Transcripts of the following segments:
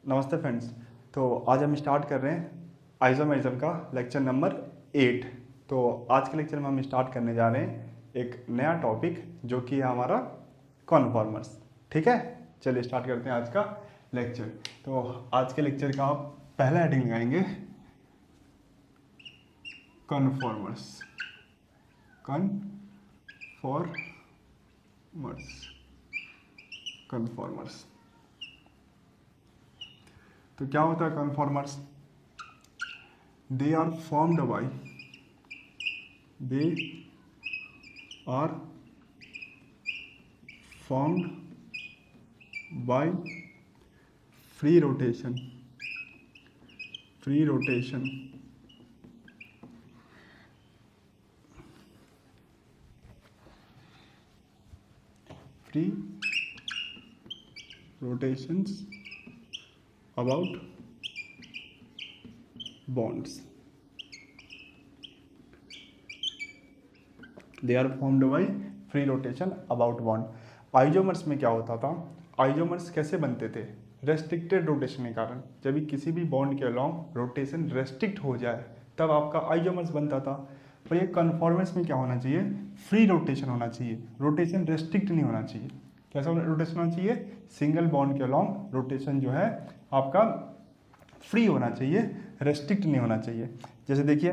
नमस्ते फ्रेंड्स। तो आज हम स्टार्ट कर रहे हैं आइसोमेरिज्म का लेक्चर नंबर 8। तो आज के लेक्चर में हम स्टार्ट करने जा रहे हैं एक नया टॉपिक जो कि है हमारा कॉन्फॉर्मर्स। ठीक है, चलिए स्टार्ट करते हैं आज का लेक्चर। तो आज के लेक्चर का आप पहला हेडिंग लगाएंगे कॉन्फॉर्मर्स। कॉन्फॉर्मर्स तो क्या होता है conformers? They are formed by free rotation free rotation free rotations about bonds. They are formed by free rotation about bond. Isomers में क्या होता था? आइजोमर्स कैसे बनते थे? रेस्ट्रिक्टेड रोटेशन के कारण। जब भी किसी भी बॉन्ड के अलॉन्ग रोटेशन रेस्ट्रिक्ट हो जाए तब आपका आइजोमर्स बनता था। पर ये कन्फॉर्मर्स में क्या होना चाहिए? फ्री रोटेशन होना चाहिए, रोटेशन रेस्ट्रिक्ट नहीं होना चाहिए। कैसा रोटेशन होना चाहिए? सिंगल बॉन्ड के अलॉन्ग रोटेशन जो है आपका फ्री होना चाहिए, रेस्ट्रिक्ट नहीं होना चाहिए। जैसे देखिए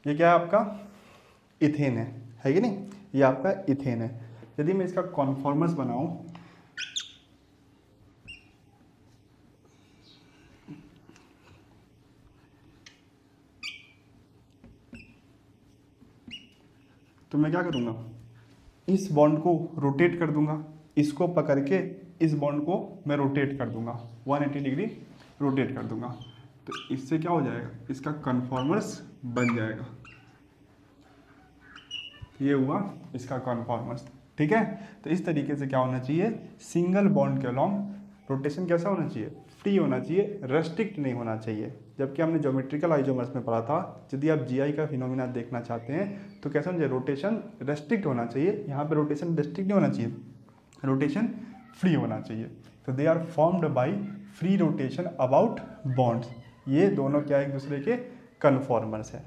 ये क्या है आपका? इथेन है कि नहीं? ये आपका इथेन है। यदि मैं इसका कॉन्फॉर्मर्स बनाऊं तो मैं क्या करूंगा? इस बॉन्ड को रोटेट कर दूंगा, इसको पकड़ के इस बॉन्ड को मैं रोटेट कर दूंगा, 180 डिग्री रोटेट कर दूंगा। तो इससे क्या हो जाएगा? इसका कन्फॉर्मर्स बन जाएगा। ये हुआ इसका कन्फॉर्मर्स। ठीक है, तो इस तरीके से क्या होना चाहिए? सिंगल बॉन्ड के अलॉन्ग रोटेशन कैसा होना चाहिए? फ्री होना चाहिए, रेस्ट्रिक्ट नहीं होना चाहिए। जबकि हमने ज्योमेट्रिकल आइसोमर्स में पढ़ा था, यदि आप जीआई का फिनोमिना देखना चाहते हैं तो कैसा होना चाहिए? रोटेशन रेस्ट्रिक्ट होना चाहिए। यहाँ पे रोटेशन रेस्ट्रिक्ट नहीं होना चाहिए, रोटेशन फ्री होना चाहिए। तो they are formed by free rotation about bonds. ये दोनों क्या एक दूसरे के कन्फॉर्मर्स है।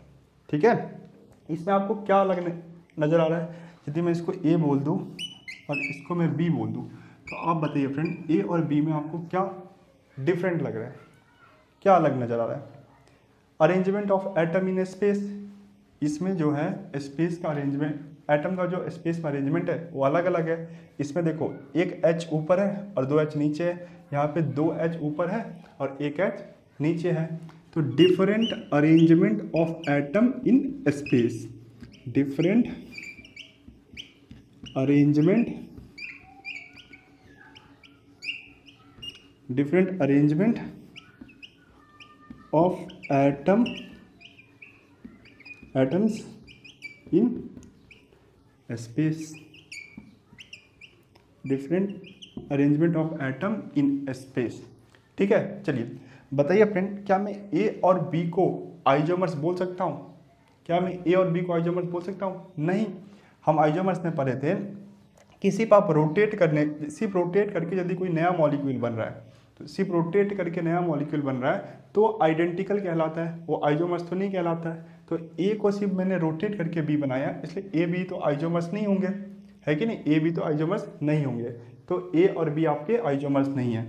ठीक है, इसमें आपको क्या लगने नज़र आ रहा है? यदि मैं इसको ए बोल दूँ और इसको मैं बी बोल दूँ तो आप बताइए फ्रेंड, ए और बी में आपको क्या डिफरेंट लग रहा है, क्या अलग नज़र आ रहा है? Arrangement of atom in space, इसमें जो है स्पेस का अरेंजमेंट, एटम का जो स्पेस में अरेंजमेंट है वो अलग अलग है। इसमें देखो एक एच ऊपर है और दो एच नीचे है, यहाँ पे दो एच ऊपर है और एक एच नीचे है। तो different arrangement of atom in space, different arrangement of atoms in space, different arrangement of atom in space. ठीक है, चलिए बताइए फ्रेंड, क्या मैं ए और बी को आइसोमर्स बोल सकता हूँ? क्या मैं ए और बी को आइसोमर्स बोल सकता हूँ? नहीं। हम आइसोमर्स में पढ़े थे कि सिर्फ आप सिर्फ रोटेट करके यदि कोई नया मॉलिक्यूल बन रहा है, तो सिर्फ रोटेट करके नया मॉलिक्यूल बन रहा है तो आइडेंटिकल कहलाता है, वो आइसोमर्स तो नहीं कहलाता है। तो ए को सिर्फ मैंने रोटेट करके बी बनाया, इसलिए ए बी तो आइसोमर्स नहीं होंगे, है कि नहीं? ए बी तो आइसोमर्स नहीं होंगे, तो ए और बी आपके आइसोमर्स नहीं है।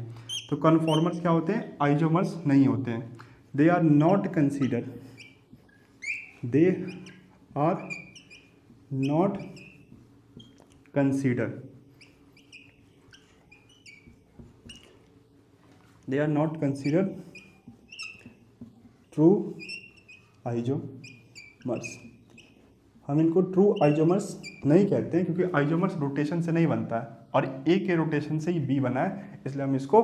तो कन्फॉर्मर्स क्या होते हैं? आइसोमर्स नहीं होते हैं। They are not consider, they are not consider, they are not considered true isomers. हम इनको ट्रू आइसोमर्स नहीं कहते हैं क्योंकि आइसोमर्स रोटेशन से नहीं बनता है और ए के रोटेशन से ही बी बना है, इसलिए हम इसको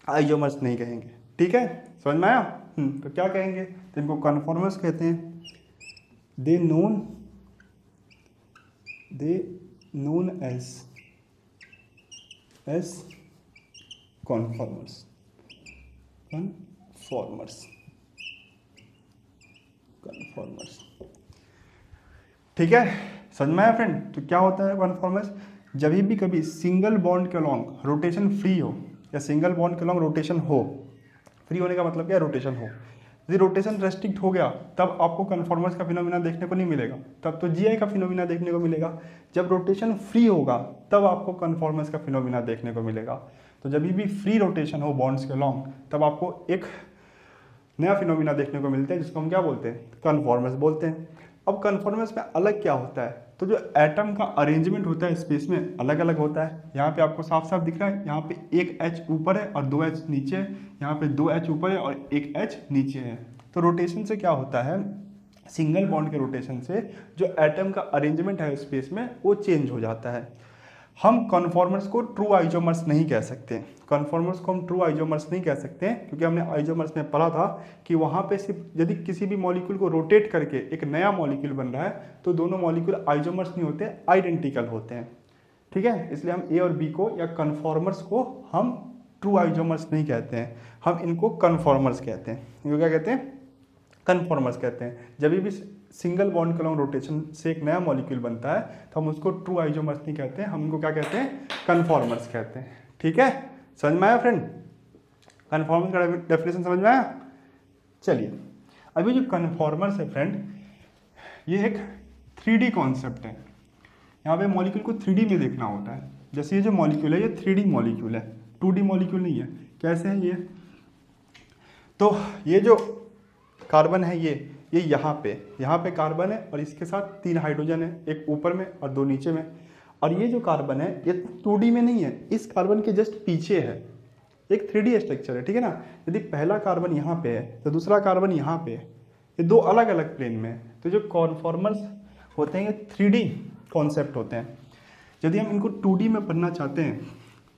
आइसोमर्स नहीं कहेंगे। ठीक है, समझ में आया? तो क्या कहेंगे? तो इनको कन्फॉर्मर्स कहते हैं। दे नोन एज कॉन्फॉर्मर्स कन्फॉर्मर्स। ठीक है, समझ में आया फ्रेंड? तो क्या होता है कन्फॉर्मर्स? जब भी कभी सिंगल बॉन्ड के अलॉन्ग रोटेशन फ्री हो या सिंगल बॉन्ड के अलॉन्ग रोटेशन हो, फ्री होने का मतलब क्या है? रोटेशन हो। यदि रोटेशन रेस्ट्रिक्ट हो गया तब आपको कन्फॉर्मर्स का फिनोमिना देखने को नहीं मिलेगा, तब तो जीआई का फिनोमिना देखने को मिलेगा। जब रोटेशन फ्री होगा तब आपको कन्फॉर्मर्स का फिनोमिना देखने को मिलेगा। तो जब भी फ्री रोटेशन हो बॉन्ड्स के अलॉन्ग तब आपको एक नया फिनोमिना देखने को मिलता है जिसको हम क्या बोलते हैं? कन्फॉर्मर्स बोलते हैं। अब कन्फॉर्मर्स में अलग क्या होता है? तो जो एटम का अरेंजमेंट होता है स्पेस में अलग अलग होता है। यहाँ पे आपको साफ साफ दिख रहा है, यहाँ पे एक H ऊपर है और 2 H नीचे है, यहाँ पे 2 H ऊपर है और एक H नीचे है। तो रोटेशन से क्या होता है? सिंगल बॉन्ड के रोटेशन से जो एटम का अरेंजमेंट है स्पेस में वो चेंज हो जाता है। हम कन्फॉर्मर्स को ट्रू आइसोमर्स नहीं कह सकते, कन्फॉर्मर्स को हम ट्रू आइसोमर्स नहीं कह सकते क्योंकि हमने आइसोमर्स में पढ़ा था कि वहाँ पे सिर्फ यदि किसी भी मॉलिक्यूल को रोटेट करके एक नया मॉलिक्यूल बन रहा है तो दोनों मॉलिक्यूल आइसोमर्स नहीं होते, आइडेंटिकल होते हैं। ठीक है, इसलिए हम ए और बी को या कन्फॉर्मर्स को हम ट्रू आइसोमर्स नहीं कहते हैं, हम इनको कन्फॉर्मर्स कहते हैं। इनको क्या कहते हैं? कन्फॉर्मर्स कहते हैं। जब भी सिंगल बॉन्ड के अलॉन्ग रोटेशन से एक नया मॉलिक्यूल बनता है तो हम उसको ट्रू आइसोमर्स नहीं कहते हैं, हम उनको क्या कहते हैं? कन्फॉर्मर्स कहते हैं। ठीक है, समझ में आया फ्रेंड? कन्फॉर्मर्स का डेफिनेशन समझ में आया? चलिए, अभी जो कन्फॉर्मर्स है फ्रेंड, ये एक 3D कॉन्सेप्ट है। यहाँ पे मॉलिक्यूल को 3D में देखना होता है। जैसे ये जो मॉलिक्यूल है ये 3D मॉलिक्यूल है, 2D मॉलिक्यूल नहीं है। कैसे है ये? तो ये जो कार्बन है ये यहाँ पे कार्बन है और इसके साथ 3 हाइड्रोजन है, एक ऊपर में और 2 नीचे में। और ये जो कार्बन है ये 2D में नहीं है, इस कार्बन के जस्ट पीछे है, एक 3D स्ट्रक्चर है। ठीक है ना? यदि पहला कार्बन यहाँ पे है तो दूसरा कार्बन यहाँ पे है, ये 2 अलग अलग प्लेन में है। तो जो कन्फॉर्मर्स होते हैं ये 3D कॉन्सेप्ट होते हैं। यदि हम इनको 2D में पढ़ना चाहते हैं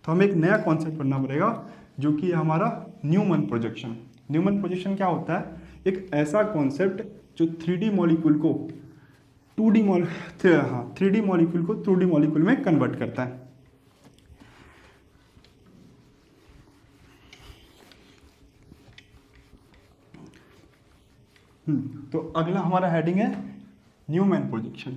तो हमें एक नया कॉन्सेप्ट पढ़ना पड़ेगा जो कि हमारा न्यूमैन प्रोजेक्शन। न्यूमैन प्रोजेक्शन क्या होता है? एक ऐसा कॉन्सेप्ट जो 3D मॉलिक्यूल को 3D मॉलिक्यूल को 2D मॉलिक्यूल में कन्वर्ट करता है। तो अगला हमारा हेडिंग है Newman projection.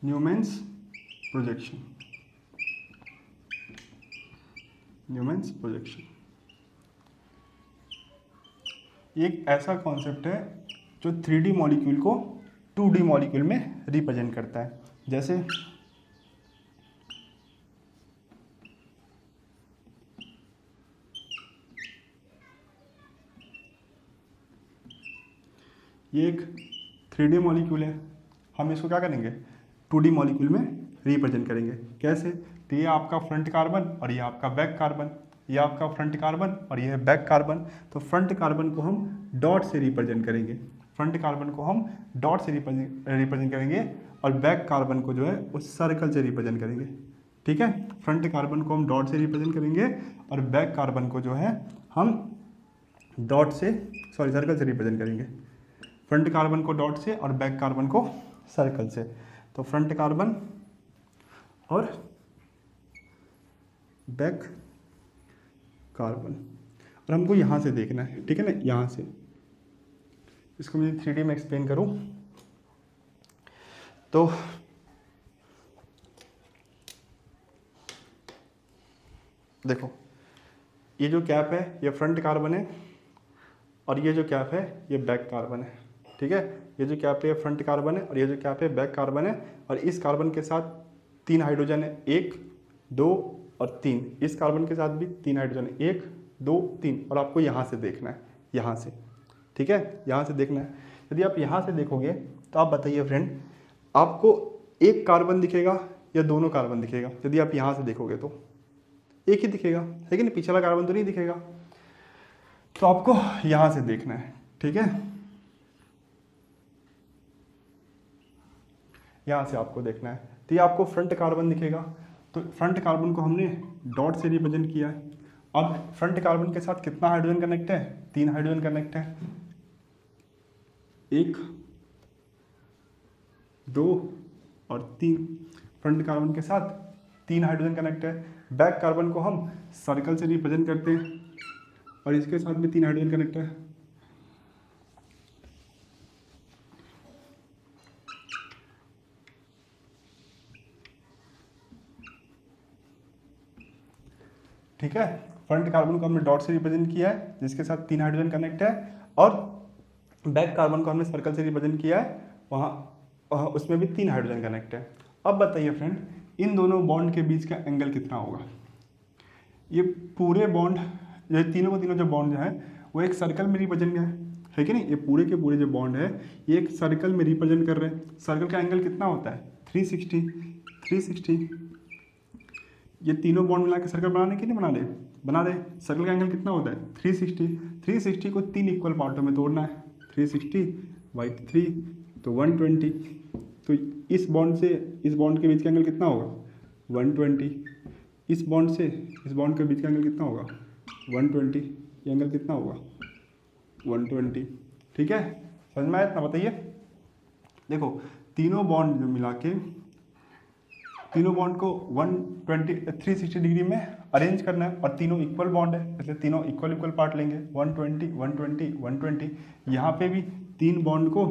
Newman's projection. Newman's projection ये एक ऐसा कॉन्सेप्ट है जो 3D मॉलिक्यूल को 2D मॉलिक्यूल में रिप्रेजेंट करता है। जैसे ये एक 3D मॉलिक्यूल है, हम इसको क्या करेंगे? 2D मॉलिक्यूल में रिप्रेजेंट करेंगे। कैसे? तो ये आपका फ्रंट कार्बन और ये आपका बैक कार्बन, ये आपका फ्रंट कार्बन और ये है बैक कार्बन। तो फ्रंट कार्बन को हम डॉट से रिप्रेजेंट करेंगे, फ्रंट कार्बन को हम डॉट से रिप्रेजेंट करेंगे और बैक कार्बन को जो है उस सर्कल से रिप्रेजेंट करेंगे। ठीक है, फ्रंट कार्बन को हम डॉट से रिप्रेजेंट करेंगे और बैक कार्बन को जो है हम सर्कल से रिप्रेजेंट करेंगे। फ्रंट कार्बन को डॉट से और बैक कार्बन को सर्कल से। तो फ्रंट कार्बन और बैक कार्बन, और हमको यहाँ से देखना है। ठीक है ना? यहाँ से इसको मैं 3D में एक्सप्लेन करूँ तो देखो, ये जो कैप है ये फ्रंट कार्बन है और ये जो कैप है ये बैक कार्बन है। ठीक है, ये जो कैप है फ्रंट कार्बन है और ये जो कैप है बैक कार्बन है। और इस कार्बन के साथ 3 हाइड्रोजन है, 1 2 और 3। इस कार्बन के साथ भी 3 हाइड्रोजन है, 1 2 3। और आपको यहाँ से देखना है, यहाँ से। ठीक है, यहाँ से देखना है। यदि आप यहाँ से देखोगे तो आप बताइए फ्रेंड, आपको एक कार्बन दिखेगा या दोनों कार्बन दिखेगा? यदि आप यहाँ से देखोगे तो एक ही दिखेगा, है कि नहीं, पिछला कार्बन तो नहीं दिखेगा। तो आपको यहाँ से देखना है, ठीक है, यहाँ से आपको देखना है। तो ये आपको फ्रंट कार्बन दिखेगा, तो फ्रंट कार्बन को हमने डॉट से रिप्रेजेंट किया है। अब फ्रंट कार्बन के साथ कितना हाइड्रोजन कनेक्ट है? 3 हाइड्रोजन कनेक्ट है, 1 2 और 3। फ्रंट कार्बन के साथ 3 हाइड्रोजन कनेक्ट है। बैक कार्बन को हम सर्कल से रिप्रेजेंट करते हैं और इसके साथ भी 3 हाइड्रोजन कनेक्ट है। ठीक है, फ्रंट कार्बन को हमने डॉट से रिप्रेजेंट किया है जिसके साथ 3 हाइड्रोजन कनेक्ट है, और बैक कार्बन को हमने सर्कल से रिप्रेजेंट किया है, वहाँ उसमें भी 3 हाइड्रोजन कनेक्ट है। अब बताइए फ्रेंड, इन दोनों बॉन्ड के बीच का एंगल कितना होगा? ये पूरे बॉन्ड जो तीनों को तीनों जो बॉन्ड जो है वो एक सर्कल में रिप्रेजेंट है कि नहीं? ये पूरे के पूरे जो बॉन्ड है ये एक सर्कल में रिप्रेजेंट कर रहे हैं। सर्कल का एंगल कितना होता है? 360। ये तीनों बॉन्ड मिला के सर्कल बनाने के नहीं बना रहे। सर्कल का एंगल कितना होता है? 360 को 3 इक्वल पार्टों में तोड़ना है। 360/3 तो 120। तो इस बॉन्ड से इस बॉन्ड के बीच का एंगल कितना होगा? 120। इस बॉन्ड से इस बॉन्ड के बीच का एंगल कितना होगा? 120। ये एंगल कितना होगा? 120। ठीक है, समझ में आया इतना? बताइए। देखो तीनों बॉन्ड जो मिला के तीनों बॉन्ड को 360 डिग्री में अरेंज करना है, और तीनों इक्वल बॉन्ड है इसलिए तीनों इक्वल पार्ट लेंगे। 120 120 120। यहाँ पे भी 3 बॉन्ड को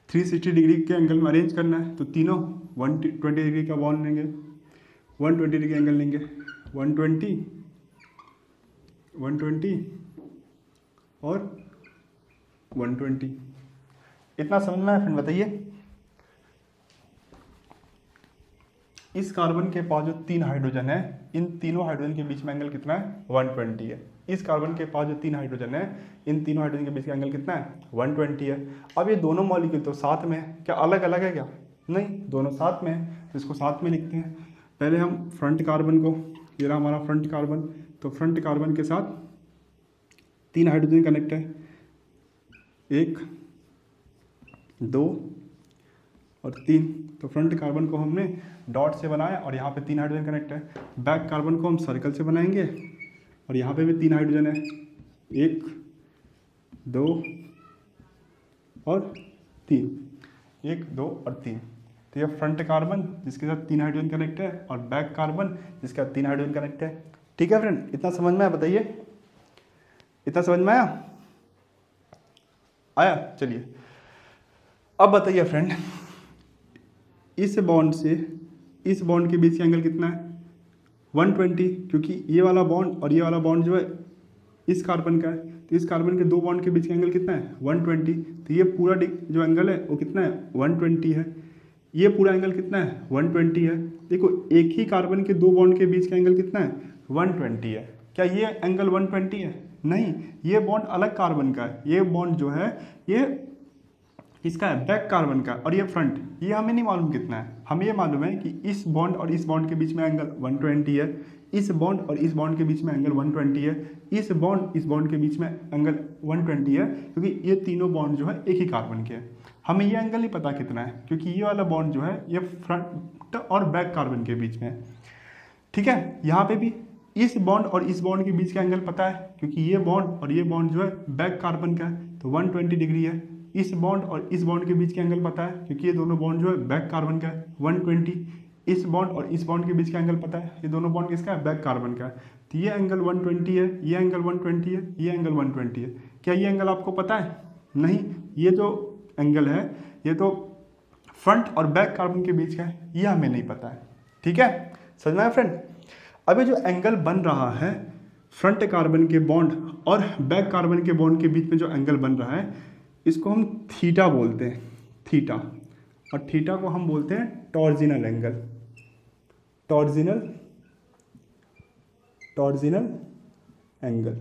360 डिग्री के एंगल में अरेंज करना है, तो तीनों 120 डिग्री का बॉन्ड लेंगे, 120 डिग्री एंगल लेंगे। 120 और 120। इतना समझ में आया फ्रेंड? बताइए। इस कार्बन के पास जो 3 हाइड्रोजन है, इन तीनों हाइड्रोजन के बीच में एंगल कितना है? 120 है। इस कार्बन के पास जो 3 हाइड्रोजन है, इन तीनों हाइड्रोजन के बीच का एंगल कितना है? 120 है। अब ये दोनों मॉलिक्यूल तो साथ में है, क्या अलग अलग है क्या? नहीं, दोनों साथ में है, तो इसको साथ में लिखते हैं। पहले हम फ्रंट कार्बन को, ये रहा हमारा फ्रंट कार्बन, तो फ्रंट कार्बन के साथ 3 हाइड्रोजन कनेक्ट है, 1 2 और 3। तो फ्रंट कार्बन को हमने डॉट से बनाया और यहाँ पे 3 हाइड्रोजन कनेक्ट है। बैक कार्बन को हम सर्कल से बनाएंगे और यहाँ पे भी 3 हाइड्रोजन है, 1 2 और 3। 1 2 और 3। तो यह फ्रंट कार्बन जिसके साथ 3 हाइड्रोजन कनेक्ट है और बैक कार्बन जिसके साथ 3 हाइड्रोजन कनेक्ट है। ठीक है फ्रेंड, इतना समझ में आया? बताइए, इतना समझ में आया? चलिए अब बताइए फ्रेंड, इस बॉन्ड से इस बॉन्ड के बीच का एंगल कितना है? 120, क्योंकि ये वाला बॉन्ड और ये वाला बॉन्ड जो है इस कार्बन का है, तो इस कार्बन के 2 बॉन्ड के बीच का एंगल कितना है? 120। तो ये पूरा जो एंगल है वो कितना है? 120 है। ये पूरा एंगल कितना है? 120 है। देखो एक ही कार्बन के 2 बॉन्ड के बीच का एंगल कितना है? 120 है। क्या ये एंगल 120 है? नहीं, ये बॉन्ड अलग कार्बन का है। ये बॉन्ड जो है ये इसका है बैक कार्बन का, और ये फ्रंट। ये हमें नहीं मालूम कितना है, हमें ये मालूम है कि इस बॉन्ड और इस बॉन्ड के बीच में एंगल 120 है, इस बॉन्ड और इस बॉन्ड के बीच में एंगल 120 है, इस बॉन्ड के बीच में एंगल 120 है, क्योंकि ये तीनों बॉन्ड जो है एक ही कार्बन के हैं। हमें ये एंगल नहीं पता कितना है, क्योंकि ये वाला बॉन्ड जो है ये फ्रंट और बैक कार्बन के बीच में है। ठीक है, यहाँ पे भी इस बॉन्ड और इस बॉन्ड के बीच का एंगल पता है, क्योंकि ये बॉन्ड और ये बॉन्ड जो है बैक कार्बन का है, तो 120 डिग्री है। इस बॉन्ड और इस बॉन्ड के बीच का एंगल पता है, क्योंकि ये दोनों बॉन्ड जो है बैक कार्बन का है, 120। इस बॉन्ड और इस बॉन्ड के बीच का एंगल पता है, ये दोनों बॉन्ड किसका है? बैक कार्बन का है, तो ये एंगल 120 है, ये एंगल 120 है, ये एंगल 120 है। क्या ये एंगल आपको पता है? नहीं, ये जो एंगल है ये तो फ्रंट और बैक कार्बन के बीच का है, ये हमें नहीं पता है। ठीक है, समझ में आया फ्रेंड? अभी जो एंगल बन रहा है फ्रंट कार्बन के बॉन्ड और बैक कार्बन के बॉन्ड के बीच में जो एंगल बन रहा है, इसको हम थीटा बोलते हैं, थीटा। और थीटा को हम बोलते हैं टॉर्जिनल एंगल, टॉर्जिनल एंगल।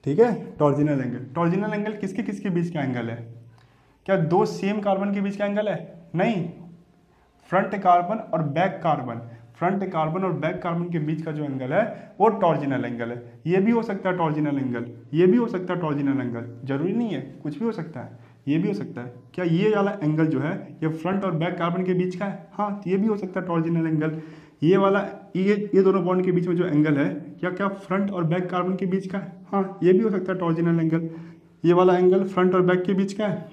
ठीक है, टॉर्जिनल एंगल। टॉर्जिनल एंगल किसके किसके बीच का एंगल है? क्या दो सेम कार्बन के बीच का एंगल है? नहीं, फ्रंट कार्बन और बैक कार्बन, फ्रंट कार्बन और बैक कार्बन के बीच का जो एंगल है वो टॉर्जिनल एंगल है। ये भी हो सकता है टॉर्जिनल एंगल, ये भी हो सकता है टॉर्जिनल एंगल, जरूरी नहीं है, कुछ भी हो सकता है, ये भी हो सकता है। क्या ये वाला एंगल जो है ये फ्रंट और बैक कार्बन के बीच का है? हाँ, तो ये भी हो सकता है टॉर्जिनल एंगल। ये वाला ये दोनों बॉन्ड के बीच में जो एंगल है क्या फ्रंट और बैक कार्बन के बीच का है? हाँ, ये भी हो सकता है टॉर्जिनल एंगल। ये वाला एंगल फ्रंट और बैक के बीच का है,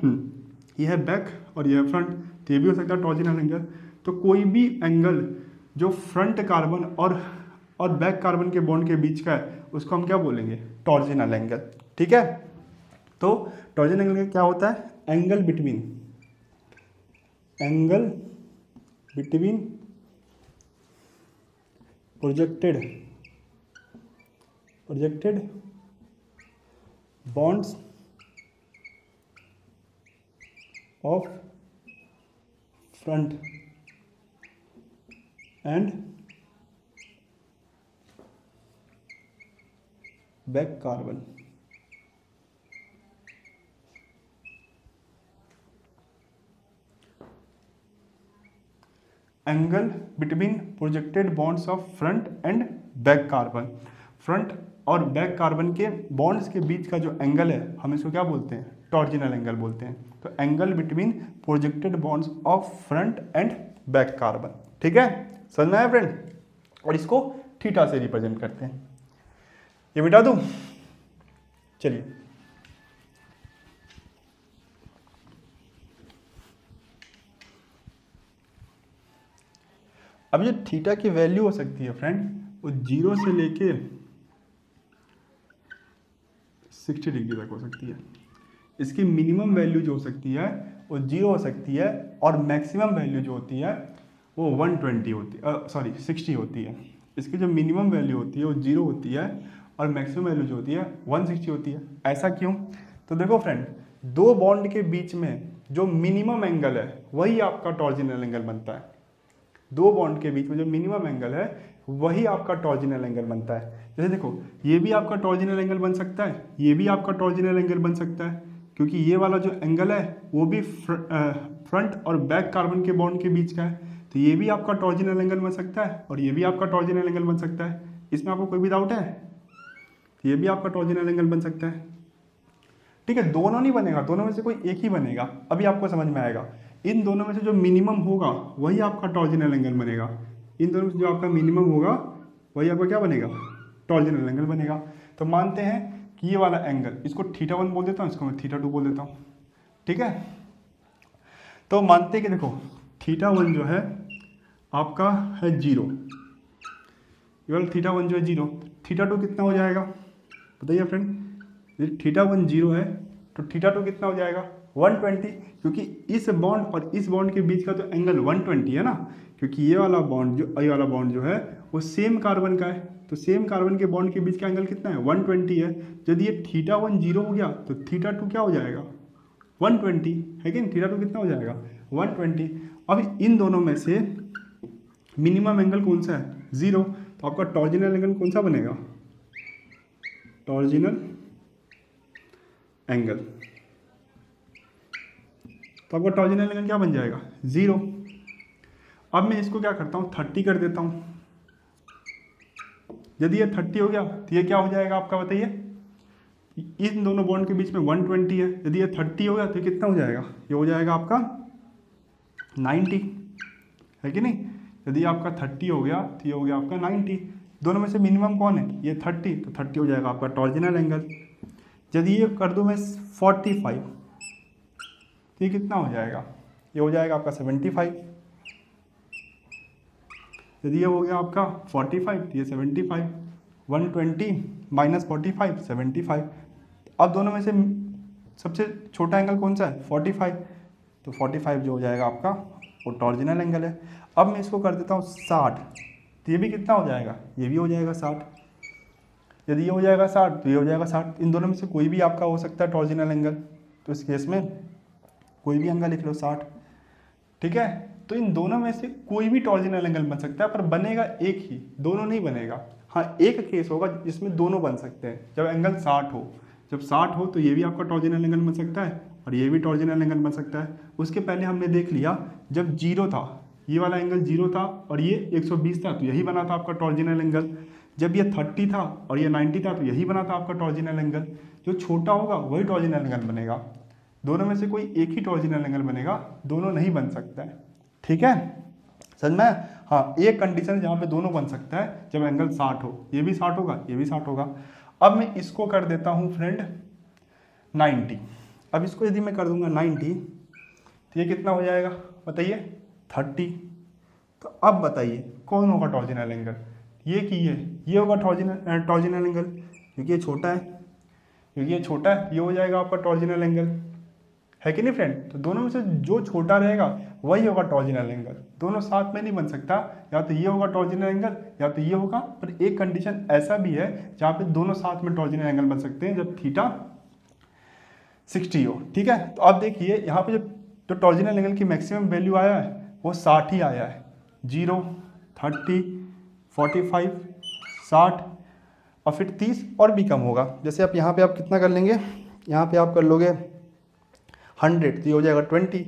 ये है बैक और ये है फ्रंट, तो ये भी हो सकता है टॉर्जिनल एंगल। तो कोई भी एंगल जो फ्रंट कार्बन और बैक कार्बन के बॉन्ड के बीच का है उसको हम क्या बोलेंगे? टॉर्जिनल एंगल। ठीक है, तो टॉर्जिनल एंगल क्या होता है? Angle between projected bonds of front and back carbon. Angle between projected bonds of front and back carbon, front और बैक कार्बन के बॉन्ड्स के बीच का जो एंगल है हम इसको क्या बोलते हैं? टॉर्जिनल एंगल बोलते हैं। तो angle between projected bonds of front and back carbon. ठीक है, समझना है फ्रेंड? और इसको थीटा से रिप्रेजेंट करते हैं। ये मिटा दूं? चलिए, अब जो थीटा की वैल्यू हो सकती है फ्रेंड वो 0 से लेके 60 डिग्री तक हो सकती है। इसकी मिनिमम वैल्यू जो हो सकती है वो 0 हो सकती है और मैक्सिमम वैल्यू जो होती है वो 120 होती है, 60 होती है। इसकी जो मिनिमम वैल्यू होती है वो 0 होती है और मैक्सिमम वैल्यू जो होती है 160 होती है। ऐसा क्यों? तो देखो फ्रेंड, दो बॉन्ड के बीच में जो मिनिमम एंगल है वही आपका टॉर्जिनल एंगल बनता है। दो बॉन्ड के बीच में जो मिनिमम एंगल है वही आपका टॉर्जिनल एंगल बनता है। जैसे देखो, ये भी आपका टॉर्जिनल एंगल बन सकता है, ये भी आपका टॉर्जिनल एंगल बन सकता है, क्योंकि ये वाला जो एंगल है वो भी फ्रंट और बैक कार्बन के बॉन्ड के बीच का है। तो ये भी आपका टॉर्जिनल एंगल बन सकता है और ये भी आपका टॉर्जिनल एंगल बन सकता है। इसमें आपको कोई भी डाउट है? ये भी आपका टॉर्जिनल एंगल बन सकता है। ठीक है, दोनों नहीं बनेगा, दोनों में से कोई एक ही बनेगा। अभी आपको समझ में आएगा। इन दोनों में से जो मिनिमम होगा वही आपका टॉर्जिनल एंगल बनेगा। इन दोनों में से जो आपका मिनिमम होगा वही आपका क्या बनेगा? टॉर्जिनल एंगल बनेगा। तो मानते हैं कि ये वाला एंगल, इसको θ1 बोल देता हूँ, इसको मैं θ2 बोल देता हूँ। ठीक है, तो मानते हैं कि देखो θ1 जो है आपका है 0, ये वाला θ1 जो है 0, θ2 कितना हो जाएगा बताइए फ्रेंड? यदि θ1 0 है तो θ2 कितना हो जाएगा? 120, क्योंकि इस बॉन्ड और इस बॉन्ड के बीच का तो एंगल 120 है ना, क्योंकि ये वाला बॉन्ड जो है वो सेम कार्बन का है। तो सेम कार्बन के बॉन्ड के बीच का एंगल कितना है? 120 है। यदि ये θ1 0 हो गया तो θ2 क्या हो जाएगा? 120 है कि नहीं? θ2 कितना हो जाएगा? 120। अब इन दोनों में से मिनिमम एंगल कौन सा है? 0। तो आपका टॉर्जिनल एंगल कौन सा बनेगा? टॉर्जिनल एंगल, तो आपका टॉर्जिनल एंगल क्या बन जाएगा? 0। अब मैं इसको क्या करता हूँ? 30 कर देता हूँ। यदि ये 30 हो गया तो ये क्या हो जाएगा आपका बताइए? इन दोनों बॉन्ड के बीच में 120 है, यदि ये 30 हो गया तो कितना हो जाएगा? ये हो जाएगा आपका 90, है कि नहीं? यदि आपका 30 हो गया तो ये हो गया आपका 90। दोनों में से मिनिमम कौन है? ये 30, तो 30 हो जाएगा आपका टॉर्जिनल एंगल। यदि ये कर दूँ मैं 45 तो ये कितना हो जाएगा? ये हो जाएगा आपका 75। यदि ये हो गया आपका 45 तो ये 75, 120 माइनस 45 75। अब दोनों में से सबसे छोटा एंगल कौन सा है? 45, तो 45 जो हो जाएगा आपका वो टॉर्जिनल एंगल है। अब मैं इसको कर देता हूँ 60, तो ये भी कितना हो जाएगा? ये भी हो जाएगा 60। यदि ये हो जाएगा 60 तो ये हो जाएगा 60। इन दोनों में से कोई भी आपका हो सकता है टॉर्जिनल एंगल, तो इस केस में कोई भी एंगल लिख लो 60। ठीक है, तो इन दोनों में से कोई भी टॉर्जिनल एंगल बन सकता है, पर बनेगा एक ही, दोनों नहीं बनेगा। हाँ, एक केस होगा जिसमें दोनों बन सकते हैं, जब एंगल 60 हो। जब 60 हो तो ये भी आपका टॉर्जिनल एंगल बन सकता है और ये भी टॉर्जिनल एंगल बन सकता है। उसके पहले हमने देख लिया जब जीरो था, ये वाला एंगल जीरो था और ये 120 था, तो यही बना था आपका टॉर्जिनल एंगल। जब ये 30 था और ये 90 था, तो यही बना था आपका टॉर्जिनल एंगल। जो छोटा होगा वही टॉर्जिनल एंगल बनेगा। दोनों में से कोई एक ही टॉर्जिनल एंगल बनेगा, दोनों नहीं बन सकता है। ठीक है, समझ में? हाँ, एक कंडीशन जहाँ पे दोनों बन सकता है, जब एंगल 60 हो, ये भी 60 होगा, ये भी 60 होगा। अब मैं इसको कर देता हूँ फ्रेंड 90। अब इसको यदि मैं कर दूंगा 90, तो ये कितना हो जाएगा बताइए? 30। तो अब बताइए कौन होगा टॉर्जिनल एंगल? ये कि ये होगा टॉर्जिनल एंगल, क्योंकि ये छोटा है, क्योंकि ये छोटा है, ये हो जाएगा आपका टॉर्जिनल एंगल, है कि नहीं फ्रेंड? तो दोनों में से जो छोटा रहेगा वही होगा टॉर्जिनल एंगल। दोनों साथ में नहीं बन सकता, या तो ये होगा टॉर्जिनल एंगल या तो ये होगा। पर एक कंडीशन ऐसा भी है जहाँ पे दोनों साथ में टॉर्जिनल एंगल बन सकते हैं, जब थीटा 60 हो। ठीक है, तो आप देखिए यहाँ पे जो टॉर्जिनल एंगल की मैक्सिमम वैल्यू आया है वो 60 ही आया है। 0, 30, 45, 60 और फिर 30 और भी कम होगा। जैसे आप यहाँ पे आप कितना कर लेंगे, यहाँ पे आप कर लोगे 100, तो ये हो जाएगा 20।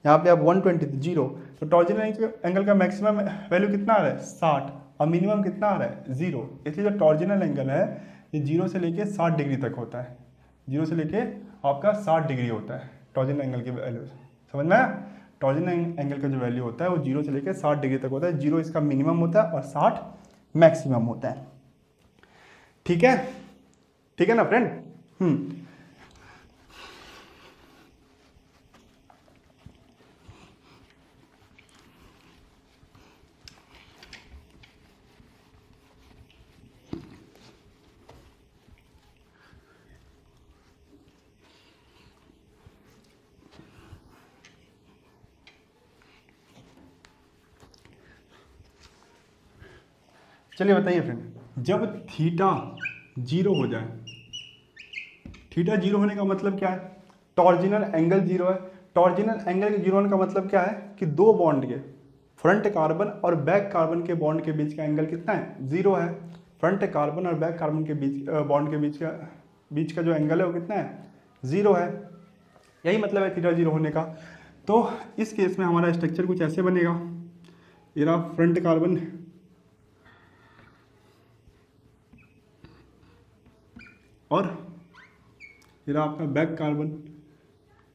यहाँ पे आप 120, तो 0। तो टॉर्जिनल एंगल का मैक्सिमम वैल्यू कितना आ रहा है? 60, और मिनिमम कितना आ रहा है? 0। इसलिए जो टॉर्जिनल एंगल है ये 0 से लेके 60 डिग्री तक होता है। 0 से लेके आपका 60 डिग्री होता है टॉर्जिनल एंगल की वैल्यू। समझ में आया? टॉर्जिनल एंगल का जो वैल्यू होता है वो 0 से लेके 60 डिग्री तक होता है। 0 इसका मिनिमम होता है और 60 मैक्सिमम होता है। ठीक है, ठीक है ना फ्रेंड? चलिए बताइए फ्रेंड, जब थीटा 0 हो जाए, थीटा 0 होने का मतलब क्या है? टॉर्जिनल एंगल 0 है। टॉर्जिनल एंगल के 0 होने का मतलब क्या है कि दो बॉन्ड के, फ्रंट कार्बन और बैक कार्बन के बॉन्ड के बीच का एंगल कितना है? 0 है। फ्रंट कार्बन और बैक कार्बन के बीच बॉन्ड के बीच का जो एंगल है वो कितना है? 0 है। यही मतलब है थीटा 0 होने का। तो इस केस में हमारा स्ट्रक्चर कुछ ऐसे बनेगा। ये रहा फ्रंट कार्बन और ये रहा आपका बैक कार्बन।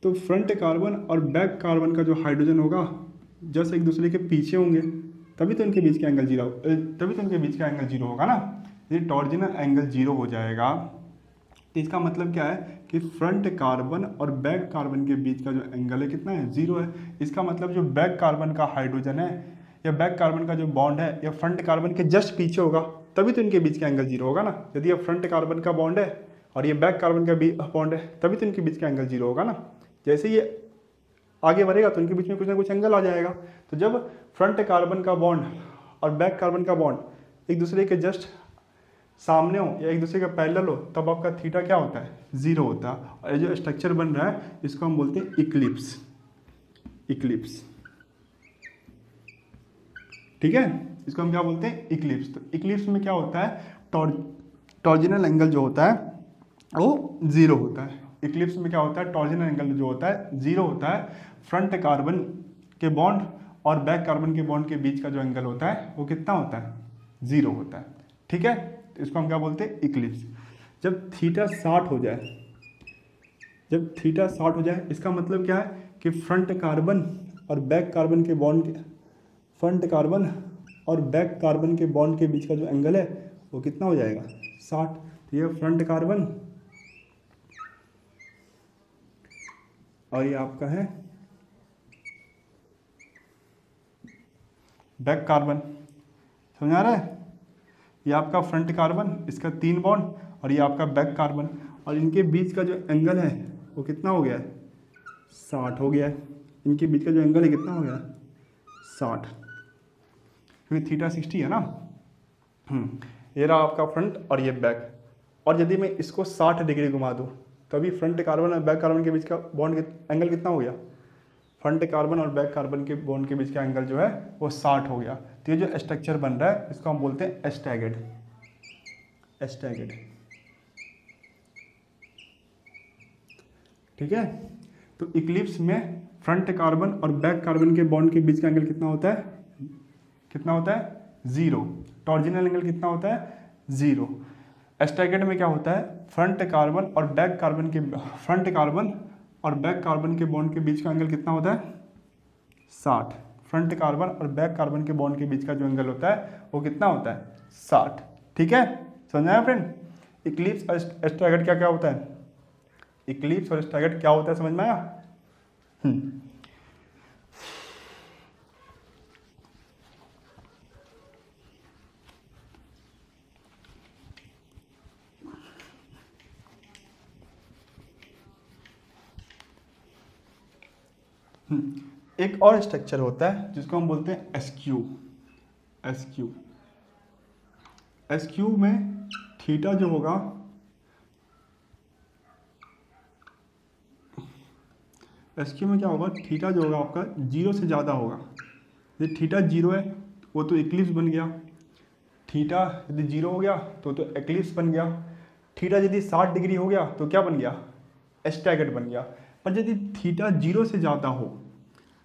तो फ्रंट कार्बन और बैक कार्बन का जो हाइड्रोजन होगा जस्ट एक दूसरे के पीछे होंगे, तभी तो इनके बीच का एंगल 0 होगा ना। यदि टॉर्जिनल एंगल 0 हो जाएगा तो इसका मतलब क्या है कि फ्रंट कार्बन और बैक कार्बन के बीच का जो एंगल है कितना है? 0 है। इसका मतलब जो बैक कार्बन का हाइड्रोजन है या बैक कार्बन का जो बॉन्ड है या फ्रंट कार्बन के जस्ट पीछे होगा, तभी तो इनके बीच का एंगल 0 होगा ना। यदि ये फ्रंट कार्बन का बॉन्ड है और ये बैक कार्बन का बॉन्ड है, तभी तो इनके बीच का एंगल 0 होगा ना। जैसे ये आगे बढ़ेगा तो इनके बीच में कुछ ना कुछ एंगल आ जाएगा। तो जब फ्रंट कार्बन का बॉन्ड और बैक कार्बन का बॉन्ड एक दूसरे के जस्ट सामने हो या एक दूसरे के पैरेलल हो, तब आपका थीटा क्या होता है? 0 होता है। और ये जो स्ट्रक्चर बन रहा है इसको हम बोलते हैं इक्लिप्स। इक्लिप्स, ठीक है, इसको हम क्या बोलते हैं? इक्लिप्स। तो इक्लिप्स में क्या होता है? टॉर्जिनल एंगल जो होता है वो 0 होता है। इक्लिप्स में क्या होता है? टॉर्जिनल एंगल जो होता है 0 होता है। फ्रंट कार्बन के बॉन्ड और बैक कार्बन के बॉन्ड के बीच का जो एंगल होता है वो कितना होता है? 0 होता है। ठीक है, तो इसको हम क्या बोलते हैं? इक्लिप्स। जब थीटा 60 हो जाए, जब थीटा 60 हो जाए इसका मतलब क्या है कि फ्रंट कार्बन और बैक कार्बन के बॉन्ड के, फ्रंट कार्बन और बैक कार्बन के बॉन्ड के बीच का जो एंगल है वो कितना हो जाएगा? 60। तो ये फ्रंट कार्बन और ये आपका है बैक कार्बन। समझ आ रहा है? ये आपका फ्रंट कार्बन, इसका 3 बॉन्ड, और ये आपका बैक कार्बन, और इनके बीच का जो एंगल है वो कितना हो गया है? 60 हो गया है। इनके बीच का जो एंगल है कितना हो गया? 60, क्योंकि थीटा 60 है ना। ये रहा आपका फ्रंट और ये बैक। और यदि मैं इसको 60 डिग्री घुमा दूँ तो अभी फ्रंट कार्बन और बैक कार्बन के बीच का बॉन्ड एंगल कितना हो गया? फ्रंट कार्बन और बैक कार्बन के बॉन्ड के बीच का एंगल जो है वो 60 हो गया। तो ये जो स्ट्रक्चर बन रहा है इसको हम बोलते हैं एस्टैगर्ड। एस्टैगर्ड, ठीक है। तो इक्लिप्स में फ्रंट कार्बन और बैक कार्बन के बॉन्ड के बीच का एंगल कितना होता है? कितना होता है? 0। टॉर्जिनल एंगल कितना होता है? 0। स्टैगर्ड में क्या होता है? फ्रंट कार्बन और बैक कार्बन के बॉन्ड के बीच का एंगल कितना होता है? 60। फ्रंट कार्बन और बैक कार्बन के बॉन्ड के बीच का जो एंगल होता है वो कितना होता है? 60। ठीक है, समझ आया फ्रेंड? इक्लिप्स और स्टैगर्ड क्या क्या होता है? इक्लिप्स और स्टैगर्ड क्या होता है, समझ में आया? एक और स्ट्रक्चर होता है जिसको हम बोलते हैं एसक्यू। एसक्यू में थीटा जो होगा, एसक्यू में क्या होगा? थीटा जो होगा आपका 0 से ज़्यादा होगा। यदि थीटा 0 है वो तो इक्लिप्स बन गया। थीटा यदि 0 हो गया तो एक्लिप्स बन गया। थीटा यदि 60 डिग्री हो गया तो क्या बन गया? स्टैगर्ड बन गया। पर यदि थीटा 0 से ज़्यादा हो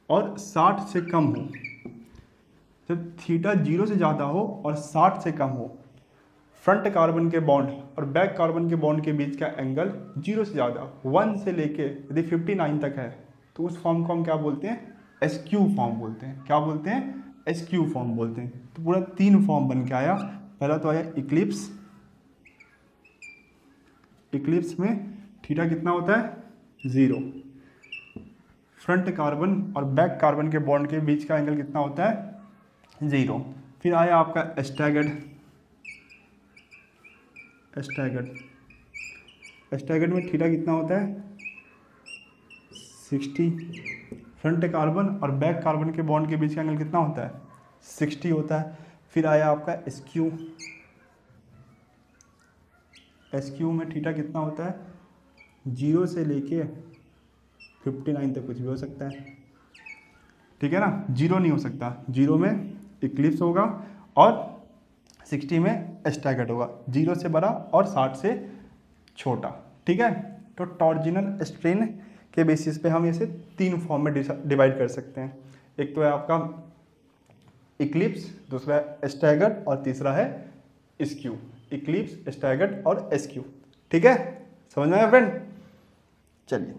और 60 से कम हो, जब थीटा 0 से ज़्यादा हो और 60 से कम हो, फ्रंट कार्बन के बॉन्ड और बैक कार्बन के बॉन्ड के बीच का एंगल 0 से ज़्यादा 1 से लेके यदि 59 तक है तो उस फॉर्म को हम क्या बोलते हैं? एसक्यू फॉर्म बोलते हैं। क्या बोलते हैं? एसक्यू फॉर्म बोलते हैं। तो पूरा 3 फॉर्म बन के आया। पहला तो आया इक्लिप्स। इक्लिप्स में थीटा कितना होता है? 0। फ्रंट कार्बन और बैक कार्बन के बॉन्ड के बीच का एंगल कितना होता है? 0। फिर आया आपका स्टैगर्ड में थीटा कितना होता है? 60। फ्रंट कार्बन और बैक कार्बन के बॉन्ड के बीच का एंगल कितना होता है? 60 होता है। फिर आया आपका एसक्यू में थीटा कितना होता है? 0 से लेके 59 तक कुछ भी हो सकता है। ठीक है ना? 0 नहीं हो सकता। 0 में इक्लिप्स होगा और 60 में स्टैगर्ड होगा। 0 से बड़ा और 60 से छोटा। ठीक है, तो टॉर्जिनल स्ट्रेन के बेसिस पे हम इसे 3 फॉर्म में डिवाइड कर सकते हैं। एक तो है आपका इक्लिप्स, दूसरा है स्टैगर्ड और तीसरा है एसक्यू। इक्लिप्स, स्टैगर्ड और एसक्यू। ठीक है, समझ में आया फ्रेंड? चलिए,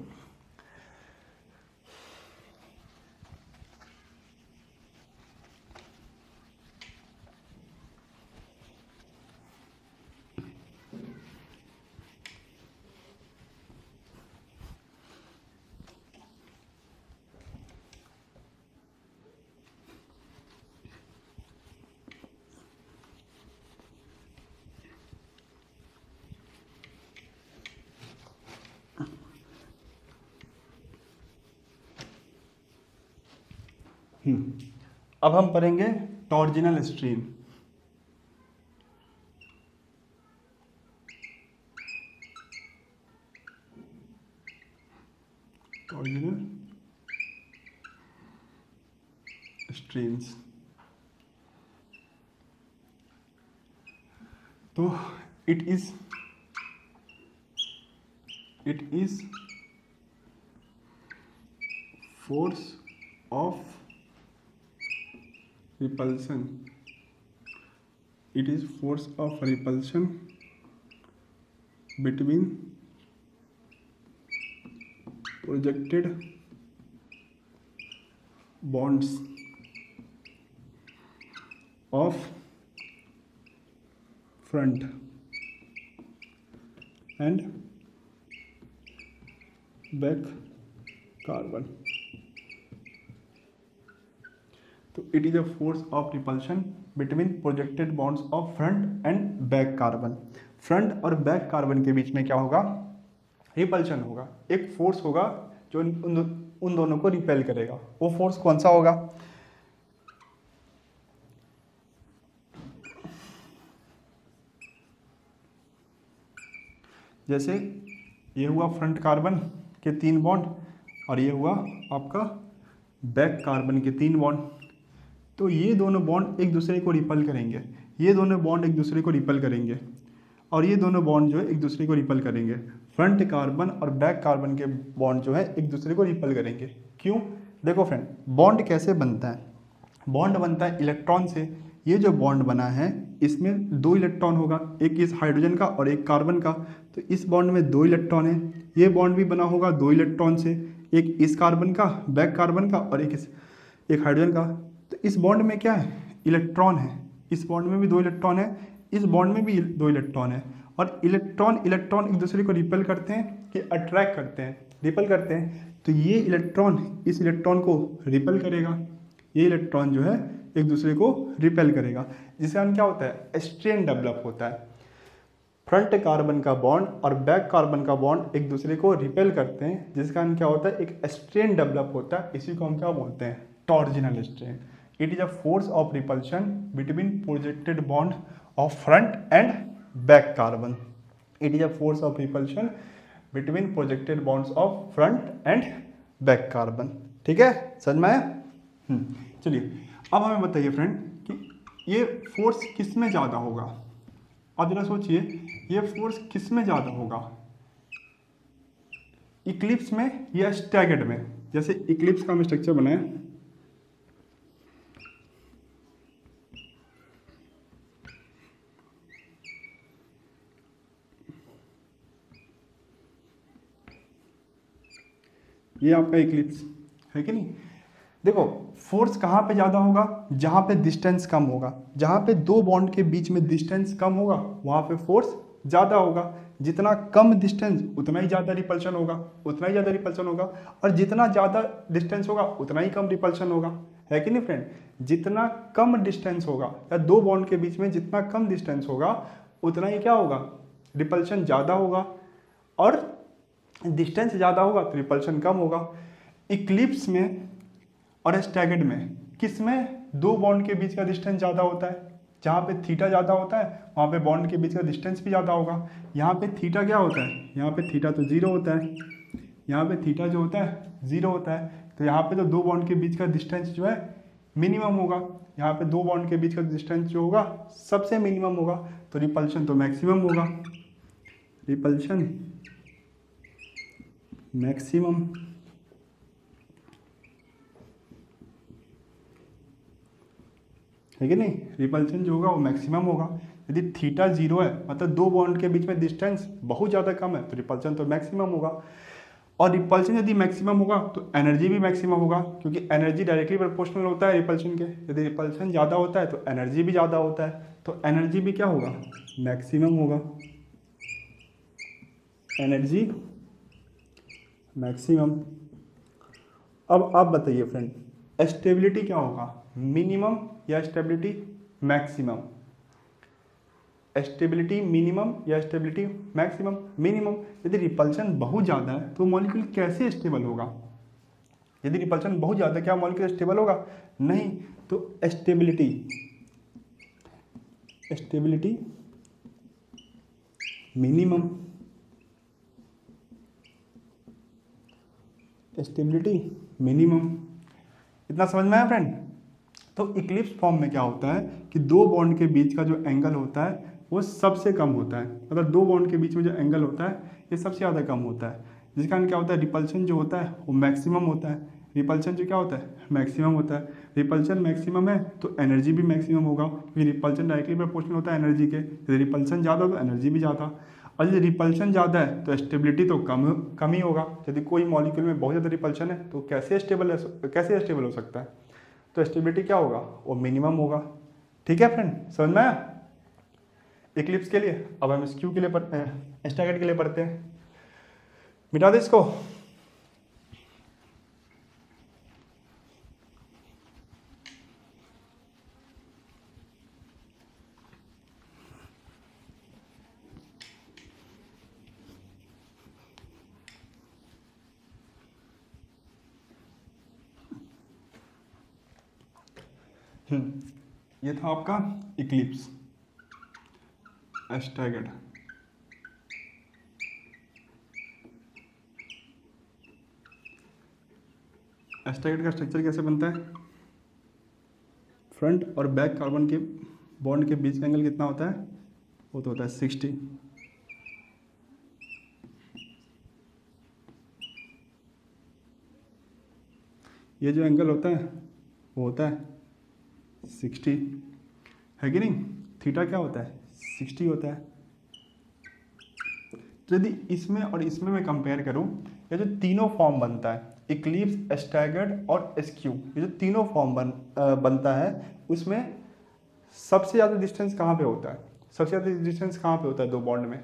अब हम पढ़ेंगे टॉर्जिनल स्ट्रेन। टॉर्जिनल स्ट्रेन्स। तो it is force of repulsion. It is force of repulsion between projected bonds of front and back carbon. तो it is a force of repulsion between projected bonds of front and back carbon. Front और back carbon के बीच में क्या होगा? Repulsion होगा। एक force होगा जो उन दोनों को रिपेल करेगा। वो फोर्स कौन सा होगा? जैसे ये हुआ फ्रंट कार्बन के 3 बॉन्ड और ये हुआ आपका बैक कार्बन के 3 बॉन्ड। तो ये दोनों बॉन्ड एक दूसरे को रिपल करेंगे, ये दोनों बॉन्ड एक दूसरे को रिपल करेंगे और ये दोनों बॉन्ड जो है एक दूसरे को रिपल करेंगे। फ्रंट कार्बन और बैक कार्बन के बॉन्ड जो है एक दूसरे को रिपेल करेंगे। क्यों? देखो फ्रेंड, बॉन्ड कैसे बनता है? बॉन्ड बनता है इलेक्ट्रॉन से। ये जो बॉन्ड बना है इसमें 2 इलेक्ट्रॉन होगा, एक इस हाइड्रोजन का और एक कार्बन का। तो इस बॉन्ड में 2 इलेक्ट्रॉन है। ये बॉन्ड भी बना होगा 2 इलेक्ट्रॉन से, एक इस कार्बन का, बैक कार्बन का, और एक हाइड्रोजन का। तो इस बॉन्ड में क्या है? इलेक्ट्रॉन है। इस बॉन्ड में भी 2 इलेक्ट्रॉन है, इस बॉन्ड में भी 2 इलेक्ट्रॉन है। और इलेक्ट्रॉन इलेक्ट्रॉन एक दूसरे को रिपेल करते हैं कि अट्रैक्ट करते हैं? रिपेल करते हैं। तो ये इलेक्ट्रॉन इस इलेक्ट्रॉन को रिपेल करेगा, ये इलेक्ट्रॉन जो है एक दूसरे को रिपेल करेगा, जिससे हम क्या होता है? स्ट्रेन डेवलप होता है। फ्रंट कार्बन का बॉन्ड और बैक कार्बन का बॉन्ड एक दूसरे को रिपेल करते हैं, जिसका कारण क्या होता है? एक स्ट्रेन डेवलप होता है। इसी को हम क्या बोलते हैं? Torsional strain. It is a force of repulsion between projected bond of front and back carbon. It is a force of repulsion between projected bonds of front and back carbon. ठीक है, समझ में आया? चलिए अब हमें बताइए फ्रेंड कि ये फोर्स किस में ज़्यादा होगा? अब जरा सोचिए, ये फोर्स किस में ज़्यादा होगा? इक्लिप्स में या स्टैगर्ड में? जैसे इक्लिप्स का हम स्ट्रक्चर बनाए, ये आपका इक्लिप्स है कि नहीं? देखो फोर्स कहाँ पे ज़्यादा होगा? जहाँ पे डिस्टेंस कम होगा। जहाँ पे 2 बॉन्ड के बीच में डिस्टेंस कम होगा वहाँ पे फोर्स ज़्यादा होगा। जितना कम डिस्टेंस उतना ही ज़्यादा रिपल्शन होगा, उतना ही ज़्यादा रिपल्शन होगा। और जितना ज़्यादा डिस्टेंस होगा उतना ही कम रिपल्शन होगा, है कि नहीं फ्रेंड? जितना कम डिस्टेंस होगा या 2 बॉन्ड के बीच में जितना कम डिस्टेंस होगा उतना ही क्या होगा? रिपल्शन ज़्यादा होगा। और डिस्टेंस ज़्यादा होगा तो रिपल्शन कम होगा। इक्लिप्स में और स्टैगर्ड में किस में 2 बॉन्ड के बीच का डिस्टेंस ज़्यादा होता है? जहाँ पे थीटा ज़्यादा होता है वहाँ पे बॉन्ड के बीच का डिस्टेंस भी ज़्यादा होगा। यहाँ पे थीटा क्या होता है? यहाँ पे थीटा तो 0 होता है। यहाँ पे थीटा जो होता है 0 होता है। तो यहाँ पे तो 2 बॉन्ड के बीच का डिस्टेंस जो है मिनिमम होगा। यहाँ पे 2 बॉन्ड के बीच का डिस्टेंस जो होगा सबसे मिनिमम होगा। तो रिपल्शन तो मैक्सिमम होगा। रिपल्शन मैक्सिमम, है कि नहीं? रिपल्शन जो होगा वो मैक्सिमम होगा। यदि थीटा 0 है मतलब 2 बॉन्ड के बीच में डिस्टेंस बहुत ज़्यादा कम है तो रिपल्शन तो मैक्सिमम होगा। और रिपल्शन यदि मैक्सिमम होगा तो एनर्जी भी मैक्सिमम होगा, क्योंकि एनर्जी डायरेक्टली प्रोपोर्शनल होता है रिपल्शन के। यदि रिपल्शन ज़्यादा होता है तो एनर्जी भी ज़्यादा होता है, तो एनर्जी भी क्या होगा? मैक्सिमम होगा। Energy maximum. अब आप बताइए फ्रेंड, स्टेबिलिटी क्या होगा? मिनिमम या स्टेबिलिटी मैक्सिमम? स्टेबिलिटी मिनिमम या स्टेबिलिटी मैक्सिमम? मिनिमम। यदि रिपल्शन बहुत ज़्यादा है तो मॉलिक्यूल कैसे स्टेबल होगा? यदि रिपल्शन बहुत ज़्यादा है क्या मॉलिक्यूल स्टेबल होगा? नहीं। तो स्टेबिलिटी मिनिमम, स्टेबिलिटी मिनिमम। इतना समझ में आया फ्रेंड? तो इक्लिप्स फॉर्म में क्या होता है कि 2 बॉन्ड के बीच का जो एंगल होता है वो सबसे कम होता है। मतलब 2 बॉन्ड के बीच में जो एंगल होता है ये सबसे ज़्यादा कम होता है, जिसका कारण क्या होता है? रिपल्शन जो होता है वो मैक्सिमम होता है। रिपल्शन जो क्या होता है? मैक्सिमम होता है। रिपल्शन मैक्सिमम है तो एनर्जी भी मैक्सिमम होगा, क्योंकि रिपल्शन डायरेक्टली प्रोपोर्शनल होता है एनर्जी के। यदि रिपल्शन ज़्यादा हो तो एनर्जी भी ज़्यादा। और यदि रिपल्शन ज़्यादा है तो स्टेबिलिटी तो कम ही होगा। यदि कोई मॉलिक्यूल में बहुत ज़्यादा रिपल्शन है तो कैसे स्टेबल हो सकता है? तो स्टेबिलिटी क्या होगा? वो मिनिमम होगा। ठीक है फ्रेंड, समझ में आया? इक्लिप्स के लिए। अब हम स्क्यू के लिए पढ़ते हैं, स्टैगर्ड के लिए पढ़ते हैं। मिटा दे इसको। ये था आपका इक्लिप्स, स्टैगर्ड। स्टैगर्ड का स्ट्रक्चर कैसे बनता है? फ्रंट और बैक कार्बन के बॉन्ड के बीच का एंगल कितना होता है? वो तो होता है 60। ये जो एंगल होता है वो होता है 60, है कि नहीं। थीटा क्या होता है 60 होता है। तो यदि इसमें और इसमें मैं कंपेयर करूं, ये जो तीनों फॉर्म बनता है इक्लिप्स, स्टैगर्ड और एस्क्यू, ये जो तीनों फॉर्म बनता है उसमें सबसे ज़्यादा डिस्टेंस कहाँ पे होता है, सबसे ज़्यादा डिस्टेंस कहाँ पे होता है दो बॉन्ड में,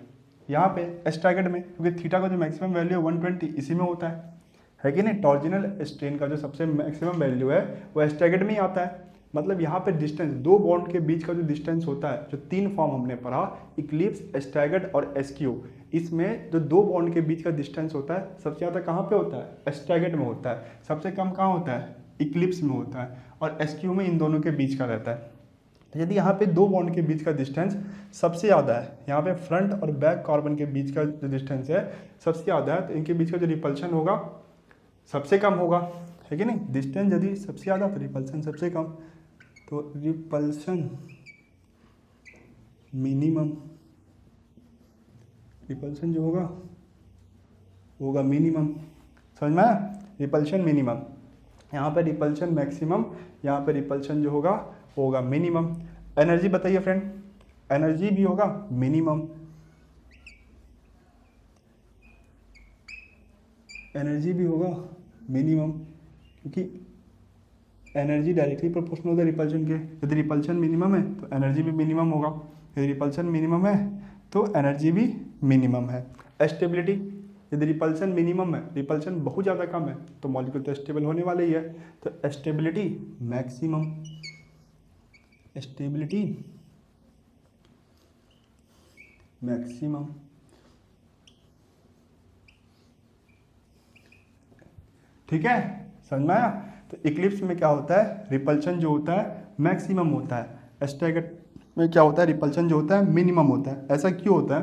यहाँ पे स्टैगर्ड में, क्योंकि थीटा का जो मैक्सिमम वैल्यू है 120 इसी में होता है कि नहीं। टॉर्जिनल स्ट्रेन का जो सबसे मैक्सिमम वैल्यू है वो स्टैगर्ड में ही आता है। मतलब यहाँ पे डिस्टेंस दो बॉन्ड के बीच का जो डिस्टेंस होता है, जो तीन फॉर्म हमने पढ़ा इक्लिप्स, स्टैगर्ड और एस्क्यू, इसमें जो दो बॉन्ड के बीच का डिस्टेंस होता है सबसे ज़्यादा कहाँ पे होता है स्टैगर्ड में होता है, सबसे कम कहाँ होता है इक्लिप्स में होता है, और एस्क्यू में इन दोनों के बीच का रहता है। तो यदि यहाँ पे दो बॉन्ड के बीच का डिस्टेंस सबसे ज़्यादा है, यहाँ पे फ्रंट और बैक कार्बन के बीच का जो डिस्टेंस है सबसे ज़्यादा है, तो इनके बीच का जो रिपल्शन होगा सबसे कम होगा, है कि नहीं। डिस्टेंस यदि सबसे ज़्यादा तो रिपल्शन सबसे कम, तो रिपल्शन मिनिमम, रिपल्शन जो होगा मिनिमम, समझ में आया। रिपल्शन मिनिमम, यहाँ पे रिपल्शन मैक्सिमम, यहाँ पे रिपल्शन जो होगा मिनिमम। एनर्जी बताइए फ्रेंड, एनर्जी भी होगा मिनिमम, एनर्जी भी होगा मिनिमम, क्योंकि एनर्जी डायरेक्टली प्रोपोर्शनल होता है रिपल्शन के। यदि रिपल्शन मिनिमम है तो एनर्जी भी मिनिमम होगा, यदि रिपल्शन मिनिमम है तो एनर्जी भी मिनिमम है। स्टेबिलिटी, यदि रिपल्शन मिनिमम है, रिपल्शन बहुत ज़्यादा कम है, तो मॉलिक्यूल तो स्टेबल होने वाले ही है, तो स्टेबिलिटी मैक्सिमम, स्टेबिलिटी मैक्सिमम। ठीक है, समझ में आया। तो इक्लिप्स में क्या होता है, रिपल्शन जो होता है मैक्सिमम होता है, स्टैगर्ड में क्या होता है, रिपल्शन जो होता है मिनिमम होता है। ऐसा क्यों होता है,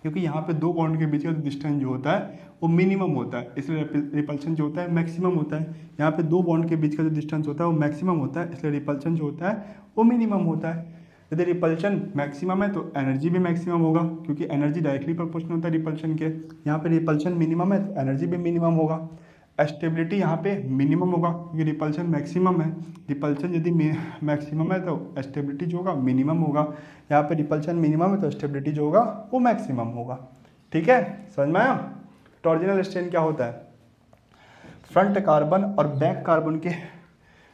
क्योंकि यहाँ पे दो बॉन्ड के बीच का डिस्टेंस जो होता है वो मिनिमम होता है, इसलिए रिपल्शन जो होता है मैक्सिमम होता है। यहाँ पे दो बॉन्ड के बीच का जो डिस्टेंस होता है वो मैक्सिमम होता है, इसलिए रिपल्शन जो होता है वो मिनिमम होता है। यदि रिपल्शन मैक्सिमम है तो एनर्जी भी मैक्सिमम होगा, क्योंकि एनर्जी डायरेक्टली प्रोपोर्शनल होता है रिपल्शन के। यहाँ पे रिपल्शन मिनिमम है तो एनर्जी भी मिनिमम होगा। स्टेबिलिटी यहाँ पे मिनिमम होगा, क्योंकि रिपल्शन मैक्सिमम है, रिपल्शन यदि मैक्सिमम है तो स्टेबिलिटी जो होगा मिनिमम होगा। यहाँ पे रिपल्शन मिनिमम है तो स्टेबिलिटी जो होगा वो मैक्सिमम होगा। ठीक है, समझ में आया। टॉर्जिनल स्ट्रेन क्या होता है, फ्रंट कार्बन और बैक कार्बन के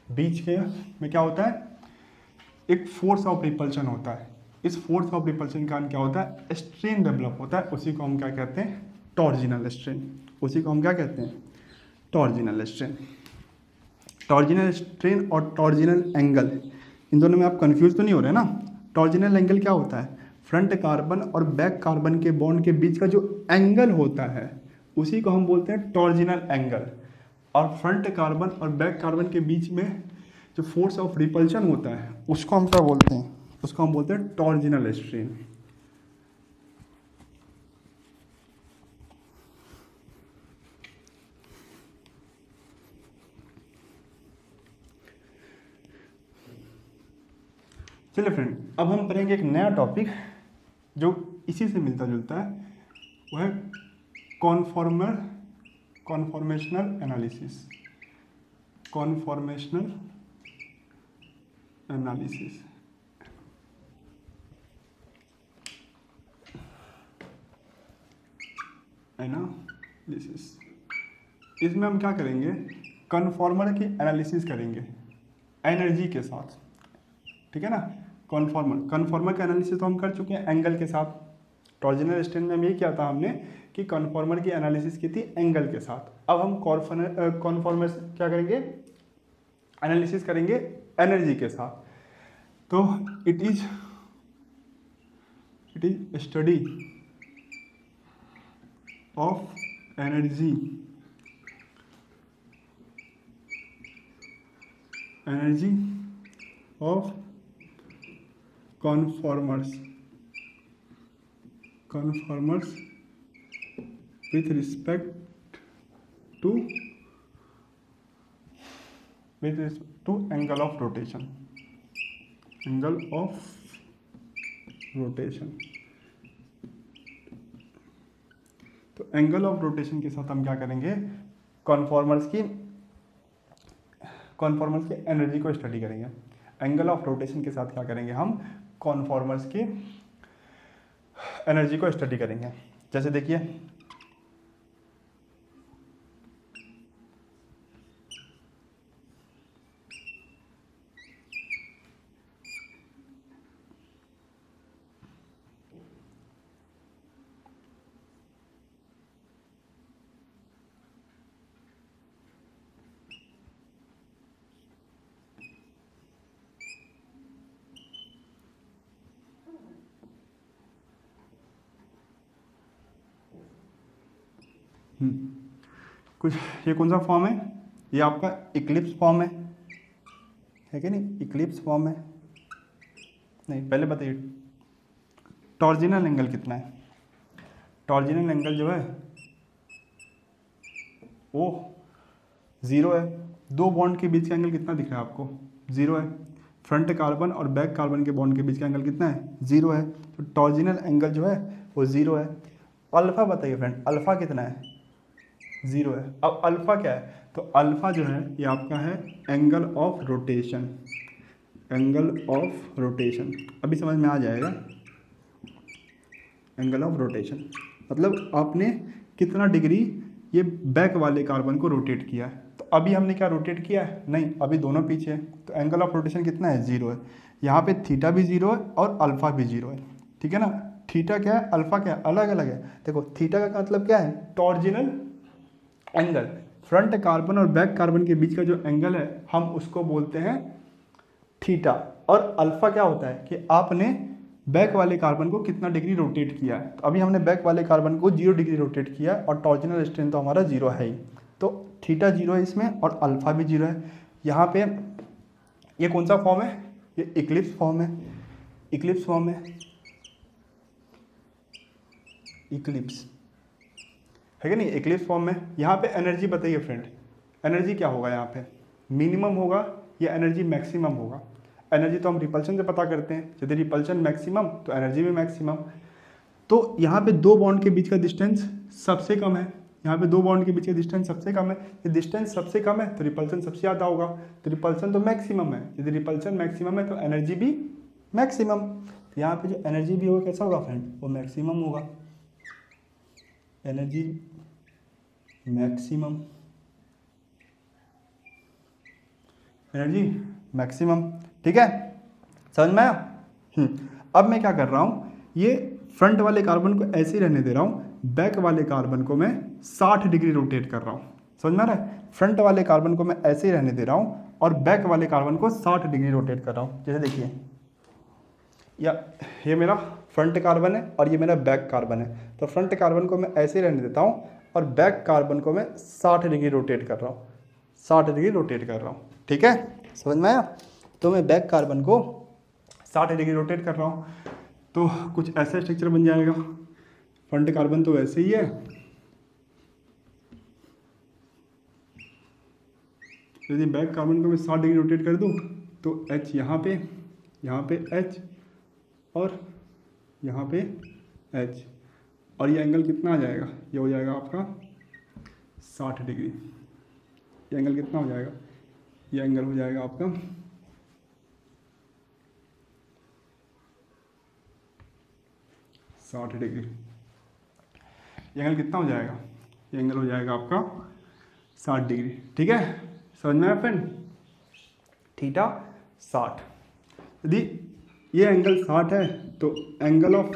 बीच के में क्या होता है, एक फोर्स ऑफ रिपल्शन होता है। इस फोर्स ऑफ रिपल्शन के कारण क्या होता है, स्ट्रेन डेवलप होता है, उसी को हम क्या कहते हैं, टॉर्जिनल स्ट्रेन। उसी को हम क्या कहते हैं, टॉर्जिनल स्ट्रेन। टॉर्जिनल स्ट्रेन और टॉर्जिनल एंगल, इन दोनों में आप कंफ्यूज तो नहीं हो रहे ना। टॉर्जिनल एंगल क्या होता है, फ्रंट कार्बन और बैक कार्बन के बॉन्ड के बीच का जो एंगल होता है उसी को हम बोलते हैं टॉर्जिनल एंगल। और फ्रंट कार्बन और बैक कार्बन के बीच में जो फोर्स ऑफ रिपल्शन होता है उसको हम क्या बोलते हैं, उसको हम बोलते हैं टॉर्जिनल स्ट्रेन। चलिए फ्रेंड, अब हम पढ़ेंगे एक नया टॉपिक जो इसी से मिलता जुलता है, वो है कॉन्फॉर्मेशनल एनालिसिस। कॉन्फॉर्मेशनल एनालिसिस, इसमें हम क्या करेंगे, कन्फॉर्मर की एनालिसिस करेंगे एनर्जी के साथ। ठीक है ना, कन्फॉर्मर का एनालिसिस तो हम कर चुके हैं एंगल के साथ। टॉर्जिनल स्ट्रेन में यही किया था हमने कि कन्फॉर्मर की एनालिसिस की थी एंगल के साथ। अब हम कॉन्फॉर्मर क्या करेंगे, एनालिसिस करेंगे एनर्जी के साथ। तो it is study of energy of conformers with respect to angle of rotation, तो एंगल ऑफ रोटेशन के साथ हम क्या करेंगे, कॉन्फॉर्मर्स की कॉन्फॉर्मर्स की एनर्जी को स्टडी करेंगे। एंगल ऑफ रोटेशन के साथ क्या करेंगे, हम कॉन्फॉर्मर्स की एनर्जी को स्टडी करेंगे। जैसे देखिए कुछ ये कौन सा फॉर्म है, ये आपका इक्लिप्स फॉर्म है कि नहीं, इक्लिप्स फॉर्म है। नहीं पहले बताइए टॉर्जिनल एंगल कितना है। टॉर्जिनल एंगल जो है वो 0 है। दो बॉन्ड के बीच का एंगल कितना दिख रहा है आपको, 0 है। फ्रंट कार्बन और बैक कार्बन के बॉन्ड के बीच का एंगल कितना है, 0 है। तो टॉर्जिनल एंगल जो है वो 0 है। अल्फा बताइए फ्रेंड, अल्फा कितना है, 0 है। अब अल्फा क्या है, तो अल्फा जो है ये आपका है angle of rotation, angle of rotation. अभी समझ में आ जाएगा, एंगल ऑफ रोटेशन मतलब आपने कितना डिग्री ये बैक वाले कार्बन को रोटेट किया है। तो अभी हमने क्या रोटेट किया है, नहीं अभी दोनों पीछे है, तो एंगल ऑफ रोटेशन कितना है, 0 है। यहाँ पे थीटा भी 0 है और अल्फा भी 0 है, ठीक है ना। थीटा क्या है, अल्फा क्या है, अलग अलग है। देखो थीटा का मतलब क्या है, टॉर्जिनल एंगल। फ्रंट कार्बन और बैक कार्बन के बीच का जो एंगल है हम उसको बोलते हैं थीटा। और अल्फा क्या होता है कि आपने बैक वाले कार्बन को कितना डिग्री रोटेट किया है। तो अभी हमने बैक वाले कार्बन को 0 डिग्री रोटेट किया है और टॉर्जिनल स्ट्रेन तो हमारा 0 है ही, तो थीटा 0 है इसमें और अल्फा भी 0 है। यहाँ पे ये कौन सा फॉर्म है, ये इक्लिप्स फॉर्म है, इक्लिप्स फॉर्म है, इक्लिप्स है कि नहीं, इक्लिप्स फॉर्म में। यहाँ पे एनर्जी बताइए फ्रेंड, एनर्जी क्या होगा यहाँ पे, मिनिमम होगा या एनर्जी मैक्सिमम होगा। एनर्जी तो हम रिपल्शन से पता करते हैं, यदि रिपल्शन मैक्सिमम तो एनर्जी भी मैक्सिमम। तो यहाँ पे दो बॉन्ड के बीच का डिस्टेंस सबसे कम है, यहाँ पे दो बॉन्ड के बीच का डिस्टेंस सबसे कम है। यदि डिस्टेंस सबसे कम है तो रिपल्सन सबसे ज़्यादा होगा, तो रिपल्सन तो मैक्सिमम है। यदि रिपल्सन मैक्सिमम है तो एनर्जी भी मैक्सिमम। तो यहाँ पे जो एनर्जी भी होगा कैसा होगा फ्रेंड, वो मैक्सिमम होगा, एनर्जी मैक्सिमम, एनर्जी मैक्सिमम, ठीक है, समझ में आया। अब मैं क्या कर रहा हूँ, ये फ्रंट वाले कार्बन को ऐसे ही रहने दे रहा हूँ, बैक वाले कार्बन को मैं 60 डिग्री रोटेट कर रहा हूँ। समझ में आ रहा है, फ्रंट वाले कार्बन को मैं ऐसे ही रहने दे रहा हूँ और बैक वाले कार्बन को 60 डिग्री रोटेट कर रहा हूँ। जैसे देखिए या ये मेरा फ्रंट कार्बन है और ये मेरा बैक कार्बन है, तो फ्रंट कार्बन को मैं ऐसे ही रहने देता हूँ और बैक कार्बन को मैं 60 डिग्री रोटेट कर रहा हूँ, 60 डिग्री रोटेट कर रहा हूँ, ठीक है, समझ में आया। तो मैं बैक कार्बन को 60 डिग्री रोटेट कर रहा हूँ, तो कुछ ऐसा स्ट्रक्चर बन जाएगा। फ्रंट कार्बन तो वैसे ही है, यदि बैक कार्बन को मैं 60 डिग्री रोटेट कर दूँ तो H यहाँ पे H और यहाँ पे H, और ये एंगल कितना आ जाएगा, ये हो जाएगा आपका 60 डिग्री। ये एंगल कितना हो जाएगा, ये एंगल हो जाएगा आपका 60 डिग्री। ये एंगल कितना हो जाएगा, ये एंगल हो जाएगा आपका 60 डिग्री, ठीक है, समझ में आया फ्रेंड। थीटा 60, यदि ये एंगल 60 है तो एंगल ऑफ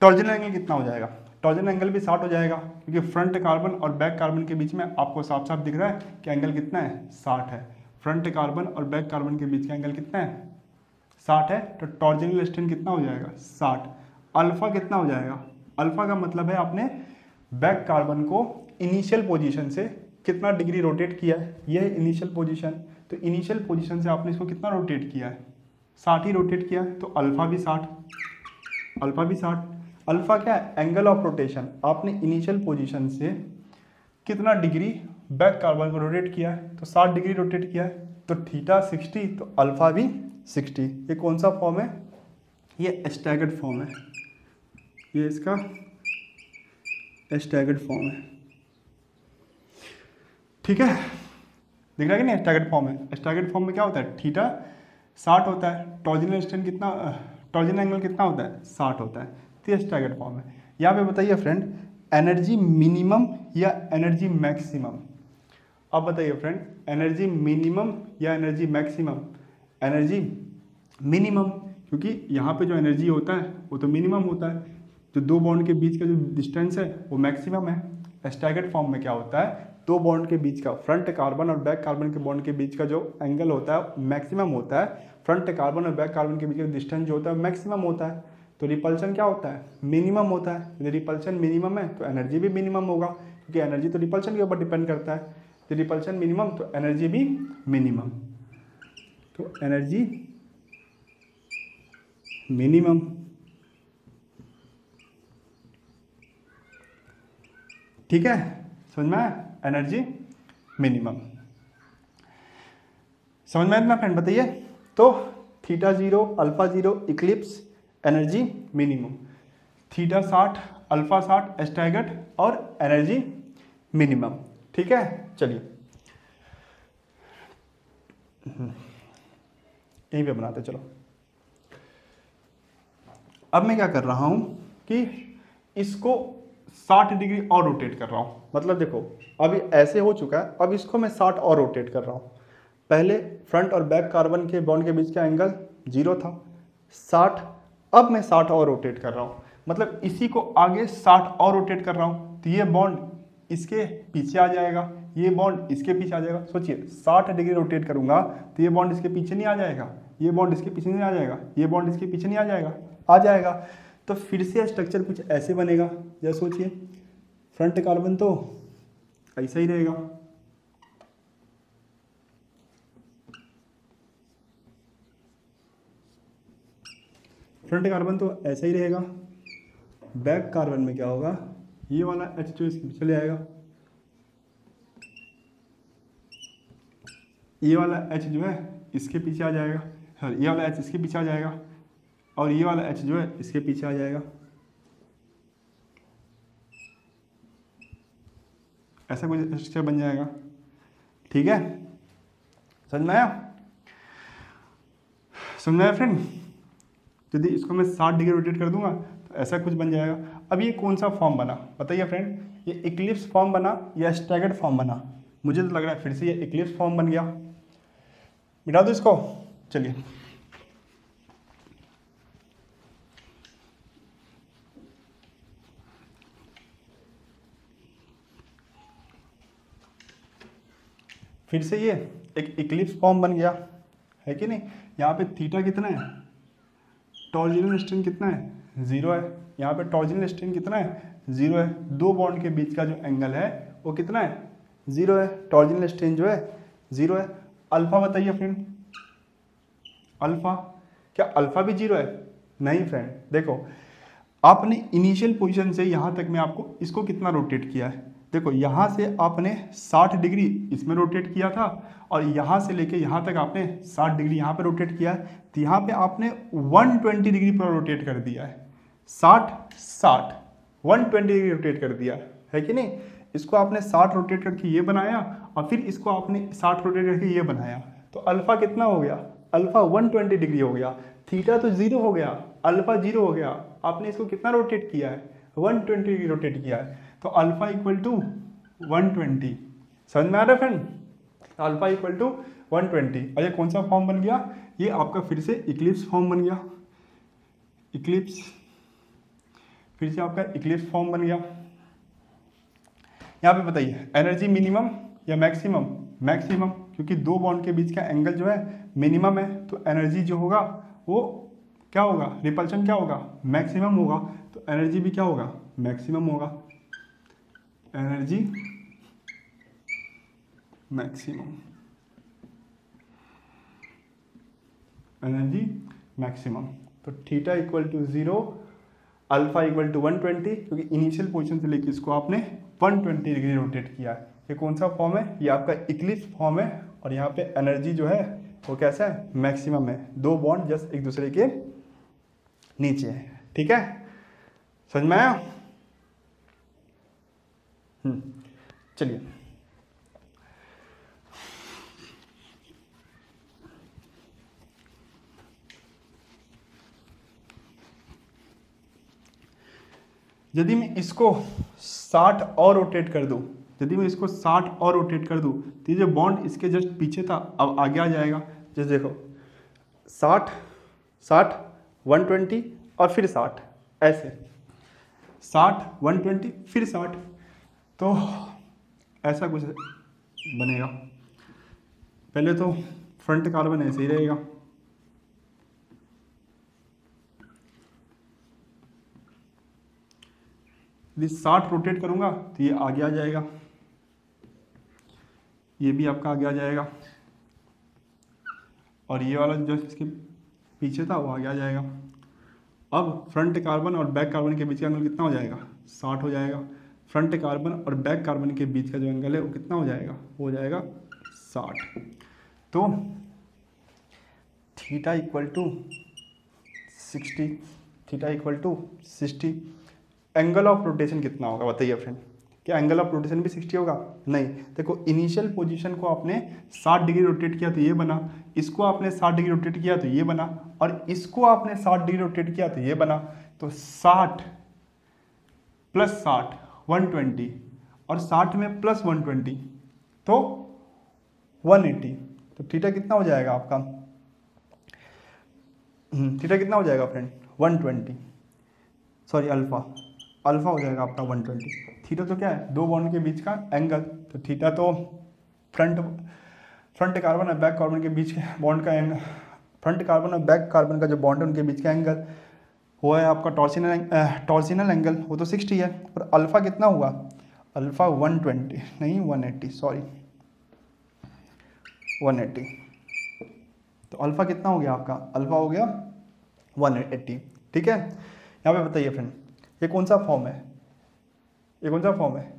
टॉर्जिनल एंगल कितना हो जाएगा, टॉर्जिनल एंगल भी 60 हो जाएगा, क्योंकि फ्रंट कार्बन और बैक कार्बन के बीच में आपको साफ साफ दिख रहा है कि एंगल कितना है, 60 है। फ्रंट कार्बन और बैक कार्बन के बीच का एंगल कितना है, 60 है, तो टॉर्जिनल स्ट्रेन कितना हो जाएगा, 60। अल्फा कितना हो जाएगा, अल्फा का मतलब है आपने बैक कार्बन को इनिशियल पोजीशन से कितना डिग्री रोटेट किया है, ये है इनिशियल पोजीशन। तो इनिशियल पोजीशन से आपने इसको कितना रोटेट किया है, 60 ही रोटेट किया है, तो अल्फा भी 60, अल्फा भी 60। अल्फा क्या है, एंगल ऑफ रोटेशन। आपने इनिशियल पोजीशन से कितना डिग्री बैक कार्बन को रोटेट किया है, तो 60 डिग्री रोटेट किया है, तो थीटा 60 तो अल्फा भी 60। ये कौन सा फॉर्म है, ये स्टैगर्ड फॉर्म है, ये इसका स्टैगर्ड फॉर्म है, ठीक है। दिख रहा है कि नहीं, स्टैगर्ड फॉर्म है। स्टैगर्ड फॉर्म में क्या होता है, थीटा 60 होता है, टॉर्जिनल स्ट्रेन कितना, टॉर्जिनल एंगल कितना होता है, 60 होता है। तो ये स्टैगर्ड फॉर्म है। यहाँ पे बताइए फ्रेंड, एनर्जी मिनिमम या एनर्जी मैक्सिमम। अब बताइए फ्रेंड, एनर्जी मिनिमम या एनर्जी मैक्सिमम। एनर्जी मिनिमम, क्योंकि यहाँ पे जो एनर्जी होता है वो तो मिनिमम होता है, जो दो बॉन्ड के बीच का जो डिस्टेंस है वो मैक्सिमम है। स्टैगर्ड फॉर्म में क्या होता है, दो बॉन्ड के बीच का, फ्रंट कार्बन और बैक कार्बन के बॉन्ड के बीच का जो एंगल होता है मैक्सिमम होता है। फ्रंट कार्बन और बैक कार्बन के बीच का डिस्टेंस जो होता है मैक्सिमम होता है। तो रिपल्शन क्या होता है, मिनिमम होता है। यदि रिपल्शन मिनिमम है तो एनर्जी भी मिनिमम होगा, क्योंकि एनर्जी तो रिपल्शन के ऊपर डिपेंड करता है। तो रिपल्शन मिनिमम तो एनर्जी भी मिनिमम। तो एनर्जी मिनिमम, ठीक है, समझ में आया, एनर्जी मिनिमम। समझ में आया ना फ्रेंड, बताइए। तो theta 0, alpha 0 Eclipse, energy minimum. Theta 60, alpha 60 staggered और एनर्जी मिनिमम, ठीक है। चलिए यहीं पे बनाते चलो। अब मैं क्या कर रहा हूं कि इसको 60 डिग्री और रोटेट कर रहा हूं। मतलब देखो अभी ऐसे हो चुका है, अब इसको मैं 60 और रोटेट कर रहा हूं। पहले फ्रंट और बैक कार्बन के बॉन्ड के बीच का एंगल 0 था, 60, अब मैं 60 और रोटेट कर रहा हूँ। मतलब इसी को आगे 60 और रोटेट कर रहा हूँ, तो ये बॉन्ड इसके पीछे आ जाएगा, ये बॉन्ड इसके पीछे आ जाएगा। सोचिए 60 डिग्री रोटेट करूंगा तो ये बॉन्ड इसके पीछे नहीं आ जाएगा, ये बॉन्ड इसके पीछे नहीं आ जाएगा, ये बॉन्ड इसके पीछे नहीं आ जाएगा, आ जाएगा। तो फिर से स्ट्रक्चर कुछ ऐसे बनेगा। जैसे सोचिए फ्रंट कार्बन तो ऐसा ही रहेगा, फ्रंट कार्बन तो ऐसा ही रहेगा। बैक कार्बन में क्या होगा, ये वाला H जो इसके पीछे चले आएगा, ये वाला H जो है इसके पीछे आ जाएगा, ये वाला H इसके पीछे आ जाएगा, और ये वाला H जो है इसके पीछे आ जाएगा। ऐसा कुछ स्ट्रक्चर बन जाएगा, ठीक है। समझ में आया, समझ में आया फ्रेंड। यदि इसको मैं 60 डिग्री रोटेट कर दूंगा तो ऐसा कुछ बन जाएगा। अब ये कौन सा फॉर्म बना बताइए फ्रेंड, ये इक्लिप्स फॉर्म बना या स्टैगर्ड फॉर्म बना। मुझे तो लग रहा है फिर से ये इक्लिप्स फॉर्म बन गया। मिटा दो इसको, चलिए। फिर से ये एक इक्लिप्स फॉर्म बन गया, है कि नहीं। यहाँ पे थीटा कितना है, टॉर्जिनल स्ट्रेन कितना है, 0 है। यहाँ पे टॉर्जिनल स्ट्रेन कितना है, 0 है। दो बॉन्ड के बीच का जो एंगल है वो कितना है, 0 है। टॉर्जिनल स्ट्रेन जो है 0 है। अल्फा बताइए फ्रेंड, अल्फा, क्या अल्फा भी 0 है? नहीं फ्रेंड, देखो आपने इनिशियल पोजीशन से यहाँ तक में आपको इसको कितना रोटेट किया है। देखो यहाँ से आपने 60 डिग्री इसमें रोटेट किया था, और यहाँ से लेके यहाँ तक आपने 60 डिग्री यहाँ पे रोटेट किया है। तो यहाँ पे आपने 120 डिग्री पर रोटेट कर दिया है। 60 120 डिग्री रोटेट कर दिया है कि नहीं। इसको आपने 60 रोटेट करके ये बनाया, और फिर इसको आपने 60 रोटेट करके ये बनाया। तो अल्फा कितना हो गया, अल्फा 120 डिग्री हो गया। थीटा तो 0 हो गया, अल्फा 0 हो गया। आपने इसको कितना रोटेट किया है, 120 डिग्री रोटेट किया है। तो अल्फा इक्वल टू 120। समझ में आ रहा है फ्रेंड, अल्फा इक्वल टू 120। और ये कौन सा फॉर्म बन गया, ये आपका फिर से इक्लिप्स फॉर्म बन गया। इक्लिप्स, फिर से आपका इक्लिप्स फॉर्म बन गया। यहाँ पे बताइए एनर्जी मिनिमम या मैक्सिमम, मैक्सिमम, क्योंकि दो बॉन्ड के बीच का एंगल जो है मिनिमम है। तो एनर्जी जो होगा वो क्या होगा, रिपल्शन क्या होगा, मैक्सिमम होगा। तो एनर्जी भी क्या होगा, मैक्सिमम होगा। Energy maximum, energy maximum. तो theta equal to 0, alpha equal to 120, क्योंकि इनिशियल पोजीशन से लेकर इसको आपने 120 डिग्री रोटेट किया है। ये कौन सा फॉर्म है, ये आपका इक्लिप्स फॉर्म है। और यहाँ पे एनर्जी जो है वो कैसा है, मैक्सिमम है। दो बॉन्ड जस्ट एक दूसरे के नीचे है, ठीक है। समझ में आया। चलिए यदि मैं इसको 60 और रोटेट कर दूँ, यदि मैं इसको 60 और रोटेट कर दूँ तो ये जो बॉन्ड इसके जस्ट पीछे था अब आगे आ जाएगा। जैसे देखो 60 60 120 और फिर 60, ऐसे 60 120 फिर 60, तो ऐसा कुछ बनेगा। पहले तो फ्रंट कार्बन ऐसे ही रहेगा, यदि 60 रोटेट करूंगा तो ये आगे आ जाएगा, ये भी आपका आगे आ जाएगा, और ये वाला जो इसके पीछे था वो आगे आ जाएगा। अब फ्रंट कार्बन और बैक कार्बन के बीच का एंगल कितना हो जाएगा? 60 हो जाएगा। फ्रंट कार्बन और बैक कार्बन के बीच का जो एंगल है वो कितना हो जाएगा? हो जाएगा 60। तो theta equal to 60, theta equal to 60। Angle of rotation कितना होगा बताइए फ्रेंड? क्या एंगल ऑफ रोटेशन भी 60 होगा? नहीं। देखो इनिशियल पोजीशन को आपने 60 डिग्री रोटेट किया तो ये बना, इसको आपने 60 डिग्री रोटेट किया तो ये बना, और इसको आपने 60 डिग्री रोटेट किया तो ये बना। तो 60 प्लस 60 120, और 60 में प्लस 120 तो 180। तो थीटा कितना हो जाएगा आपका? थीटा कितना हो जाएगा फ्रेंड? 120, सॉरी अल्फा हो जाएगा आपका 120। थीटा तो क्या है? दो बॉन्ड के बीच का एंगल। तो थीटा तो फ्रंट कार्बन और बैक कार्बन के बीच के बॉन्ड का एंगल, फ्रंट कार्बन और बैक कार्बन का जो बॉन्ड है उनके बीच का एंगल वो है आपका टॉर्सिनल एंगल, वो तो 60 है। और अल्फा कितना हुआ? अल्फा 120 नहीं 180, सॉरी 180। तो अल्फा कितना हो गया आपका? अल्फा हो गया 180। ठीक है, यहाँ पे बताइए फ्रेंड ये कौन सा फॉर्म है? ये कौन सा फॉर्म है?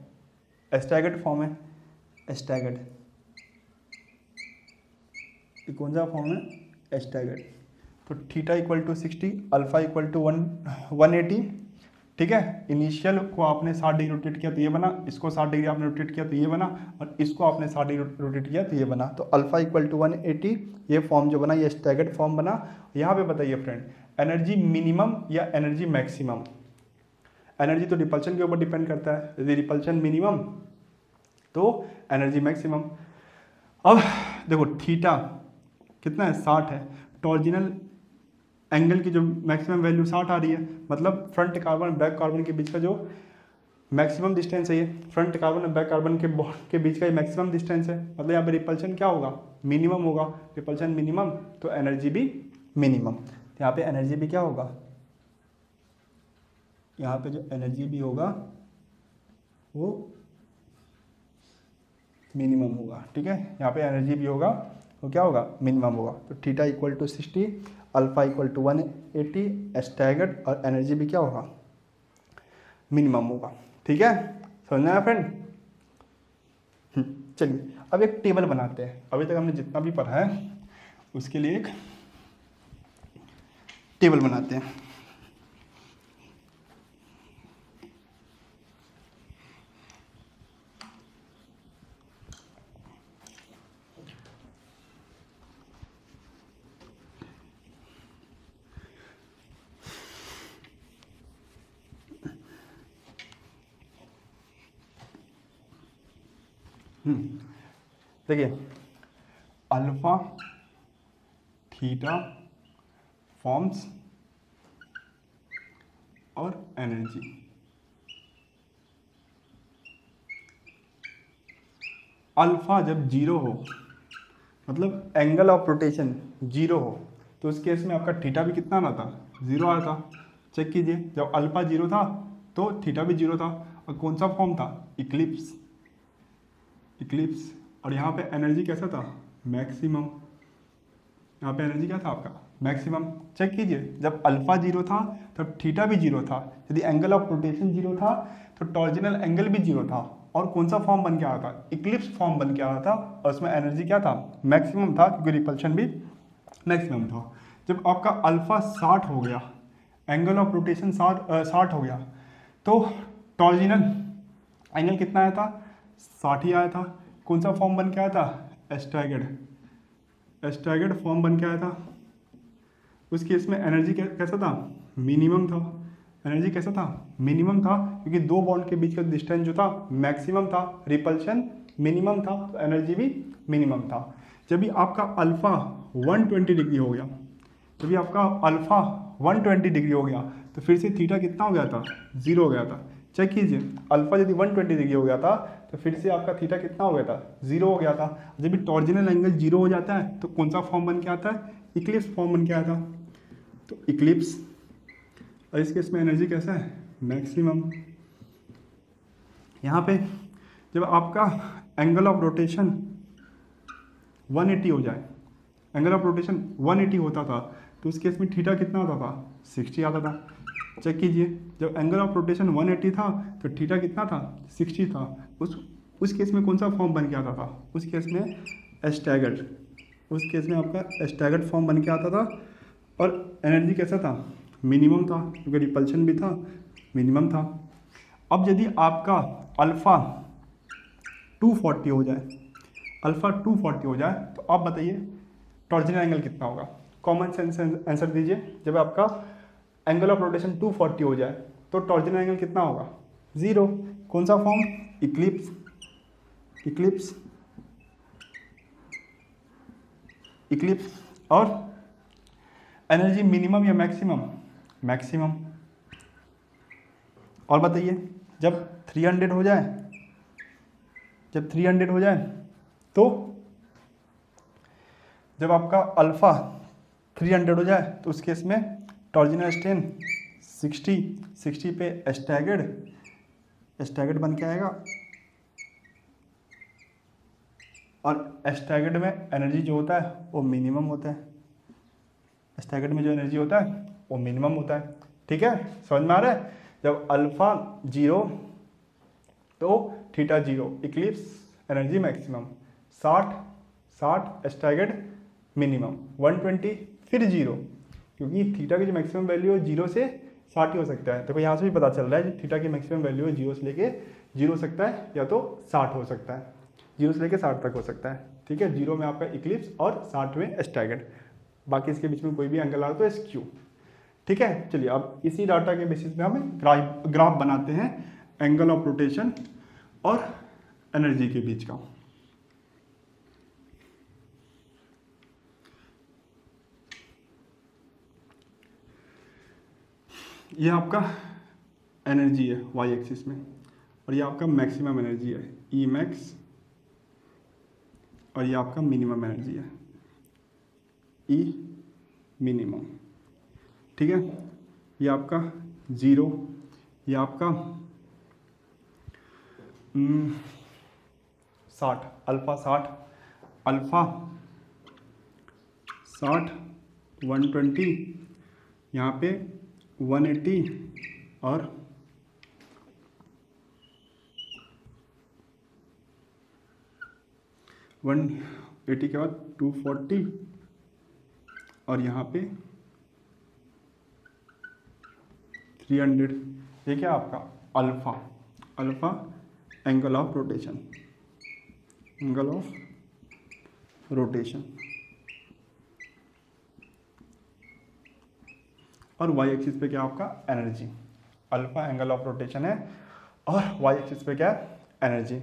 एस्टैगर्ड फॉर्म है, एस्टैगर्ड। ये कौन सा फॉर्म है? एस्टैगर्ड। तो theta equal to 60, alpha equal to 180। ठीक है, इनिशियल को आपने 60 डिग्री रोटेट किया तो ये बना, इसको 60 डिग्री आपने रोटेट किया तो ये बना, और इसको आपने 60 डिग्री रोटेट किया तो ये बना। तो अल्फा इक्वल टू 180, ये फॉर्म जो बना ये स्टैगर्ड फॉर्म बना। यहाँ पे बताइए फ्रेंड एनर्जी मिनिमम या एनर्जी मैक्सिमम? एनर्जी तो रिपल्शन के ऊपर डिपेंड करता है, यदि रिपल्शन मिनिमम तो एनर्जी मैक्सिमम। अब देखो थीटा कितना है? 60 है। टॉर्जिनल एंगल की जो मैक्सिमम वैल्यू 60 आ रही है, मतलब फ्रंट कार्बन और बैक कार्बन के बीच का जो मैक्सिमम डिस्टेंस है ये, फ्रंट कार्बन और बैक कार्बन के बीच का ये मैक्सिमम डिस्टेंस है, मतलब यहाँ पे रिपल्शन क्या होगा? मिनिमम होगा। रिपल्शन मिनिमम तो एनर्जी भी मिनिमम। तो यहाँ पे एनर्जी भी क्या होगा? यहाँ पे जो एनर्जी भी होगा वो मिनिमम होगा। ठीक है, यहाँ पे एनर्जी भी होगा वो क्या होगा? मिनिमम होगा। तो theta equal to 60, alpha equal to 180 staggered, और एनर्जी भी क्या होगा? मिनिमम होगा। ठीक है, समझना है फ्रेंड? चलिए अब एक टेबल बनाते हैं। अभी तक हमने जितना भी पढ़ा है उसके लिए एक टेबल बनाते हैं। देखिए अल्फा थीटा फॉर्म्स और एनर्जी। अल्फा जब जीरो हो, मतलब एंगल ऑफ रोटेशन जीरो हो, तो उस केस में आपका थीटा भी कितना आना था? जीरो आया था। चेक कीजिए, जब अल्फा जीरो था तो थीटा भी जीरो था, और कौन सा फॉर्म था? इक्लिप्स। इक्लिप्स। और यहाँ पे एनर्जी कैसा था? मैक्सिमम। यहाँ पे एनर्जी क्या था आपका? मैक्सिमम। चेक कीजिए, जब अल्फा जीरो था तब थीटा भी जीरो था, यदि एंगल ऑफ रोटेशन जीरो था तो टॉर्जिनल एंगल भी जीरो था, और कौन सा फॉर्म बन के आया था? इक्लिप्स फॉर्म बन के आया था, और उसमें एनर्जी क्या था? मैक्सिमम था, क्योंकि रिपल्शन भी मैक्सिमम था। जब आपका अल्फा 60 हो गया, एंगल ऑफ रोटेशन 60 हो गया, तो टॉर्जिनल एंगल कितना आया था? 60 ही आया था। कौन सा फॉर्म बन के आया था? एस्टैगर्ड फॉर्म बन के आया था। उस केस में एनर्जी कैसा था? मिनिमम था। एनर्जी कैसा था, मिनिमम था, क्योंकि दो बॉन्ड के बीच का डिस्टेंस जो था मैक्सिमम था, रिपल्शन मिनिमम था, तो एनर्जी भी मिनिमम था। जब भी आपका अल्फा 120 डिग्री हो गया, जब भी आपका अल्फा 120 डिग्री हो गया, तो फिर से थीटा कितना हो गया था, 0 हो गया था। चेक कीजिए, अल्फा यदि 120 डिग्री हो गया था तो फिर से आपका थीटा कितना हो गया था, 0 हो गया था। जब भी टॉर्जिनल एंगल 0 हो जाता है तो कौन सा फॉर्म बन के आता है, इक्लिप्स फॉर्म बन के आता है। तो इक्लिप्स, और इस केस में एनर्जी कैसा है, मैक्सिमम। यहाँ पे जब आपका एंगल ऑफ रोटेशन 180 हो जाए, एंगल ऑफ रोटेशन 180 होता था तो उस केस में थीटा कितना आता था, 60 आता था। चेक कीजिए, जब एंगल ऑफ रोटेशन 180 था तो थीटा कितना था, 60 था। उस केस में कौन सा फॉर्म बन के आता था, उस केस में स्टैगर्ड, उस केस में आपका स्टैगर्ड फॉर्म बन के आता था। और एनर्जी कैसा था, मिनिमम था, क्योंकि रिपल्शन भी था, मिनिमम था। अब यदि आपका अल्फ़ा 240 हो जाए, अल्फ़ा 240 हो जाए तो आप बताइए टॉर्जिनल एंगल कितना होगा। कॉमन सेंस आंसर दीजिए, जब आपका एंगल ऑफ रोटेशन 240 हो जाए तो टॉर्जिनल एंगल कितना होगा, 0। कौन सा फॉर्म, इक्लिप्स, इक्लिप्स, इक्लिप्स। और एनर्जी मिनिमम या मैक्सिमम, मैक्सिमम। और बताइए जब 300 हो जाए, जब 300 हो जाए तो जब आपका अल्फ़ा 300 हो जाए तो उस केस में टॉर्जिनल स्ट्रेन 60 पे स्टैगर्ड बन के आएगा। और स्टैगर्ड में एनर्जी जो होता है वो मिनिमम होता है, स्टैगर्ड में जो एनर्जी होता है वो मिनिमम होता है। ठीक है, समझ में आ रहा है। जब अल्फ़ा 0 तो theta 0, Eclipse energy maximum, 60 staggered minimum, 120 फिर 0, क्योंकि थीटा की जो मैक्सिमम वैल्यू है 0 से 60 ही हो सकता है। तो यहाँ से भी पता चल रहा है थीटा की मैक्सिमम वैल्यू है 0 से लेके 0 हो सकता है या तो 60 हो सकता है, 0 से लेके 60 तक हो सकता है। ठीक है, 0 में आपका इक्लिप्स और 60 में स्टैगर्ड, बाकी इसके बीच में कोई भी एंगल आ रहा तो स्क्यू। ठीक है, चलिए अब इसी डाटा के बेसिस पे हम ग्राफ बनाते हैं एंगल ऑफ रोटेशन और एनर्जी के बीच का। ये आपका एनर्जी है वाई एक्सिस में, और ये आपका मैक्सिमम एनर्जी है ई मैक्स, और ये आपका मिनिमम एनर्जी है ई मिनिमम। ठीक है, ये आपका 0, ये आपका 60, अल्फ़ा 60, अल्फ़ा 60 120, यहाँ पे 180 और 180 के बाद 240, और यहाँ पे 300। ये क्या आपका alpha, alpha angle of rotation, angle of rotation. और वाई एक्सिस पे क्या आपका energy, alpha angle of rotation है, और वाई एक्सिस पे क्या है एनर्जी।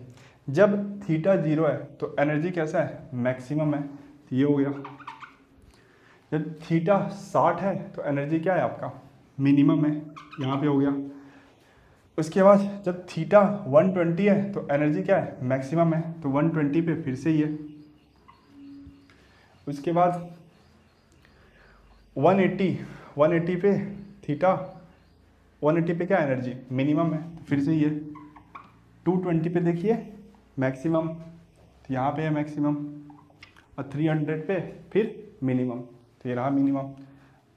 जब थीटा 0 है तो एनर्जी कैसा है, मैक्सिमम है, तो ये हो गया। जब थीटा 60 है तो एनर्जी क्या है आपका, मिनिमम है, यहाँ पे हो गया। उसके बाद जब थीटा 120 है तो एनर्जी क्या है, मैक्सिमम है, तो 120 पे फिर से ही है। उसके बाद 180 पे थीटा 180 पे क्या एनर्जी, मिनिमम है, तो फिर से ही है। 220 पे देखिए मैक्सिमम, तो यहाँ पे है मैक्सिमम, और 300 पे फिर मिनिमम, तो ये रहा मिनिमम।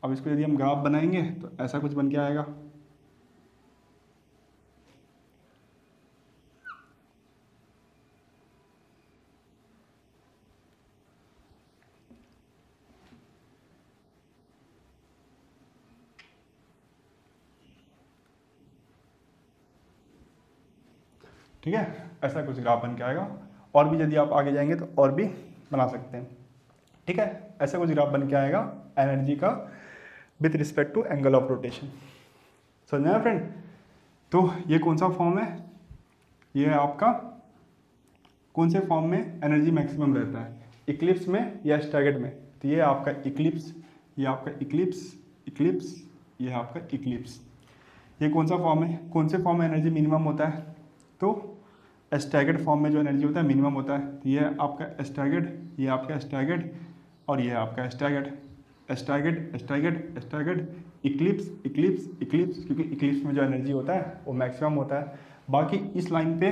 अब इसको यदि हम ग्राफ बनाएंगे तो ऐसा कुछ बन के आएगा। ठीक है, ऐसा कुछ ग्राफ बन के आएगा। और भी यदि आप आगे जाएंगे तो और भी बना सकते हैं। ठीक है, ऐसा कुछ ग्राफ बन के आएगा एनर्जी का with respect to angle of rotation. समझ में आया फ्रेंड? तो ये कौन सा फॉर्म है, ये है आपका कौन से फॉर्म में एनर्जी मैक्सिमम रहता है, इक्लिप्स में या स्टैगर्ड में? तो ये आपका इक्लिप्स, ये आपका इक्लिप्स, इक्लिप्स, ये है आपका इक्लिप्स। ये कौन सा फॉर्म है, कौन से फॉर्म में एनर्जी मिनिमम होता है? तो स्टैगर्ड फॉर्म में जो एनर्जी होता है मिनिमम होता है। तो ये है आपका स्टैगर्ड, ये आपका स्टैगर्ड, और ये है आपका staggered, staggered, staggered, staggered, Eclipse, Eclipse, Eclipse, क्योंकि इक्लिप्स में जो एनर्जी होता है वो मैक्सिमम होता है। बाकी इस लाइन पे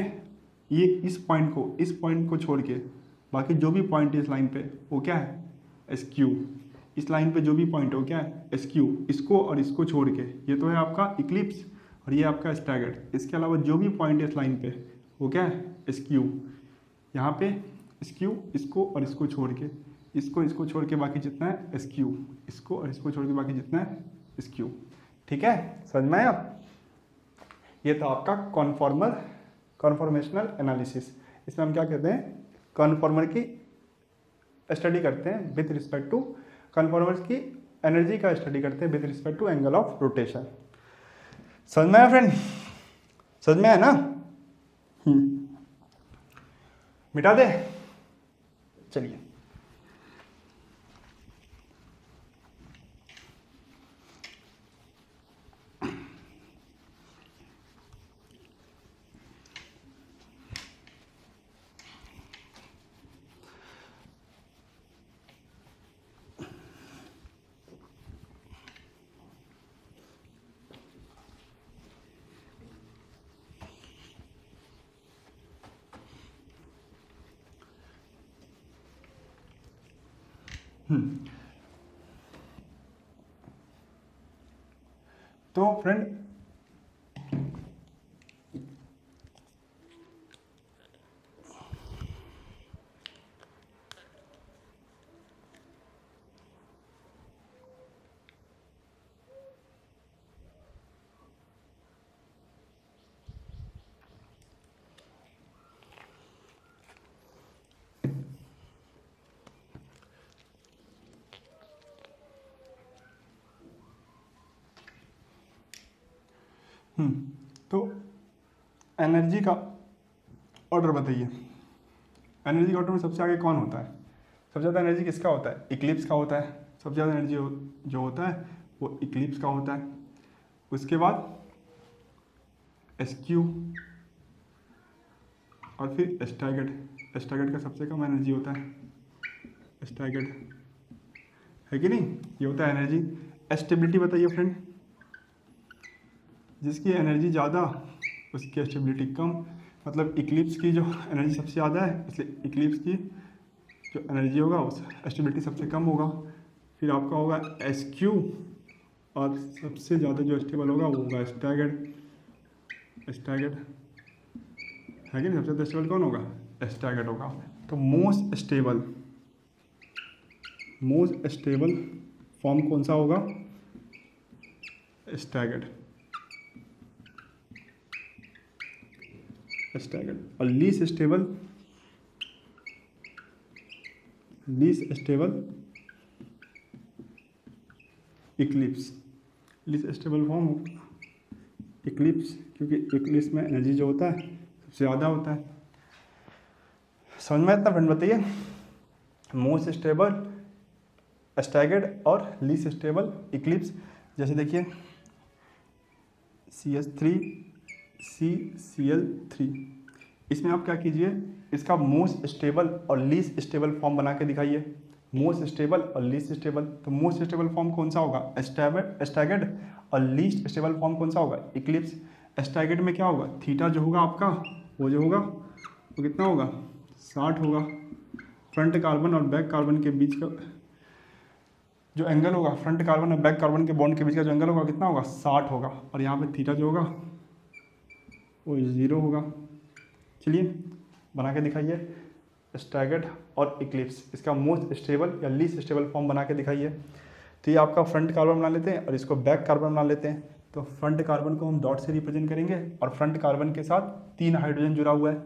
ये इस पॉइंट को छोड़ के बाकी जो भी पॉइंट है इस लाइन पे वो क्या है, एसक्यू। इस लाइन पे जो भी पॉइंट है वो क्या है, एसक्यू। इसको और इसको छोड़ के ये तो है आपका इक्लिप्स और ये आपका स्टैगर्ड। इसके अलावा जो भी पॉइंट है इस लाइन पे वो क्या है, एसक्यू। यहाँ पे एसक्यू, इसको और इसको छोड़ के, इसको छोड़ के बाकी जितना है एसक्यू, इसको और इसको छोड़ के बाकी जितना है एसक्यू। ठीक है, समझ में आया? ये था आपका कॉन्फॉर्मेशनल एनालिसिस। इसमें हम क्या कहते हैं, कॉन्फॉर्मर की स्टडी करते हैं विथ रिस्पेक्ट टू, कॉन्फॉर्मर्स की एनर्जी का स्टडी करते हैं with respect to angle of rotation. समझ में आया फ्रेंड? समझ में आया ना? मिटा दे, चलिए। तो फ्रेंड तो एनर्जी का ऑर्डर बताइए। एनर्जी के ऑर्डर में सबसे आगे कौन होता है? सबसे ज़्यादा एनर्जी किसका होता है? इक्लिप्स का होता है। सबसे ज़्यादा एनर्जी जो होता है वो इक्लिप्स का होता है। उसके बाद एसक्यू और फिर स्टैगर्ड। स्टैगर्ड का सबसे कम एनर्जी होता है, स्टैगर्ड, है कि नहीं? ये होता है एनर्जी। स्टेबिलिटी बताइए फ्रेंड। जिसकी एनर्जी ज़्यादा उसकी स्टेबिलिटी कम, मतलब इक्लिप्स की जो एनर्जी सबसे ज़्यादा है इसलिए इक्लिप्स की जो एनर्जी होगा उस स्टेबिलिटी सबसे कम होगा। फिर आपका होगा एसक्यू और सबसे ज़्यादा जो स्टेबल होगा वो होगा स्टैगर्ड, स्टैगर्ड, है कि नहीं? सबसे ज़्यादा स्टेबल कौन होगा? स्टैगर्ड होगा। तो मोस्ट स्टेबल फॉर्म कौन सा होगा? Staggered, staggered. और least stable eclipse. Least stable form eclipse, क्योंकि इक्लिप्स में एनर्जी जो होता है सबसे ज़्यादा होता है। समझ में इतना फ्रेंड? बताइए। मोस्ट स्टेबल स्टैगर्ड और लीस्ट स्टेबल इक्लिप्स। जैसे देखिए CH3CCl3, इसमें आप क्या कीजिए, इसका मोस्ट स्टेबल और लीस्ट स्टेबल फॉर्म बना के दिखाइए। मोस्ट स्टेबल और लीस्ट स्टेबल, तो मोस्ट स्टेबल फॉर्म कौन सा होगा? स्टैगर्ड। और लीस्ट स्टेबल फॉर्म कौन सा होगा? इक्लिप्स। स्टैगर्ड में क्या होगा? थीटा जो होगा आपका वो जो होगा वो कितना होगा? 60 होगा। फ्रंट कार्बन और बैक कार्बन के बीच का जो एंगल होगा, फ्रंट कार्बन और बैक कार्बन के बॉन्ड के बीच का जो एंगल होगा कितना होगा? 60 होगा। और यहाँ पे थीटा जो होगा वो 0 होगा। चलिए बना के दिखाइए स्टैगर्ड और इक्लिप्स, इसका मोस्ट स्टेबल या लीस्ट स्टेबल फॉर्म बना के दिखाइए। तो ये आपका फ्रंट कार्बन बना लेते हैं और इसको बैक कार्बन बना लेते हैं। तो फ्रंट कार्बन को हम डॉट से रिप्रेजेंट करेंगे और फ्रंट कार्बन के साथ 3 हाइड्रोजन जुड़ा हुआ है।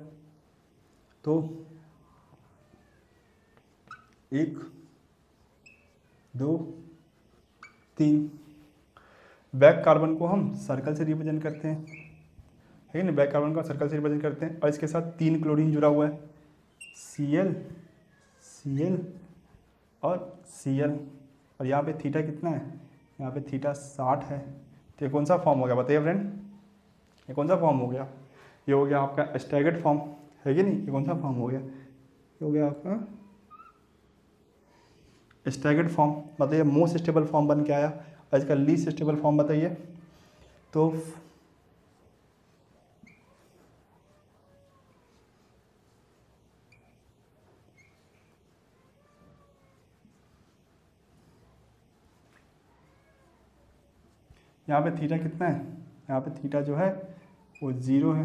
तो 1 2 3, बैक कार्बन को हम सर्कल से रिप्रेजेंट करते हैं, है ना, बैक कार्बन को सर्कल से रिप्रेजेंट करते हैं, और इसके साथ 3 क्लोरीन जुड़ा हुआ है, Cl Cl और Cl, और यहाँ पे थीटा कितना है, यहाँ पे थीटा 60 है। तो ये कौन सा फॉर्म हो गया बताइए फ्रेंड, ये कौन सा फॉर्म हो गया, ये हो गया आपका स्टैगर्ड फॉर्म, है कि नहीं, ये कौन सा फॉर्म हो गया, ये हो गया आपका स्टैगर्ड फॉर्म। बताइए मोस्ट स्टेबल फॉर्म बन के आया, और इसका लीस्ट स्टेबल फॉर्म बताइए। तो यहाँ पे थीटा कितना है, यहाँ पे थीटा जो है वो 0 है,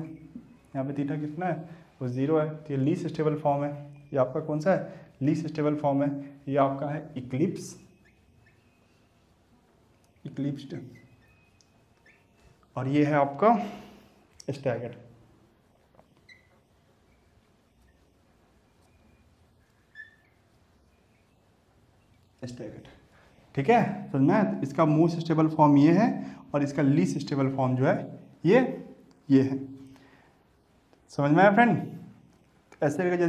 यहाँ पे थीटा कितना है वो 0 है। तो ये लीस्ट स्टेबल फॉर्म है, ये आपका कौन सा है, लीस्ट स्टेबल फॉर्म है, ये आपका है इक्लिप्स्ड, और ये है आपका स्टैगर्ड। ठीक है, समझ में, इसका मोस्ट स्टेबल फॉर्म ये है, और इसका लीस्ट स्टेबल फॉर्म जो है ये है। समझ में आया फ्रेंड। ऐसे करके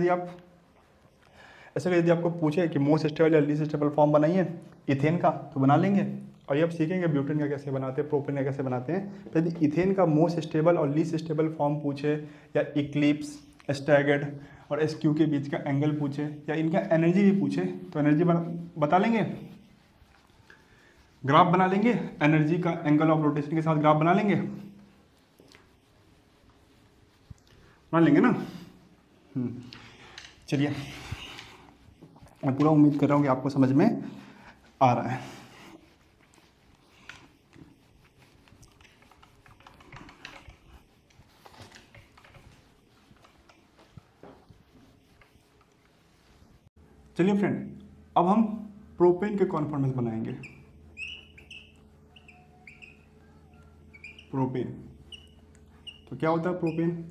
यदि आपको पूछे कि मोस्ट स्टेबल या लीस्ट स्टेबल फॉर्म बनाइए इथेन का, तो बना लेंगे। और ये अब सीखेंगे ब्यूटेन का कैसे बनाते हैं, प्रोपेन का कैसे बनाते हैं। तो यदि इथेन का मोस्ट स्टेबल और लीस्ट स्टेबल फॉर्म पूछे, या इक्लिप्स, स्टैगर्ड और SQ के बीच का एंगल पूछे, या इनका एनर्जी भी पूछे, तो एनर्जी बता लेंगे, ग्राफ बना लेंगे, एनर्जी का एंगल ऑफ रोटेशन के साथ ग्राफ बना लेंगे ना। चलिए, मैं पूरा उम्मीद कर रहा हूँ कि आपको समझ में आ रहा है। चलिए फ्रेंड, अब हम प्रोपेन के कॉन्फॉर्मेंस बनाएंगे। प्रोपेन तो क्या होता है, प्रोपेन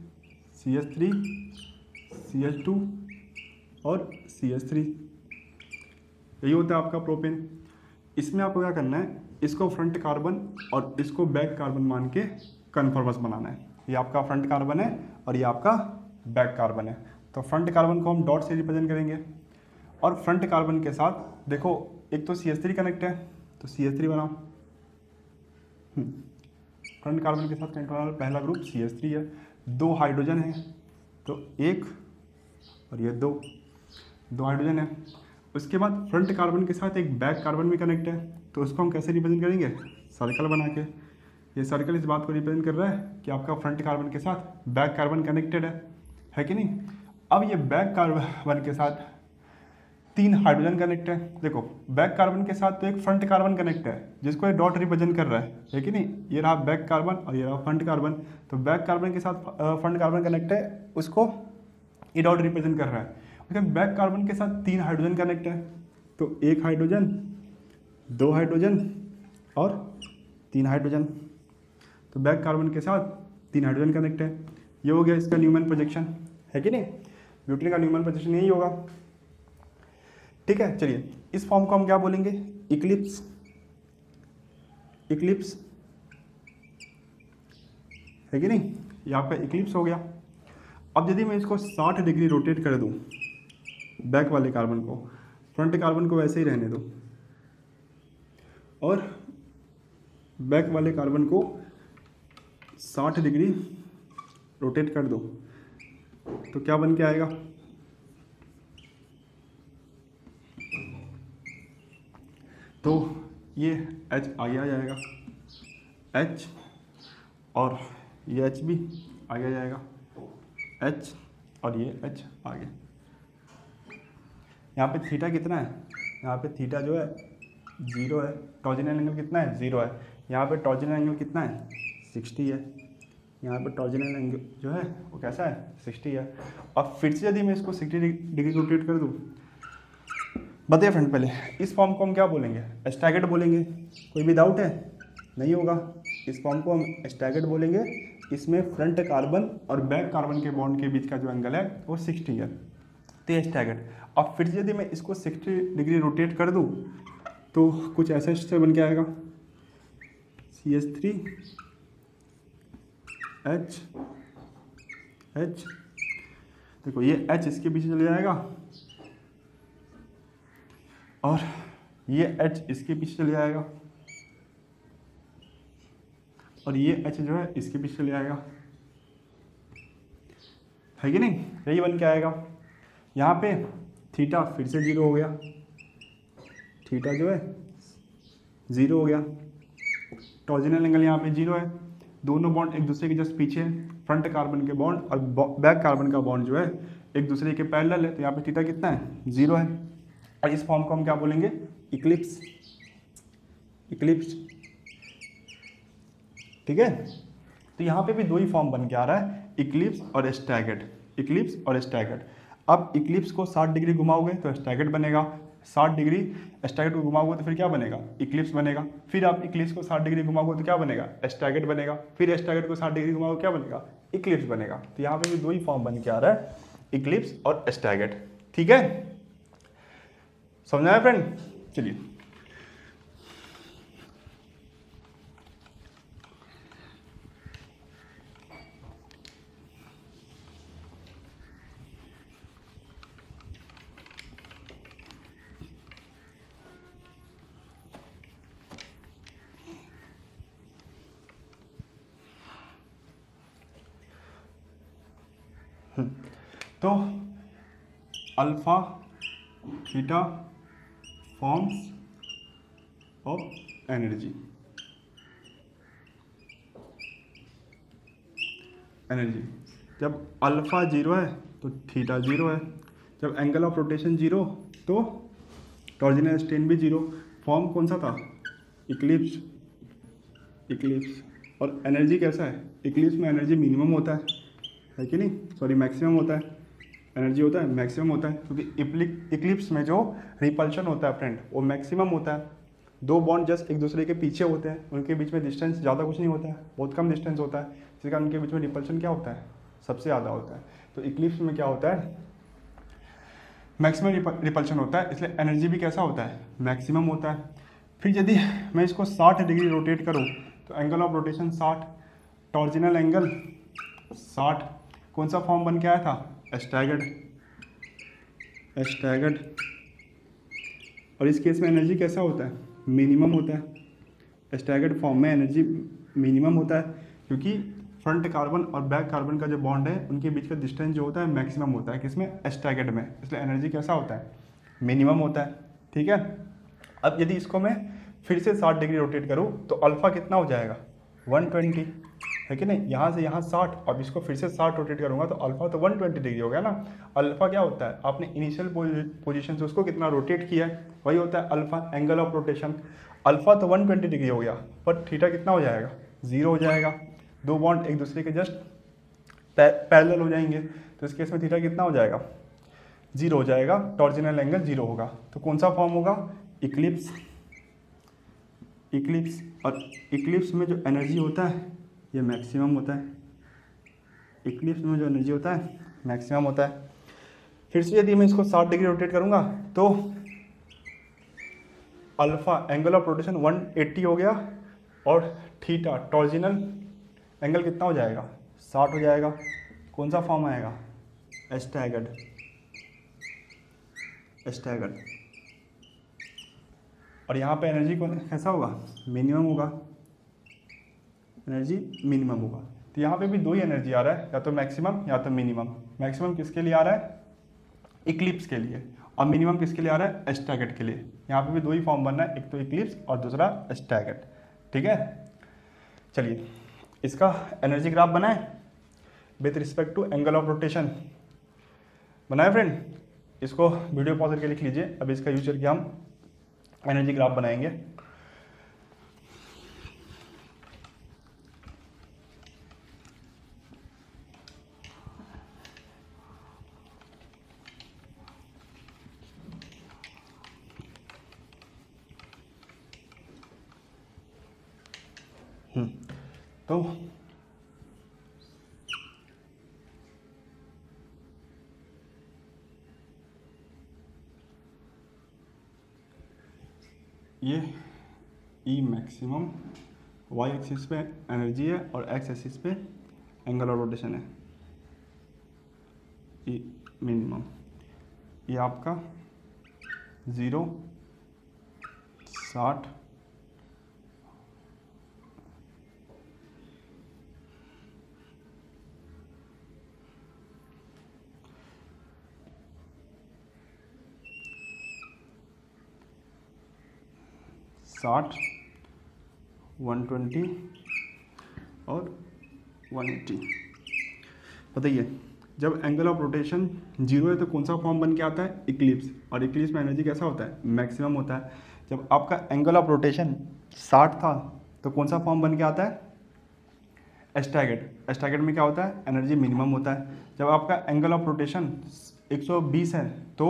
CH3 CH2 और CH3, यही होता है आपका प्रोपेन। इसमें आपको क्या करना है, इसको फ्रंट कार्बन और इसको बैक कार्बन मान के कन्फॉर्मेंस बनाना है। ये आपका फ्रंट कार्बन है और ये आपका बैक कार्बन है। तो फ्रंट कार्बन को हम डॉट से रिप्रेजेंट करेंगे, और फ्रंट कार्बन के साथ देखो एक तो CH3 कनेक्ट है, तो CH3 बनाओ। फ्रंट कार्बन के साथ कनेक्ट होने वाला पहला ग्रुप CH3 है, 2 हाइड्रोजन है, तो 1 और ये 2 हाइड्रोजन है। उसके बाद फ्रंट कार्बन के साथ एक बैक कार्बन भी कनेक्ट है, तो उसको हम कैसे रिप्रेजेंट करेंगे, सर्कल बना के। ये सर्कल इस बात को रिप्रेजेंट कर रहा है कि आपका फ्रंट कार्बन के साथ बैक कार्बन कनेक्टेड है कि नहीं। अब ये बैक कार्बन के साथ 3 हाइड्रोजन कनेक्ट है। देखो बैक कार्बन के साथ तो एक फ्रंट कार्बन कनेक्ट है, जिसको ये डॉट रिप्रेजेंट कर रहा है कि नहीं। ये रहा बैक कार्बन और ये रहा फ्रंट कार्बन। तो बैक कार्बन के साथ फ्रंट कार्बन कनेक्ट है, उसको ये डॉट रिप्रेजेंट कर रहा है। उसके बैक कार्बन के साथ 3 हाइड्रोजन कनेक्ट है, तो 1 हाइड्रोजन, 2 हाइड्रोजन और 3 हाइड्रोजन। तो बैक कार्बन के साथ 3 हाइड्रोजन कनेक्ट है। ये हो गया इसका न्यूमैन प्रोजेक्शन, है कि नहीं। ब्यूटेन का न्यूमैन प्रोजेक्शन यही होगा, ठीक है। चलिए, इस फॉर्म को हम क्या बोलेंगे, इक्लिप्स है कि नहीं। ये आपका इक्लिप्स हो गया। अब यदि मैं इसको 60 डिग्री रोटेट कर दूं, बैक वाले कार्बन को, फ्रंट कार्बन को वैसे ही रहने दो, और बैक वाले कार्बन को 60 डिग्री रोटेट कर दो, तो क्या बन के आएगा, तो ये H आगे आ जाएगा, H, और ये H भी आगे आ जाएगा, H और ये H आगे। यहाँ पे थीटा कितना है, यहाँ पे थीटा जो है 0 है, टॉर्जिनल एंगल कितना है 0 है। यहाँ पे टॉर्जिनल एंगल कितना है 60 है, यहाँ पे टॉर्जिनल एंगल जो है वो कैसा है 60 है। और फिर से यदि मैं इसको 60 डिग्री रोटेट कर दूँ, बताइए फ्रेंड, पहले इस फॉर्म को हम क्या बोलेंगे, स्टैगर्ड बोलेंगे। कोई भी डाउट है, नहीं होगा। इस फॉर्म को हम स्टैगर्ड बोलेंगे। इसमें फ्रंट कार्बन और बैक कार्बन के बॉन्ड के बीच का जो एंगल है वो 60 है, तो ये स्टैगर्ड। और फिर यदि मैं इसको 60 डिग्री रोटेट कर दूँ, तो कुछ ऐसा से बन के आएगा CH3 H H, देखो ये H इसके पीछे चले जाएगा और ये H इसके पीछे चले जाएगा और ये H जो है इसके पीछे चले जाएगा, है कि नहीं? यही बन के आएगा। यहाँ पे थीटा फिर से 0 हो गया, थीटा जो है 0 हो गया। टॉर्जिनल एंगल यहाँ पे 0 है, दोनों बॉन्ड एक दूसरे के जस्ट पीछे है, फ्रंट कार्बन के बॉन्ड और बैक कार्बन का बॉन्ड जो है एक दूसरे के पैरेलल है, तो यहाँ पे थीटा कितना है? 0 है। और इस फॉर्म को हम क्या बोलेंगे? इक्लिप्स, इक्लिप्स, ठीक है। तो यहाँ पे भी दो ही फॉर्म बन के आ रहा है, इक्लिप्स और स्टैगर्ड, इक्लिप्स और स्टैगर्ड। अब इक्लिप्स को 60 डिग्री घुमाओगे तो स्टैगर्ड बनेगा, 60 डिग्री स्टैगर्ड को घुमाओगे तो फिर क्या बनेगा? इक्लिप्स बनेगा। फिर आप इक्लिप्स को 60 डिग्री घुमाओगे तो क्या बनेगा? स्टैगर्ड बनेगा। फिर स्टैगर्ड को 60 डिग्री घुमाओगे क्या बनेगा? इक्लिप्स बनेगा। तो यहाँ पे भी दो ही फॉर्म बन के आ रहा है, इक्लिप्स और स्टैगर्ड, ठीक है। समझ आया फ्रेंड? चलिए तो alpha theta forms of energy, energy जब अल्फा 0 है तो थीटा 0 है, जब एंगल ऑफ रोटेशन 0 तो टॉर्जिनल स्ट्रेन भी 0। फॉर्म कौन सा था? Eclipse, Eclipse. और एनर्जी कैसा है? इक्लिप्स में एनर्जी मिनिमम होता है कि नहीं? सॉरी मैक्सिमम होता है, एनर्जी होता है मैक्सिमम होता है, क्योंकि इक्लिप्स में जो रिपल्शन होता है फ्रेंड वो मैक्सिमम होता है। दो बॉन्ड जस्ट एक दूसरे के पीछे होते हैं, उनके बीच में डिस्टेंस ज़्यादा कुछ नहीं होता है, बहुत कम डिस्टेंस होता है, जिसके कारण उनके बीच में रिपल्शन क्या होता है? सबसे ज़्यादा होता है। तो इक्लिप्स में क्या होता है? मैक्सिमम रिपल्शन होता है, इसलिए एनर्जी भी कैसा होता है? मैक्सिमम होता है। फिर यदि मैं इसको 60 डिग्री रोटेट करूँ तो एंगल ऑफ रोटेशन 60, टॉर्जिनल एंगल 60, कौन सा फॉर्म बन के आया था? Staggered, staggered. और इस केस में एनर्जी कैसा होता है? मिनिमम होता है। स्टैगर्ड फॉर्म में एनर्जी मिनिमम होता है, क्योंकि फ्रंट कार्बन और बैक कार्बन का जो बॉन्ड है उनके बीच का डिस्टेंस जो होता है मैक्सिमम होता है, किसमें? स्टैगर्ड में, इसलिए एनर्जी कैसा होता है? मिनिमम होता है, ठीक है। अब यदि इसको मैं फिर से 60 डिग्री रोटेट करूँ तो अल्फा कितना हो जाएगा? 120, है कि नहीं? यहाँ से यहाँ 60, अब इसको फिर से 60 रोटेट करूँगा तो अल्फा तो 120 डिग्री हो गया ना। अल्फा क्या होता है? आपने इनिशियल पोजीशन से उसको कितना रोटेट किया है वही होता है alpha, angle of rotation. Alpha तो 120 डिग्री हो गया, पर थीटा कितना हो जाएगा? 0 हो जाएगा। दो बॉन्ड एक दूसरे के जस्ट पैरेलल हो जाएंगे, तो इस केस में थीटा कितना हो जाएगा? 0 हो जाएगा, टॉर्जिनल एंगल 0 होगा। तो कौन सा फॉर्म होगा? Eclipse, Eclipse. और इक्लिप्स में जो एनर्जी होता है ये मैक्सिमम होता है, इक्लिप्स में जो एनर्जी होता है मैक्सिमम होता है। फिर से यदि मैं इसको 60 डिग्री रोटेट करूँगा तो अल्फा एंगल ऑफ रोटेशन 180 हो गया और थीटा टॉर्जिनल एंगल कितना हो जाएगा? 60 हो जाएगा। कौन सा फॉर्म आएगा? Staggered, staggered. और यहाँ पे एनर्जी कौन कैसा होगा? मिनिमम होगा, एनर्जी मिनिमम होगा। तो यहाँ पे भी दो ही एनर्जी आ रहा है, या तो मैक्सिमम या तो मिनिमम। मैक्सिमम किसके लिए आ रहा है? इक्लिप्स के लिए। और मिनिमम किसके लिए आ रहा है? स्टैगर्ड के लिए। यहाँ पे भी दो ही फॉर्म बनना है, एक तो इक्लिप्स और दूसरा स्टैगर्ड, ठीक है। चलिए इसका एनर्जी ग्राफ बनाए with respect to angle of rotation, बनाए फ्रेंड? इसको वीडियो पॉज करके लिख लीजिए, अब इसका यूज करके हम एनर्जी ग्राफ बनाएंगे। तो ये ई मैक्सिमम वाई एक्सिस पे एनर्जी है और एक्स एक्सिस पे एंगल ऑफ रोटेशन है, ये मिनिमम, ये आपका 0, 60, 120 और 180। बताइए जब एंगल ऑफ रोटेशन 0 है तो कौन सा फॉर्म बन के आता है, इक्लिप्स, और इक्लिप्स में एनर्जी कैसा होता है, मैक्सिमम होता है। जब आपका एंगल ऑफ रोटेशन 60 था तो कौन सा फॉर्म बन के आता है, स्टैगर्ड। स्टैगर्ड में क्या होता है, एनर्जी मिनिमम होता है। जब आपका एंगल ऑफ रोटेशन 120 है तो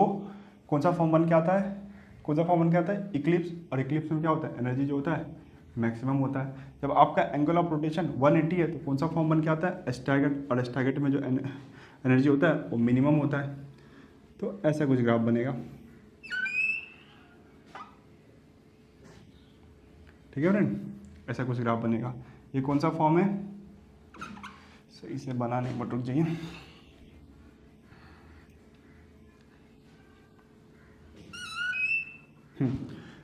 कौन सा फॉर्म बन के आता है, कौन सा फॉर्म बन के आता है, इक्लिप्स, और इक्लिप्स में क्या होता है, एनर्जी जो होता है मैक्सिमम होता है। जब आपका एंगल ऑफ रोटेशन 180 है तो कौन सा फॉर्म बन के आता है, स्टैगर्ड, और स्टैगर्ड में जो एनर्जी होता है वो मिनिमम होता है। तो ऐसा कुछ ग्राफ बनेगा, ठीक है फ्रेंड, ऐसा कुछ ग्राफ बनेगा। ये कौन सा फॉर्म है, सही से बनाने में रुक जाइए।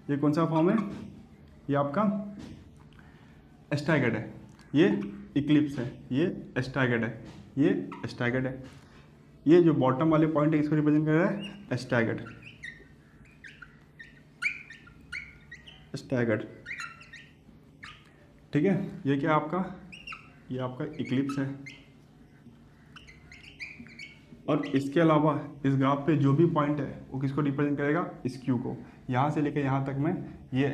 ये कौन सा फॉर्म है, ये आपका स्टैगर्ड है, ये इक्लिप्स है, ये स्टैगर्ड है, ये स्टैगर्ड है। ये जो बॉटम वाले पॉइंट है इसको रिप्रेजेंट कर रहा है स्टैगर्ड, स्टैगर्ड, ठीक है। ये क्या आपका, ये आपका इक्लिप्स है। और इसके अलावा इस ग्राफ पे जो भी पॉइंट है वो किसको रिप्रेजेंट करेगा, स्क्यू को। यहाँ से लेकर यहाँ तक में ये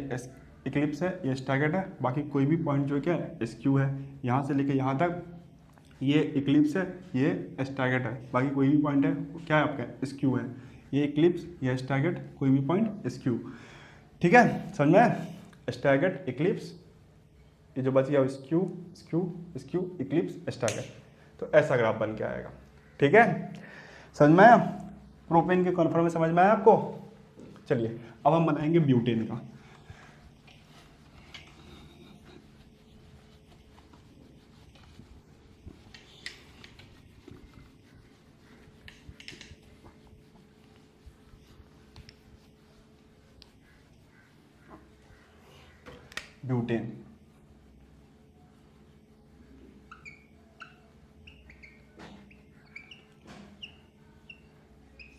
इक्लिप्स है, ये स्टैगर्ड है, बाकी कोई भी पॉइंट जो क्या है स्क्यू है। यहाँ से लेकर यहाँ तक ये इक्लिप्स है, ये स्टैगर्ड है, बाकी कोई भी पॉइंट है वो क्या है आपका स्क्यू है। ये इक्लिप्स, ये स्टैगर्ड, कोई भी पॉइंट स्क्यू, ठीक है, समझ में, स्टैगर्ड, इक्लिप्स, ये जो बच गया skew, skew, skew, Eclipse, staggered. तो ऐसा ग्राफ बन के आएगा, ठीक है, समझ में आया। प्रोपेन के कॉन्फॉर्म में समझ में आया आपको। चलिए अब हम बनाएंगे ब्यूटेन का। ब्यूटेन,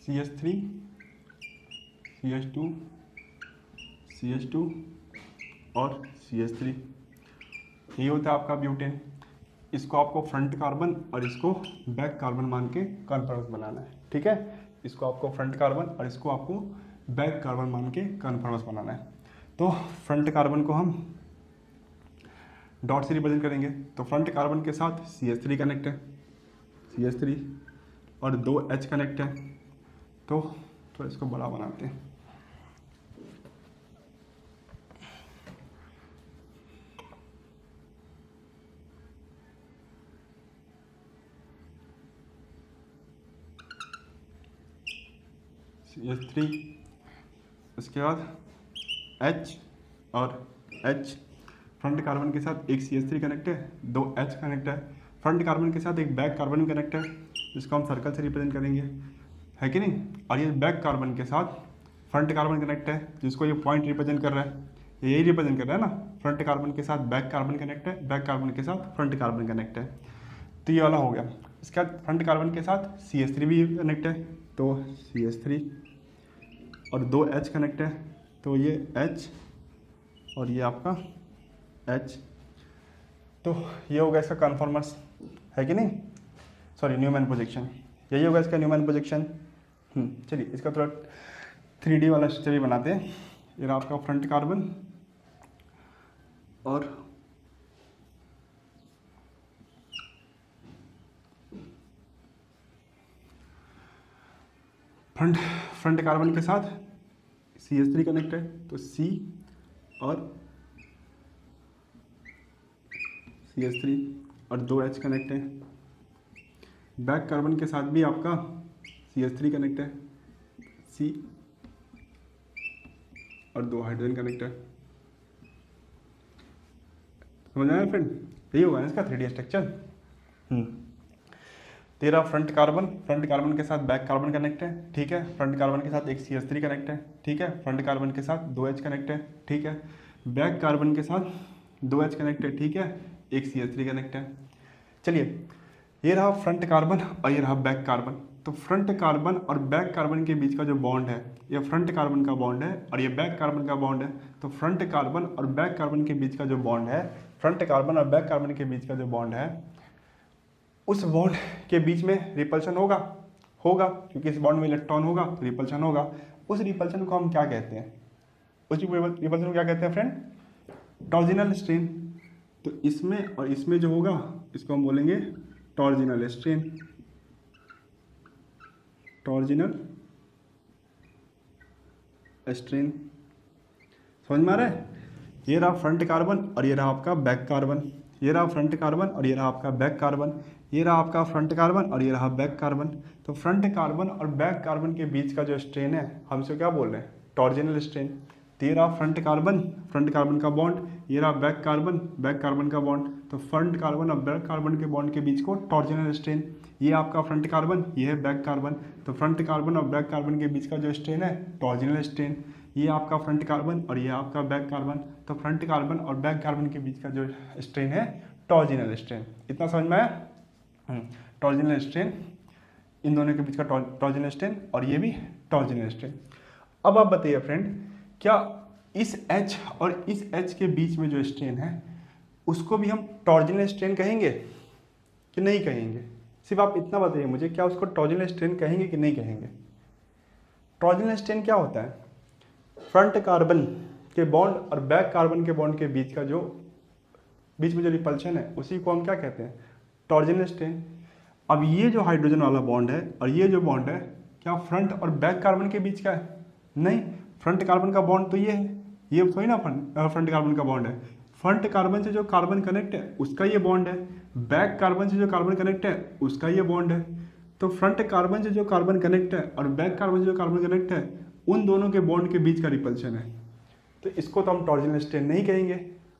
CH3, CH2, CH2 और CH3, यही होता है आपका ब्यूटेन। इसको आपको फ्रंट कार्बन और इसको बैक कार्बन मान के कॉन्फॉर्मेंस बनाना है, ठीक है। इसको आपको फ्रंट कार्बन और इसको आपको बैक कार्बन मान के कॉन्फॉर्मेंस बनाना है। तो फ्रंट कार्बन को हम डॉट से रिप्रेजेंट करेंगे। तो फ्रंट कार्बन के साथ CH3 कनेक्ट है, CH3, और 2 H कनेक्ट है। तो इसको बड़ा बनाते हैं। CH3, उसके बाद H और H, फ्रंट कार्बन के साथ एक CH3 कनेक्ट है, 2 H कनेक्ट है। फ्रंट कार्बन के साथ एक बैक कार्बन कनेक्ट है, जिसको हम सर्कल से रिप्रेजेंट करेंगे, है कि नहीं। और ये बैक कार्बन के साथ फ्रंट कार्बन कनेक्ट है, जिसको ये पॉइंट रिप्रेजेंट कर रहा है, यही रिप्रेजेंट कर रहा है ना। फ्रंट कार्बन के साथ बैक कार्बन कनेक्ट है, बैक कार्बन के साथ फ्रंट कार्बन कनेक्ट है। तो ये वाला हो गया। इसके बाद फ्रंट कार्बन के साथ CH3 भी कनेक्ट है, तो CH3, और 2 H कनेक्ट है, तो ये H और ये आपका H। तो ये होगा इसका कन्फॉर्मर्स, है कि नहीं, सॉरी न्यूमैन प्रोजेक्शन, यही होगा इसका न्यूमैन प्रोजेक्शन। चलिए इसका थोड़ा 3D वाला स्ट्रक्चर भी बनाते हैं। ये रहा आपका फ्रंट कार्बन और फ्रंट कार्बन के साथ CH3 कनेक्ट है, तो C और CH3 और 2 H कनेक्ट है। बैक कार्बन के साथ भी आपका CH3 कनेक्ट है, C और 2 हाइड्रोजन कनेक्ट है। समझ में आया फ्रेंड? यही होगा ना इसका 3D स्ट्रक्चर। तेरा फ्रंट कार्बन के साथ बैक कार्बन कनेक्ट है, ठीक है। फ्रंट कार्बन के साथ एक CH3 कनेक्ट है, ठीक है। फ्रंट कार्बन के साथ 2H कनेक्ट है, ठीक है। बैक कार्बन के साथ 2H कनेक्ट है, ठीक है। एक CH3 कनेक्ट है। चलिए, ये रहा फ्रंट कार्बन और ये रहा बैक कार्बन। तो फ्रंट कार्बन और बैक कार्बन के बीच का जो बॉन्ड है, ये फ्रंट कार्बन का बॉन्ड है और ये बैक कार्बन का बॉन्ड है। तो फ्रंट कार्बन और बैक कार्बन के बीच का जो बॉन्ड है, फ्रंट कार्बन और बैक कार्बन के बीच का जो बॉन्ड है, उस बॉन्ड के बीच में रिपल्शन होगा क्योंकि इस बॉन्ड में इलेक्ट्रॉन होगा तो रिपल्शन होगा। उस रिपल्शन को हम क्या कहते हैं? उस रिपल्शन को क्या कहते हैं फ्रेंड? टॉर्जिनल स्ट्रेन। तो इसमें और इसमें जो होगा इसको हम बोलेंगे टॉर्जिनल स्ट्रेन। टॉर्जिनल स्ट्रेन समझ में आ रहा है? ये रहा फ्रंट कार्बन और ये रहा आपका बैक कार्बन। ये रहा फ्रंट कार्बन और ये रहा आपका बैक कार्बन। ये रहा आपका फ्रंट कार्बन और ये रहा बैक कार्बन। तो फ्रंट कार्बन और बैक कार्बन के बीच का जो स्ट्रेन है, हम इसे क्या बोल रहे हैं? Torsional strain. तो ये रहा फ्रंट कार्बन का बॉन्ड, ये रहा बैक कार्बन का बॉन्ड। तो फ्रंट कार्बन और बैक कार्बन के बॉन्ड के बीच को टॉर्जिनल स्ट्रेन। ये आपका फ्रंट कार्बन, ये है बैक कार्बन। तो फ्रंट कार्बन और बैक कार्बन के बीच का जो स्ट्रेन है, टॉर्जिनल स्ट्रेन। ये आपका फ्रंट कार्बन और ये आपका बैक कार्बन। तो फ्रंट कार्बन और बैक कार्बन के बीच का जो स्ट्रेन है, टॉर्जिनल स्ट्रेन। इतना समझ में आया? टॉर्जिनल स्ट्रेन, इन दोनों के बीच का टॉर्जिनल स्ट्रेन और ये भी टॉर्जिनल स्ट्रेन। अब आप बताइए फ्रेंड, क्या इस H और इस H के बीच में जो स्ट्रेन है उसको भी हम टॉर्जिनल स्ट्रेन कहेंगे कि नहीं कहेंगे? सिर्फ आप इतना बताइए मुझे, क्या उसको टॉर्जिनल स्ट्रेन कहेंगे कि नहीं कहेंगे? टॉर्जिनल स्ट्रेन क्या होता है? फ्रंट कार्बन के बॉन्ड और बैक कार्बन के बॉन्ड के बीच का जो बीच में जो रिपल्शन है उसी को हम क्या कहते हैं? Torsional strain. अब ये जो हाइड्रोजन वाला बॉन्ड है और ये जो बॉन्ड है, क्या फ्रंट और बैक कार्बन के बीच का है? नहीं, फ्रंट कार्बन का बॉन्ड तो ये है, ये थोड़ी ना फ्रंट कार्बन का बॉन्ड है। फ्रंट कार्बन से जो कार्बन कनेक्ट है उसका ये बॉन्ड है, बैक कार्बन से जो कार्बन कनेक्ट है उसका ये बॉन्ड है। तो फ्रंट कार्बन से जो कार्बन कनेक्ट है और बैक कार्बन से जो कार्बन कनेक्ट है, उन दोनों के बॉन्ड के बीच का रिपल्शन है। तो इसको तो हम टॉर्जिनल स्ट्रेन नहीं कहेंगे।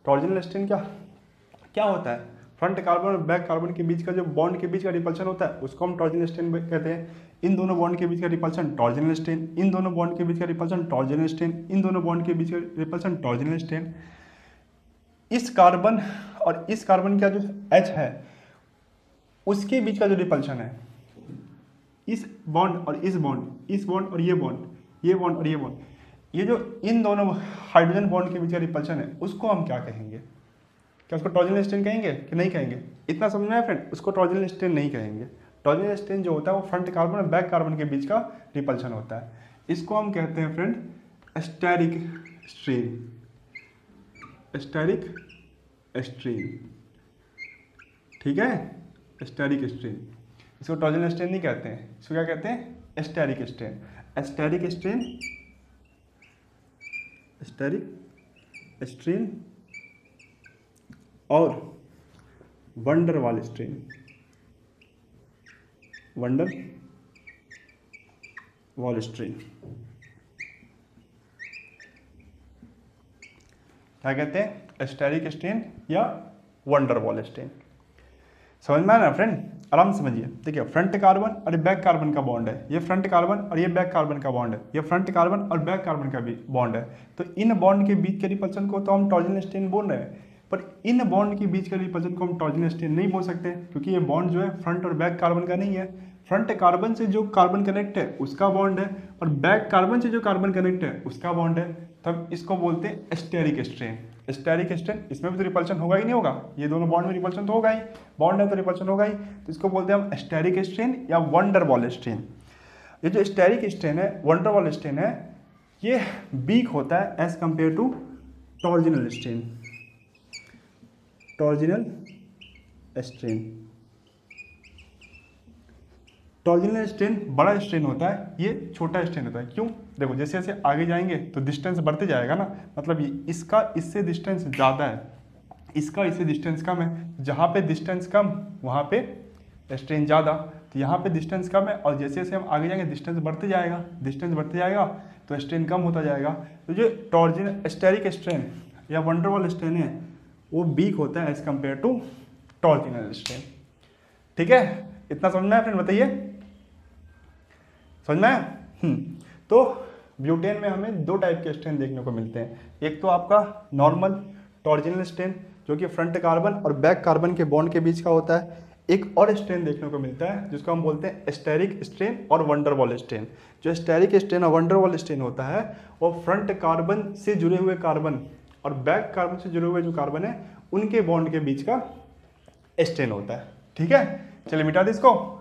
टॉर्जिनल स्ट्रेन क्या होता है? फ्रंट कार्बन और बैक कार्बन के बीच का जो बॉन्ड के बीच का रिपल्शन होता है उसको हम टॉर्जिनल स्ट्रेन कहते हैं। इन दोनों बॉन्ड के बीच का रिपल्शन टॉर्जिनल स्ट्रेन, इन दोनों बॉन्ड के बीच का रिपल्शन टॉर्जिनल स्ट्रेन, इन दोनों बॉन्ड के बीच का रिपल्शन टॉर्जिनल स्ट्रेन। इस कार्बन और इस कार्बन का जो H है उसके बीच का जो रिपल्शन है, इस बॉन्ड और इस बॉन्ड, इस बॉन्ड और ये बॉन्ड, ये बॉन्ड और ये बॉन्ड, ये जो इन दोनों हाइड्रोजन बॉन्ड के बीच का रिपल्शन है उसको हम क्या कहेंगे? क्या उसको टॉर्जिनल स्ट्रेन कहेंगे कि नहीं कहेंगे? इतना समझना है फ्रेंड, उसको टॉर्जिनल स्ट्रेन नहीं कहेंगे। टॉर्जिनल स्ट्रेन जो होता है वो फ्रंट कार्बन और बैक कार्बन के बीच का रिपल्शन होता है। इसको हम कहते हैं friend steric strain. Steric strain, ठीक है, स्टेरिक स्ट्रेन। इसको टॉर्जिनल स्ट्रेन नहीं कहते हैं, इसको क्या कहते हैं? Steric strain. Steric strain, steric strain और van der Waals strain. Van der Waals strain क्या कहते हैं? स्टेरिक स्ट्रेन या वंडर वॉल स्ट्रेन। समझ में आ रहा है फ्रेंड? आराम से समझिए। देखिए, फ्रंट कार्बन और बैक कार्बन का बॉन्ड है, ये फ्रंट कार्बन और ये बैक कार्बन का बॉन्ड है, ये फ्रंट कार्बन और बैक कार्बन का भी बॉन्ड है। तो इन बॉन्ड के बीच के रिपल्शन को तो हम टॉर्जिनल स्ट्रेन बोल रहे हैं, पर इन बॉन्ड के बीच के रिपल्शन को हम टॉर्जिनल स्ट्रेन नहीं बोल सकते क्योंकि ये बॉन्ड जो है फ्रंट और बैक कार्बन का नहीं है। फ्रंट कार्बन से जो कार्बन कनेक्ट है उसका बॉन्ड है और बैक कार्बन से जो कार्बन कनेक्ट है उसका बॉन्ड है। तब इसको बोलते हैं स्टेरिक स्ट्रेन। स्टेरिक स्ट्रेन, इसमें भी तो रिपल्शन होगा ही नहीं होगा? ये दोनों बॉन्ड में रिपल्शन तो होगा ही, बॉन्ड है तो रिपल्शन होगा ही। तो इसको बोलते हैं हम स्टेरिक स्ट्रेन या वंडर वॉल स्ट्रेन। ये जो स्टेरिक स्ट्रेन है, वंडर वॉल स्ट्रेन है, ये वीक होता है as compare to torsional strain. Torsional strain, torsional strain बड़ा स्ट्रेन होता है, ये छोटा स्ट्रेन होता है। क्यों? देखो, जैसे जैसे आगे जाएंगे तो डिस्टेंस बढ़ते जाएगा ना, मतलब इसका इससे डिस्टेंस ज़्यादा है, इसका इससे डिस्टेंस कम है। जहाँ पे डिस्टेंस कम वहाँ पे स्ट्रेन ज़्यादा, तो यहाँ पे डिस्टेंस कम है और जैसे जैसे हम आगे जाएंगे डिस्टेंस बढ़ते जाएगा, डिस्टेंस बढ़ते जाएगा तो स्ट्रेन कम होता जाएगा। तो जो टॉर्जिनल स्टेरिक स्ट्रेन या वंडर वॉल स्ट्रेन है वो वीक होता है as compare to torsional strain. ठीक है, इतना समझ में आया फ्रेंड, बताइए समझ में आया? तो ब्यूटेन में हमें दो टाइप के स्ट्रेन देखने को मिलते हैं। एक तो आपका नॉर्मल टॉर्जिनल स्ट्रेन जो कि फ्रंट कार्बन और बैक कार्बन के बॉन्ड के बीच का होता है। एक और स्ट्रेन देखने को मिलता है जिसको हम बोलते हैं स्टेरिक स्ट्रेन और वंडरवॉल स्ट्रेन। जो स्टेरिक स्ट्रेन और वंडरवॉल स्ट्रेन होता है वो फ्रंट कार्बन से जुड़े हुए कार्बन और बैक कार्बन से जुड़े हुए जो कार्बन है उनके बॉन्ड के बीच का स्ट्रेन होता है। ठीक है, चलिए मिटा दे इसको।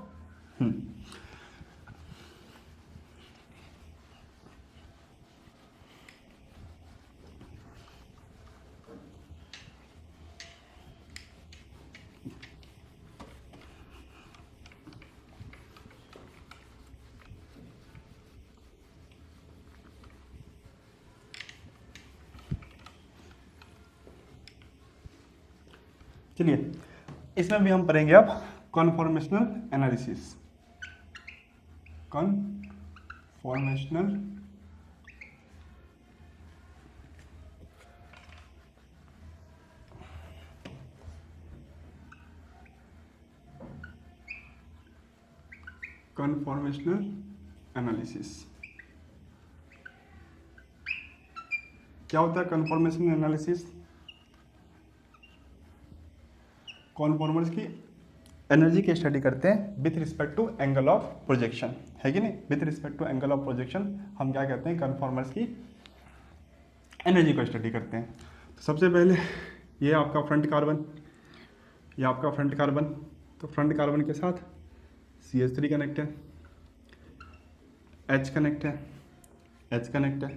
चलिए इसमें भी हम पढ़ेंगे अब कॉन्फॉर्मेशनल एनालिसिस। कॉन्फॉर्मेशनल एनालिसिस क्या होता है? कन्फॉर्मेशनल एनालिसिस कॉन्फॉर्मर्स की एनर्जी की स्टडी करते हैं with respect to angle of projection, है कि नहीं? With respect to angle of projection हम क्या कहते हैं? कन्फॉर्मर्स की एनर्जी को स्टडी करते हैं। तो सबसे पहले ये आपका फ्रंट कार्बन, ये आपका फ्रंट कार्बन, तो फ्रंट कार्बन के साथ CH3 कनेक्ट है, H कनेक्ट है, H कनेक्ट है।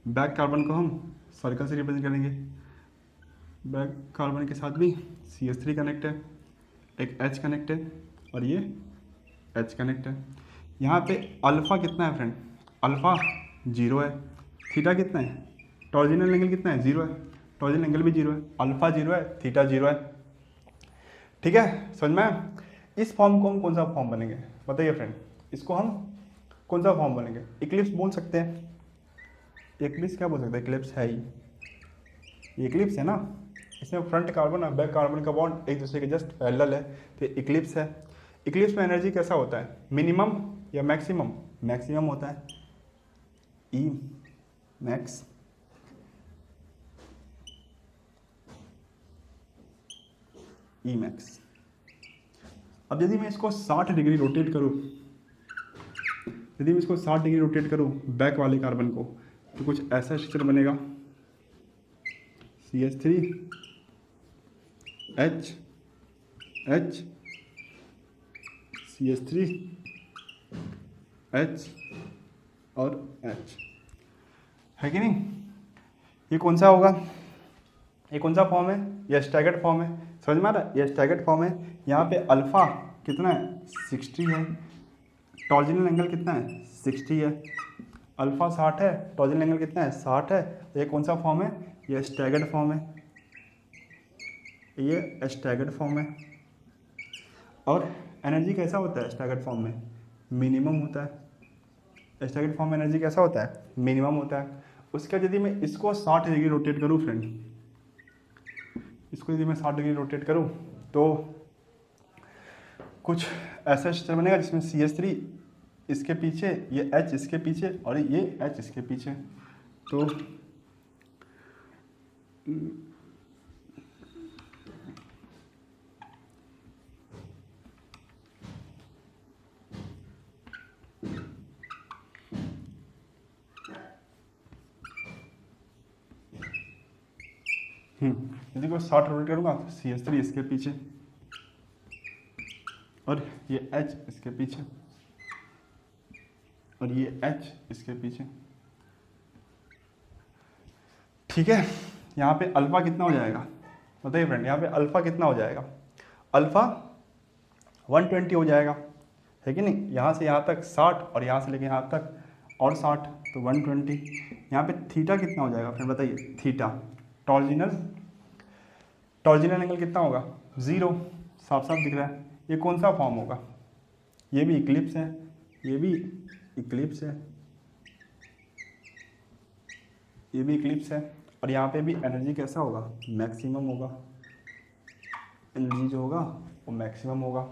बैक कार्बन को हम सर्कल से रिप्रेजेंट करेंगे, बैक कार्बन के साथ भी CH3 कनेक्ट है, एक H कनेक्ट है और ये H कनेक्ट है। यहाँ पे अल्फ़ा कितना है फ्रेंड? अल्फ़ा 0 है। थीटा कितना है? टॉर्जिनल एंगल कितना है? 0 है। टॉर्जिनल एंगल भी 0 है। अल्फ़ा 0 है, थीटा 0 है। ठीक है, समझ में आया? इस फॉर्म को हम कौन सा फॉर्म बनेंगे बताइए फ्रेंड? इसको हम कौन सा फॉर्म बनेंगे? इक्लिप्स बोल सकते हैं। इक्लिप्स क्या बोल सकते हैं? इक्लिप्स है ही, इक्लिप्स है ना। इसमें फ्रंट कार्बन और बैक कार्बन का बॉन्ड एक दूसरे के जस्ट पैरेलल है, तो इक्लिप्स है। इक्लिप्स में एनर्जी कैसा होता है? मिनिमम या मैक्सिमम? मैक्सिमम होता है, ई मैक्स। E max. अब यदि मैं इसको 60 डिग्री रोटेट करूँ, यदि मैं इसको 60 डिग्री रोटेट करूँ बैक वाले कार्बन को, तो कुछ ऐसा स्ट्रक्चर बनेगा, CH3 H H CH3 H और H, है कि नहीं? ये कौन सा होगा? ये कौन सा फॉर्म है? ये स्टैगर्ड फॉर्म है। समझ में आ रहा है? ये स्टैगर्ड फॉर्म है। यहाँ पे अल्फ़ा कितना है? 60 है। टॉर्जिनल एंगल कितना है? 60 है। अल्फ़ा 60 है, टॉर्जिनल एंगल कितना है? 60 है। ये कौन सा फॉर्म है? ये स्टैगर्ड फॉर्म है। ये स्टैगर्ड फॉर्म है। और एनर्जी कैसा होता है स्टैगर्ड फॉर्म में? मिनिमम होता है। स्टैगर्ड फॉर्म में एनर्जी कैसा होता है? मिनिमम होता है। उसका यदि मैं इसको 60 डिग्री रोटेट करूँ फ्रेंड, इसको यदि मैं 60 डिग्री रोटेट करूँ तो कुछ ऐसा स्ट्रक्चर बनेगा जिसमें CH3 इसके पीछे, ये H इसके पीछे और ये H इसके पीछे। तो यदि मैं 60 रोटेट करूँगा तो CH3 इसके पीछे और ये H इसके पीछे और ये H इसके पीछे। ठीक है, यहाँ पे अल्फ़ा कितना हो जाएगा बताइए फ्रेंड? यहाँ पे अल्फ़ा कितना हो जाएगा? अल्फ़ा 120 हो जाएगा, है कि नहीं? यहाँ से यहाँ तक 60 और यहाँ से लेके यहाँ तक और 60, तो 120। यहाँ पे थीटा कितना हो जाएगा फ्रेंड बताइए? थीटा टॉर्जिनल एंगल कितना होगा? 0, साफ साफ दिख रहा है। ये कौन सा फॉर्म होगा? ये भी इक्लिप्स है, ये भी इक्लिप्स है, ये भी इक्लिप्स है और यहाँ पे भी एनर्जी कैसा होगा, मैक्सिमम होगा। एनर्जी जो होगा वो मैक्सिमम होगा।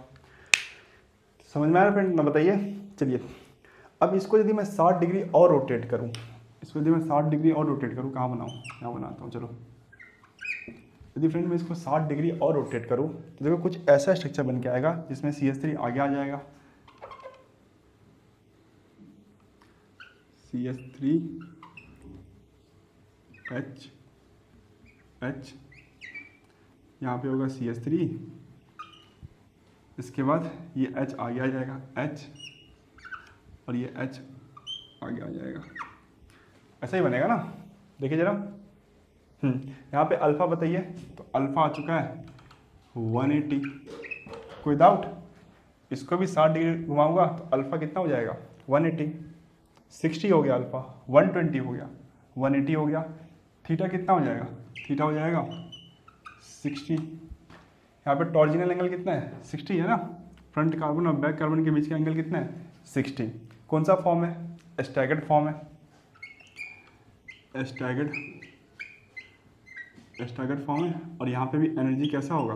समझ में आ रहा है फ्रेंड ना, बताइए। चलिए अब इसको यदि मैं 60 डिग्री और रोटेट करूँ, इसको यदि मैं 60 डिग्री और रोटेट करूँ, कहाँ बनाऊँ, यहाँ बनाता हूँ। चलो यदि फ्रेंड मैं इसको 60 डिग्री और रोटेट करूँ तो देखो कुछ ऐसा स्ट्रक्चर बन के आएगा जिसमें CH3 आगे आ जाएगा, CH3 H H, यहाँ पे होगा CH3, इसके बाद ये H आगे आ जाएगा H, और ये H आगे आ जाएगा। ऐसा ही बनेगा ना, देखिए जरा। यहाँ पे अल्फ़ा बताइए, तो अल्फ़ा आ चुका है 180, कोई डाउट। इसको भी 60 डिग्री घुमाऊंगा तो अल्फ़ा कितना हो जाएगा 180, 60 हो गया अल्फ़ा, 120 हो गया, 180 हो गया। थीटा कितना हो जाएगा, थीटा हो जाएगा 60। यहाँ पे टॉर्जिनल एंगल कितना है 60 है ना, फ्रंट कार्बन और बैक कार्बन के बीच का एंगल कितना है 60। कौन सा फॉर्म है, स्टैगर्ड फॉर्म है, स्टैगर्ड फॉर्म है। और यहाँ पे भी एनर्जी कैसा होगा,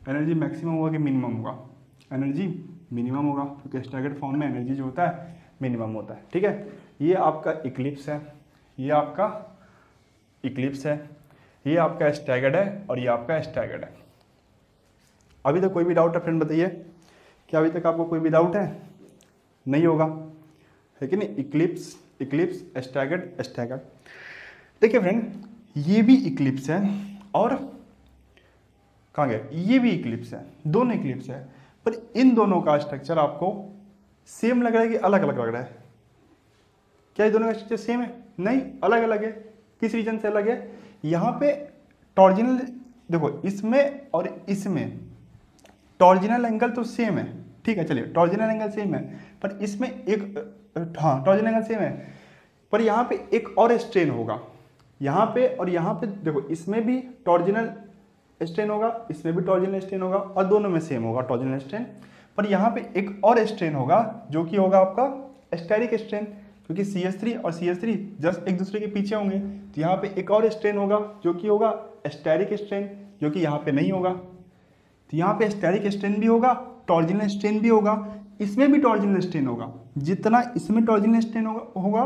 एनर्जी मैक्सिमम होगा कि मिनिमम होगा, एनर्जी मिनिमम होगा, क्योंकि स्टैगर्ड फॉर्म में एनर्जी जो होता है मिनिमम होता है। ठीक है, ये आपका इक्लिप्स है, ये आपका इक्लिप्स है, ये आपका स्टैगर्ड है, और ये आपका स्टैगर्ड है। अभी तक कोई भी डाउट है फ्रेंड, बताइए। क्या अभी तक आपको कोई भी डाउट है, नहीं होगा है कि नहीं। Eclipse Eclipse staggered staggered. देखिए फ्रेंड ये भी इक्लिप्स है और कहाँ गए, ये भी इक्लिप्स है, दोनों इक्लिप्स है, पर इन दोनों का स्ट्रक्चर आपको सेम लग रहा है कि अलग अलग लग रहा है। क्या ये दोनों का स्ट्रक्चर सेम है, नहीं, अलग अलग है। किस रीजन से अलग है, यहाँ पे टॉर्जिनल, देखो इसमें और इसमें टॉर्जिनल एंगल तो सेम है, ठीक है, चलिए टॉर्जिनल एंगल सेम है, पर इसमें एक, हाँ टॉर्जिनल एंगल सेम है, पर यहाँ पे एक और स्ट्रेन होगा, यहाँ पे और यहाँ पे। देखो इसमें भी टॉर्जिनल स्ट्रेन होगा, इसमें भी टॉर्जिनल स्ट्रेन होगा, और दोनों में सेम होगा टॉर्जिनल स्ट्रेन। पर यहाँ पे एक और स्ट्रेन होगा जो कि होगा आपका स्टेरिक स्ट्रेन, क्योंकि CH3 और CH3 जस्ट एक दूसरे के पीछे होंगे, तो यहाँ पे एक और स्ट्रेन होगा जो कि होगा स्टेरिक स्ट्रेन, जो कि यहाँ पे नहीं होगा। तो यहाँ पे स्टेरिक स्ट्रेन भी होगा, टॉर्जिनल स्ट्रेन भी होगा, इसमें भी टॉर्जिनल स्ट्रेन होगा। जितना इसमें टॉर्जिनल स्ट्रेन होगा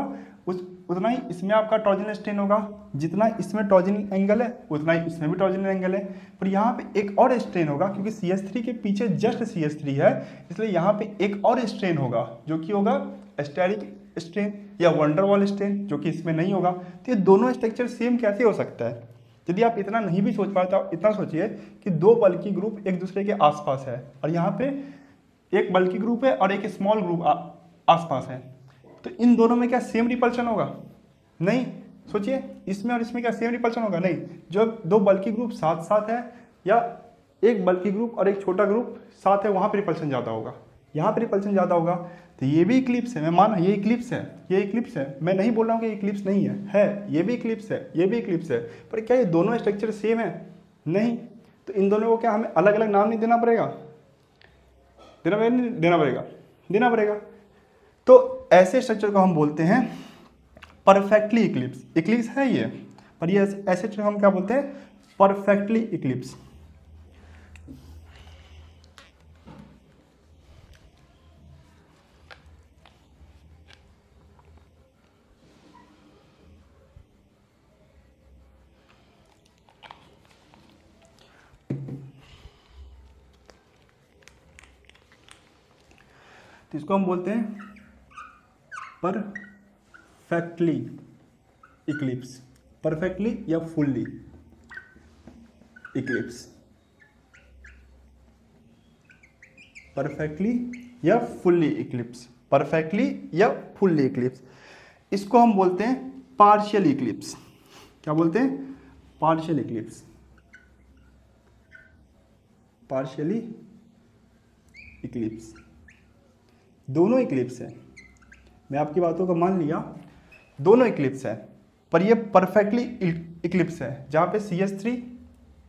उतना ही इसमें आपका टॉर्जिनल स्ट्रेन होगा, जितना इसमें टॉर्जिनल एंगल है उतना ही इसमें भी टॉर्जिनल एंगल है। पर यहाँ पे एक और स्ट्रेन होगा, क्योंकि CH3 के पीछे जस्ट CH3 है, इसलिए यहाँ पे एक और स्ट्रेन होगा जो कि होगा स्टेरिक स्ट्रेन या वंडरवॉल स्ट्रेन, जो कि इसमें नहीं होगा। तो ये दोनों स्ट्रक्चर सेम कैसे हो सकता है। यदि आप इतना नहीं भी सोच पाते तो इतना सोचिए कि दो बल्कि ग्रुप एक दूसरे के आसपास है, और यहाँ पे एक बल्कि ग्रुप है और एक स्मॉल ग्रुप आसपास है, तो इन दोनों में क्या सेम रिपल्शन होगा, नहीं। सोचिए इसमें और इसमें क्या सेम रिपल्शन होगा, नहीं। जब दो बल्कि ग्रुप साथ साथ है, या एक बल्कि ग्रुप और एक छोटा ग्रुप साथ है, वहाँ पर रिपल्शन ज़्यादा होगा, यहाँ पर रिपल्शन ज़्यादा होगा। तो ये भी इक्लिप्स है, मैं माना ये इक्लिप्स है, ये इक्लिप्स है, मैं नहीं बोल रहा हूँ कि इक्लिप्स नहीं है, ये भी इक्लिप्स है, ये भी इक्लिप्स है, पर क्या ये दोनों स्ट्रक्चर सेम है, नहीं। तो इन दोनों को क्या हमें अलग अलग नाम नहीं देना पड़ेगा, देना पड़ेगा। तो ऐसे स्ट्रक्चर को हम बोलते हैं परफेक्टली इक्लिप्स। इक्लिप्स है ये, पर ये ऐसे स्ट्रक्चर हम क्या बोलते हैं, परफेक्टली इक्लिप्स। तो इसको हम बोलते हैं परफेक्टली इक्लिप्स, परफेक्टली या फुल्ली इक्लिप्स, परफेक्टली या फुल्ली इक्लिप्स, परफेक्टली या फुल्ली इक्लिप्स। इसको हम बोलते हैं पार्शियल इक्लिप्स। क्या बोलते हैं, पार्शियल इक्लिप्स, पार्शियली इक्लिप्स। दोनों इक्लिप्स है, मैं आपकी बातों को मान लिया, दोनों इक्लिप्स है, पर ये परफेक्टली इक्लिप्स है, जहाँ पे CH3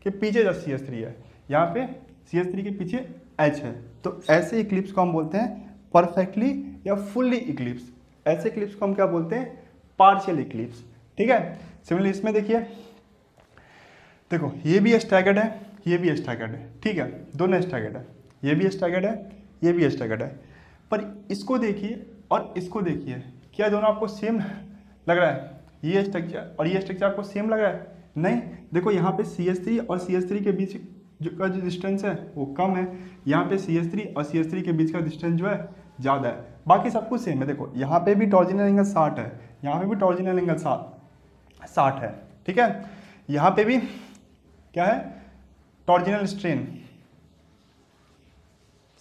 के पीछे जब CH3 है, यहाँ पे CH3 के पीछे H है। तो ऐसे इक्लिप्स को हम बोलते हैं परफेक्टली या फुल्ली इक्लिप्स। ऐसे इक्लिप्स को हम क्या बोलते हैं, पार्शियल इक्लिप्स। ठीक है, सिमिलरली इसमें देखिए देखो ये भी स्टैगर्ड है, ये भी स्टैगर्ड है, ठीक है, दोनों स्टैगर्ड है, ये भी स्टैगर्ड है, ये भी स्टैगर्ड है। पर इसको देखिए और इसको देखिए, क्या दोनों आपको सेम लग रहा है? ये स्ट्रक्चर और ये स्ट्रक्चर आपको सेम लग रहा है? नहीं, देखो यहाँ पे CH3 और CH3 के बीच का जो डिस्टेंस है वो कम है, यहाँ पे CH3 और CH3 के बीच का डिस्टेंस जो है ज़्यादा है। बाकी सब कुछ सेम है। देखो यहाँ पे भी टॉर्जिनल एंगल 60 है, यहाँ पे भी टॉर्जिनल एंगल 60 है, ठीक है। यहाँ पे भी क्या है, टॉर्जिनल स्ट्रेन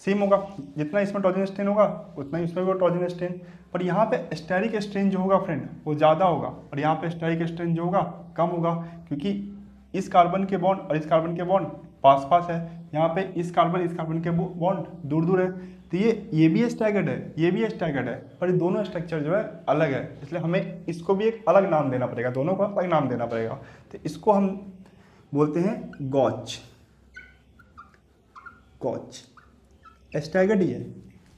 सेम होगा, जितना इसमें टॉर्जिनल स्ट्रेन होगा उतना ही इसमें भी टॉर्जिनल स्ट्रेन। पर यहाँ पे स्टेरिक स्ट्रेन जो होगा फ्रेंड वो ज़्यादा होगा, और यहाँ पे स्टेरिक स्ट्रेन जो होगा कम होगा, क्योंकि इस कार्बन के बॉन्ड और इस कार्बन के बॉन्ड पास पास है, यहाँ पे इस कार्बन के बॉन्ड दूर दूर है। तो ये भी स्टैगर्ड है, ये भी स्टैगर्ड है, पर ये दोनों स्ट्रक्चर जो है अलग है, इसलिए हमें इसको भी एक अलग नाम देना पड़ेगा, दोनों को अलग नाम देना पड़ेगा। तो इसको हम बोलते हैं गॉच। गॉच स्टैगर्ड ही है,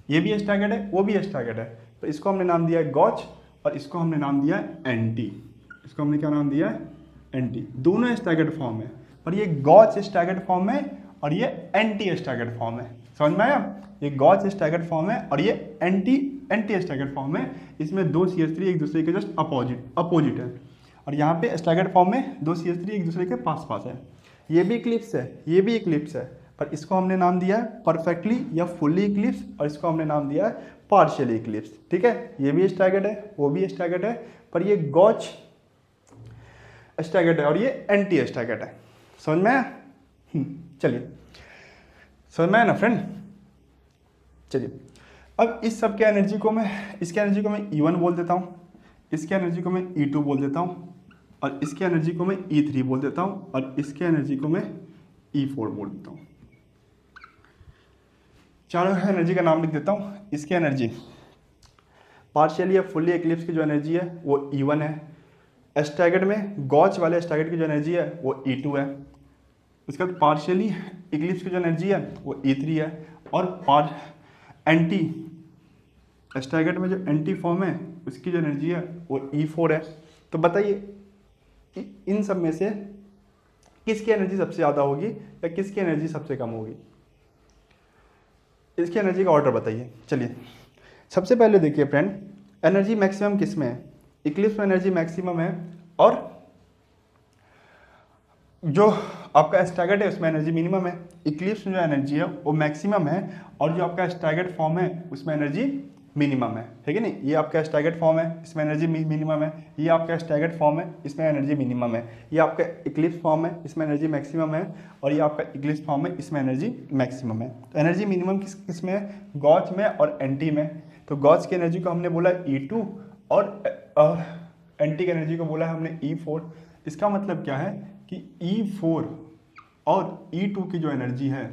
ये भी स्टैगर्ड है, वो भी स्टैगर्ड है, तो इसको हमने नाम दिया है गॉच, और इसको हमने नाम दिया है एंटी। इसको हमने क्या नाम दिया है? एंटी। दोनों स्टैगर्ड फॉर्म है, पर ये गॉच स्टैगर्ड फॉर्म है और ये एंटी स्टैगर्ड फॉर्म है। समझ में आया? ये गॉच स्टैगर्ड फॉर्म है और ये एंटी स्टैगर्ड फॉर्म है। इसमें दो CH3 एक दूसरे के जस्ट अपोजिट है, और यहाँ पे स्टैगर्ड फॉर्म में दो CH3 एक दूसरे के पास पास है। ये भी इक्लिप्स है, ये भी इक्लिप्स है, पर इसको हमने नाम दिया है परफेक्टली या फुल्ली इक्लिप्स, और इसको हमने नाम दिया है पार्शियली इक्लिप्स, ठीक है। ये भी स्टैगर्ड है, वो भी स्टैगर्ड है, पर ये गॉच स्टैगर्ड है और ये एंटी स्टैगर्ड है। समझ में आया? चलिए, समझ में आया ना फ्रेंड? चलिए, अब इस सब के एनर्जी को मैं, इसके एनर्जी को मैं E1 बोल देता हूँ, इसके एनर्जी को मैं E2 बोल देता हूँ, और इसके एनर्जी को मैं E3 बोल देता हूँ, और इसके एनर्जी को मैं E4 बोल देता हूँ। चारों एनर्जी का नाम लिख देता हूँ। इसकी एनर्जी पार्शियली या फुल्ली एक्लिप्स की जो एनर्जी है वो E1 है। स्टैगर्ड में गॉच वाले स्टैगर्ड की जो एनर्जी है वो E2 है। उसके बाद पार्शियली एक्लिप्स की जो एनर्जी है वो E3 है, और एंटी स्टैगर्ड में जो एंटी फॉर्म है उसकी जो एनर्जी है वो E4 है। तो बताइए इन सब में से किसकी एनर्जी सबसे ज़्यादा होगी या किसकी एनर्जी सबसे कम होगी? इसकी एनर्जी का ऑर्डर बताइए। चलिए, सबसे पहले देखिए फ्रेंड, एनर्जी मैक्सिमम किस में है? इक्लिप्स में एनर्जी मैक्सिमम है, और जो आपका स्टैगर्ड है उसमें एनर्जी मिनिमम है। इक्लिप्स में जो एनर्जी है वो मैक्सिमम है, और जो आपका स्टैगर्ड फॉर्म है उसमें एनर्जी मिनिमम है, ठीक है नहीं? ये आपका स्टैगर्ड फॉर्म है, इसमें एनर्जी मिनिमम है। ये आपका स्टैगर्ड फॉर्म है, इसमें एनर्जी मिनिमम है। ये आपका इक्लिप्स फॉर्म है, इसमें एनर्जी मैक्सिमम है, और ये आपका इक्लिप्स फॉर्म है, इसमें एनर्जी मैक्सिमम है। तो एनर्जी मिनिमम किस में है? गॉच में और एंटी में। तो गॉच की एनर्जी को हमने बोला E2, और एंटी की एनर्जी को बोला है हमने E4। इसका मतलब क्या है कि E4 और E2 की जो एनर्जी है,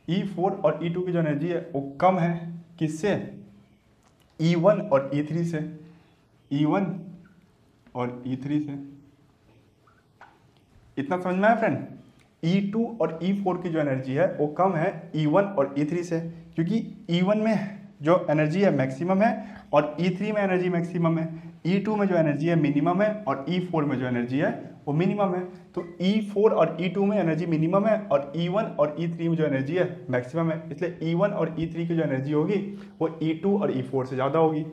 E4 और E2 की जो एनर्जी है वो कम है किससे? E1 और E3 से। E1 और E3 से। इतना समझ में आया फ्रेंड? E2 और E4 की जो एनर्जी है वो कम है E1 और E3 से, क्योंकि E1 में जो एनर्जी है मैक्सिमम है और E3 में एनर्जी मैक्सिमम है। E2 में जो एनर्जी है मिनिमम है, और E4 में जो एनर्जी है वो मिनिमम है। तो E4 और E2 में एनर्जी मिनिमम है, और E1 और E3 में जो एनर्जी है मैक्सिमम है, इसलिए E1 और E3 की जो एनर्जी होगी वो E2 और E4 से ज़्यादा होगी।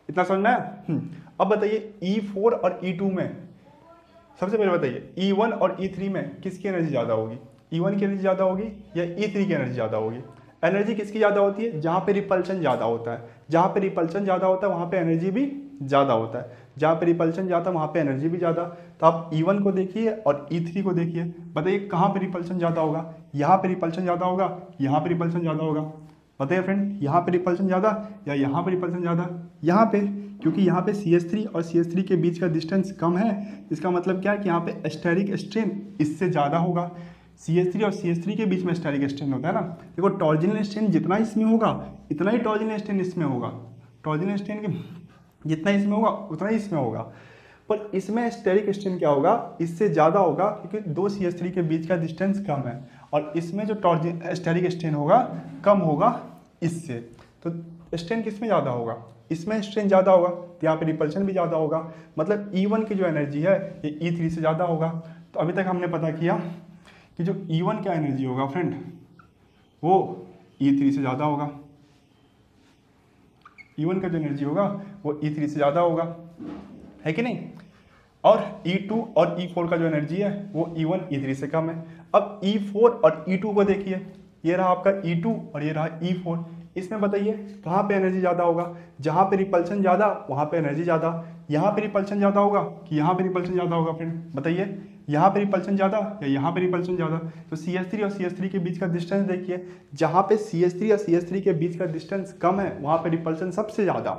इतना समझ में आया? अब बताइए E4 और E2 में, सबसे पहले बताइए E1 और E3 में किसकी एनर्जी ज़्यादा होगी? E1 की एनर्जी ज़्यादा होगी या E3 की एनर्जी ज़्यादा होगी? एनर्जी किसकी ज़्यादा होती है? जहाँ पे रिपल्शन ज़्यादा होता है। जहाँ पे रिपल्शन ज़्यादा होता है वहाँ पे एनर्जी भी ज़्यादा होता है। जहाँ पे रिपल्शन ज़्यादा वहाँ पे एनर्जी भी ज़्यादा। तो आप E1 को देखिए और E3 को देखिए, बताइए कहाँ पे रिपल्शन ज़्यादा होगा? यहाँ पे रिपल्शन ज़्यादा होगा, यहाँ पे रिपल्शन ज़्यादा होगा? बताइए फ्रेंड, यहाँ पे रिपल्शन ज़्यादा या यहाँ पे रिपल्शन ज़्यादा? यहाँ पे, क्योंकि यहाँ पे CH3 और CH3 के बीच का डिस्टेंस कम है। इसका मतलब क्या है कि यहाँ पे स्टेरिक स्ट्रेन इससे ज़्यादा होगा। CH3 और CH3 के बीच में स्टेरिक स्ट्रेन होता है ना। देखो टॉर्जिनल स्ट्रेन जितना इसमें होगा इतना ही टॉर्जिनल स्ट्रेन इसमें होगा। टॉर्जिनल स्ट्रेन जितना इसमें होगा उतना ही इसमें होगा, पर इसमें स्टेरिक स्ट्रेन क्या होगा? इससे ज़्यादा होगा, क्योंकि दो CH3 के बीच का डिस्टेंस कम है, और इसमें जो स्टेरिक स्ट्रेन होगा कम होगा इससे। तो स्ट्रेन किस में ज़्यादा होगा? इसमें स्ट्रेन ज़्यादा होगा तो यहाँ पे रिपल्शन भी ज़्यादा होगा, मतलब E1 की जो एनर्जी है ये E3 से ज़्यादा होगा। तो अभी तक हमने पता किया कि जो E1 का एनर्जी होगा फ्रेंड वो E3 से ज़्यादा होगा, E1 का जो एनर्जी होगा वो E3 से ज़्यादा होगा, है कि नहीं। और E2 और E4 का जो एनर्जी है वो E1 E3 से कम है। अब E4 और E2 को देखिए, ये रहा आपका E2 और ये रहा E4, इसमें बताइए कहाँ पे एनर्जी ज़्यादा होगा। जहाँ पे रिपल्शन ज़्यादा वहाँ पे एनर्जी ज़्यादा, यहाँ पे रिपल्शन ज़्यादा होगा कि यहाँ पे रिपल्शन ज़्यादा होगा फ्रेंड, बताइए यहाँ पे रिपल्शन ज़्यादा या यहाँ पे रिपल्शन ज़्यादा। तो CH3 और CH3 के बीच का डिस्टेंस देखिए, जहाँ पे CH3 और CH3 के बीच का डिस्टेंस कम है वहाँ पे रिपल्शन सबसे ज़्यादा,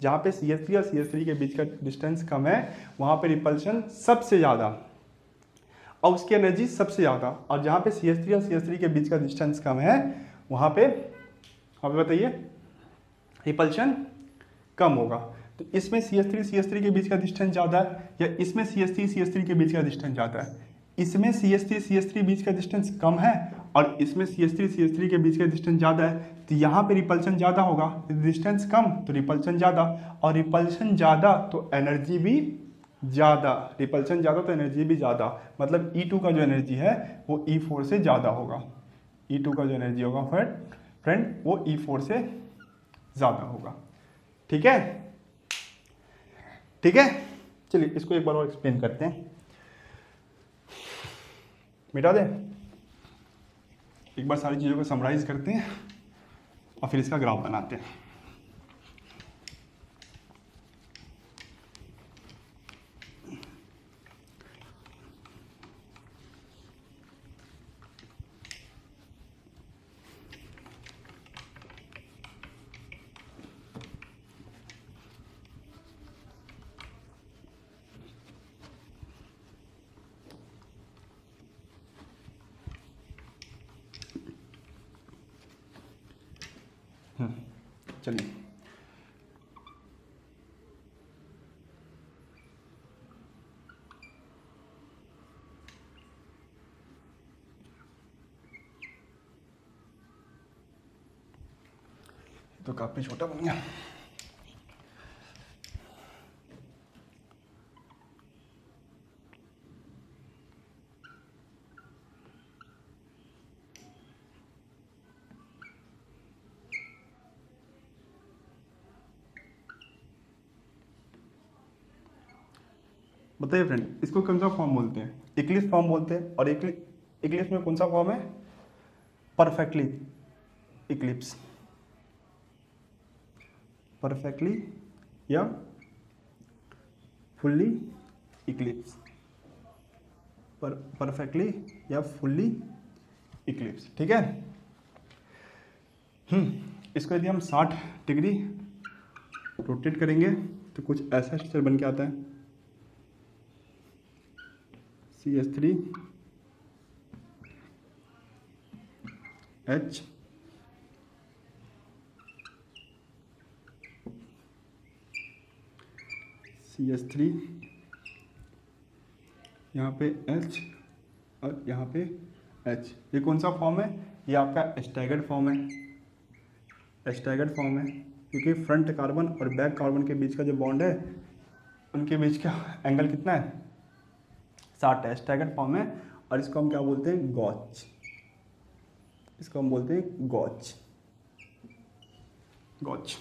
जहाँ पे CH3 और CH3 के बीच का डिस्टेंस कम है वहाँ पे रिपल्शन सबसे ज़्यादा और उसकी एनर्जी सबसे ज़्यादा, और जहाँ पे CH3 और CH3 के बीच का डिस्टेंस कम है वहाँ पे बताइए रिपल्शन कम होगा। तो इसमें CH3 के बीच का डिस्टेंस ज़्यादा है या इसमें CH3 के बीच का डिस्टेंस ज़्यादा है। इसमें CH3 बीच का डिस्टेंस कम है और इसमें CH3 के बीच का डिस्टेंस ज़्यादा है, तो यहाँ पे रिपल्शन ज़्यादा होगा, डिस्टेंस कम तो रिपल्शन ज़्यादा, और रिपल्शन ज़्यादा तो एनर्जी भी ज़्यादा, रिपल्शन ज़्यादा तो एनर्जी भी ज़्यादा, मतलब E2 का जो एनर्जी है वो E4 से ज़्यादा होगा। E2 का जो एनर्जी होगा फ्रेंड वो E4 से ज़्यादा होगा। ठीक है, ठीक है, चलिए इसको एक बार और एक्सप्लेन करते हैं, मिटा दें, एक बार सारी चीज़ों को समराइज करते हैं और फिर इसका ग्राफ बनाते हैं। चलिए तो काफी छोटा बन गया। बताइए फ्रेंड इसको कौन सा फॉर्म बोलते हैं, इक्लिप्स फॉर्म बोलते हैं, और इक्लिप्स में कौन सा फॉर्म है, परफेक्टली इक्लिप्स, परफेक्टली या फुल्ली इक्लिप्स, परफेक्टली या फुल्ली इक्लिप्स। ठीक है, इसको यदि हम 60 डिग्री रोटेट करेंगे तो कुछ ऐसा स्ट्रक्चर बन के आता है, CH3 H CH3 यहाँ पे H और यहाँ पे H, ये कौन सा फॉर्म है, ये आपका स्टैगर्ड फॉर्म है, स्टैगर्ड फॉर्म है क्योंकि फ्रंट कार्बन और बैक कार्बन के बीच का जो बॉन्ड है उनके बीच का एंगल कितना है, 60 है, स्टैगर्ड फॉर्म है। और इसको हम क्या बोलते हैं, गॉच, इसको हम बोलते हैं गॉच, गॉच।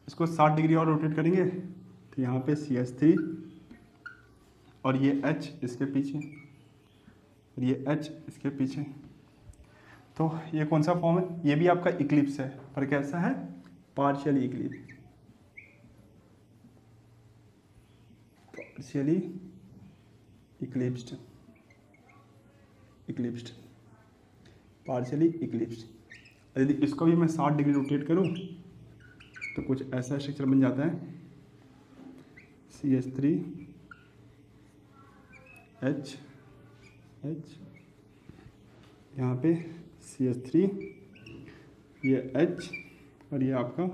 इसको 60 डिग्री और रोटेट करेंगे तो यहाँ पे CH3 और ये H इसके पीछे और ये H इसके पीछे, तो ये कौन सा फॉर्म है, ये भी आपका इक्लिप्स है पर कैसा है, partially Eclipse, partially eclipsed, eclipsed, partially eclipsed. यदि इसको भी मैं 60 डिग्री रोटेट करूँ तो कुछ ऐसा स्ट्रक्चर बन जाता है, CH3 H H यहाँ पे CH3 ये H और ये आपका